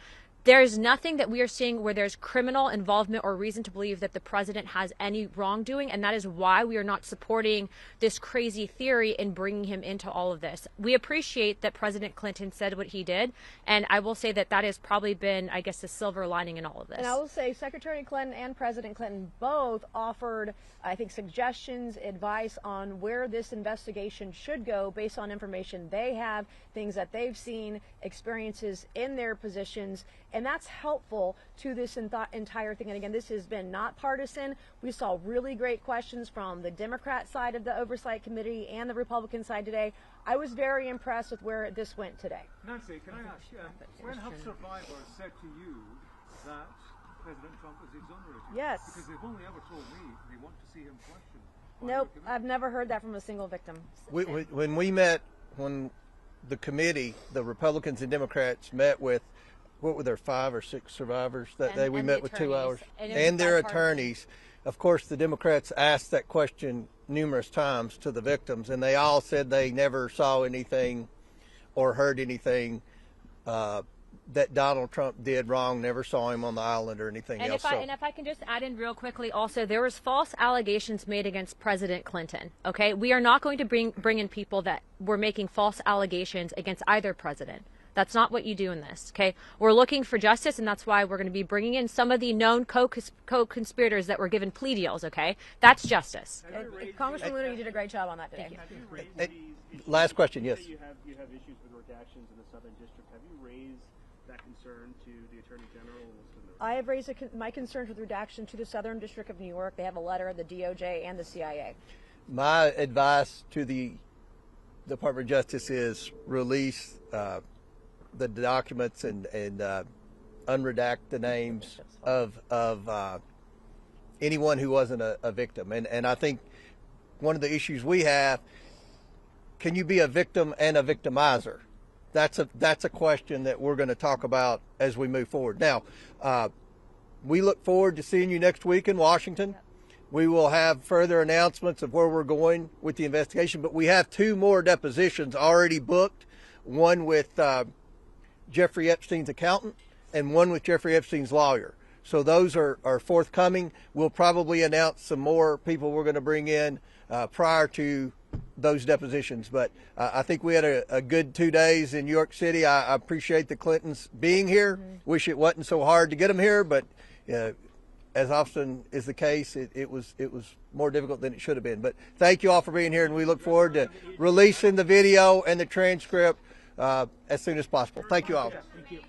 there is nothing that we are seeing where there's criminal involvement or reason to believe that the president has any wrongdoing, and that is why we are not supporting this crazy theory in bringing him into all of this. We appreciate that President Clinton said what he did, and I will say that that has probably been, I guess, the silver lining in all of this. And I will say Secretary Clinton and President Clinton both offered, I think, suggestions, advice on where this investigation should go based on information they have, things that they've seen, experiences in their positions. And that's helpful to this entire thing. And again, this has been not partisan. We saw really great questions from the Democrat side of the Oversight Committee and the Republican side today. I was very impressed with where this went today. Nancy, can I ask you, when have survivors said to you that President Trump is exonerated? Yes. Because they've only ever told me they want to see him questioned. Nope, I've never heard that from a single victim. When we met, when the committee, the Republicans and Democrats met with, what were there, 5 or 6 survivors that day? We met with 2 hours. And their attorneys. Of course, the Democrats asked that question numerous times to the victims, and they all said they never saw anything or heard anything that Donald Trump did wrong, never saw him on the island or anything else. And if I can just add in real quickly also, there was false allegations made against President Clinton, okay? We are not going to bring in people that were making false allegations against either president. That's not what you do in this, okay? We're looking for justice, and that's why we're going to be bringing in some of the known co-conspirators that were given plea deals, okay? That's justice. Congressman Luna, you did a great job on that today. Last question, yes. You have issues with redactions in the Southern District. Have you raised that concern to the Attorney General? I have raised my concerns with redaction to the Southern District of New York. They have a letter, the DOJ and the CIA. My advice to the Department of Justice is release the documents and unredact the names of anyone who wasn't a victim. And I think one of the issues we have, can you be a victim and a victimizer? That's a question that we're going to talk about as we move forward. Now, we look forward to seeing you next week in Washington. We will have further announcements of where we're going with the investigation, but we have 2 more depositions already booked, one with Jeffrey Epstein's accountant and one with Jeffrey Epstein's lawyer. So those are forthcoming. We'll probably announce some more people we're going to bring in prior to those depositions. But I think we had a good 2 days in New York City. I appreciate the Clintons being here. Wish it wasn't so hard to get them here, but as often is the case, it was more difficult than it should have been. But thank you all for being here, and we look forward to releasing the video and the transcript as soon as possible. Thank you all. Thank you.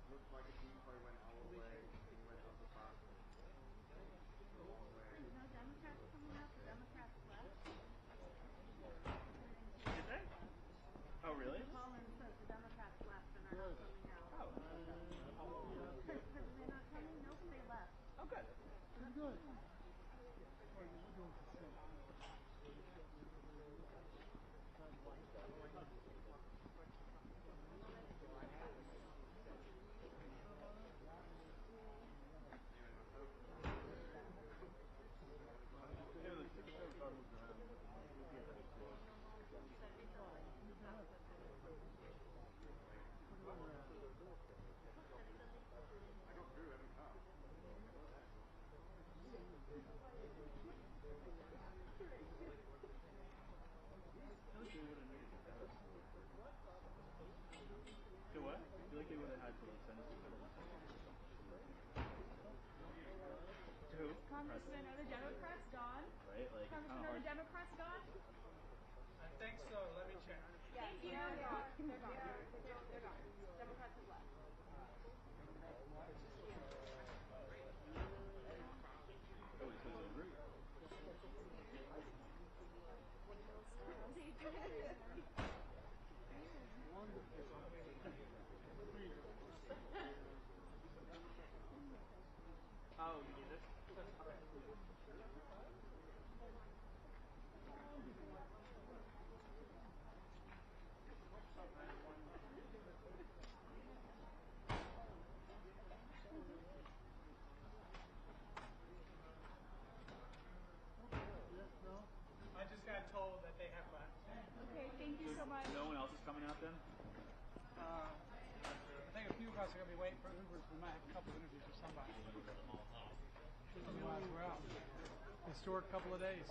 Looks like a decoy went our way. He went up the back. The wrong way. There's no Democrats coming out. The Democrats left. Did they? Oh, really? Collins says the Democrats left and are not coming out. Oh. Because they're not coming? Nope, they left. Oh, good. Pretty good. To what? I feel like they would have had to like send us to who? Congressman, are the Democrats gone? Right? Like, Congressman, are the Democrats gone? I think so. Let me check. Thank you. They're gone. They're gone. Democrats have left. Oh, it's over? Oh, you need this? I just got told that they have left. Okay, thank you so much. No one else is coming out then? I think a few of us are going to be waiting for Ubers. We might have a couple of interviews with somebody. Otherwise, we're out. Historic couple of days.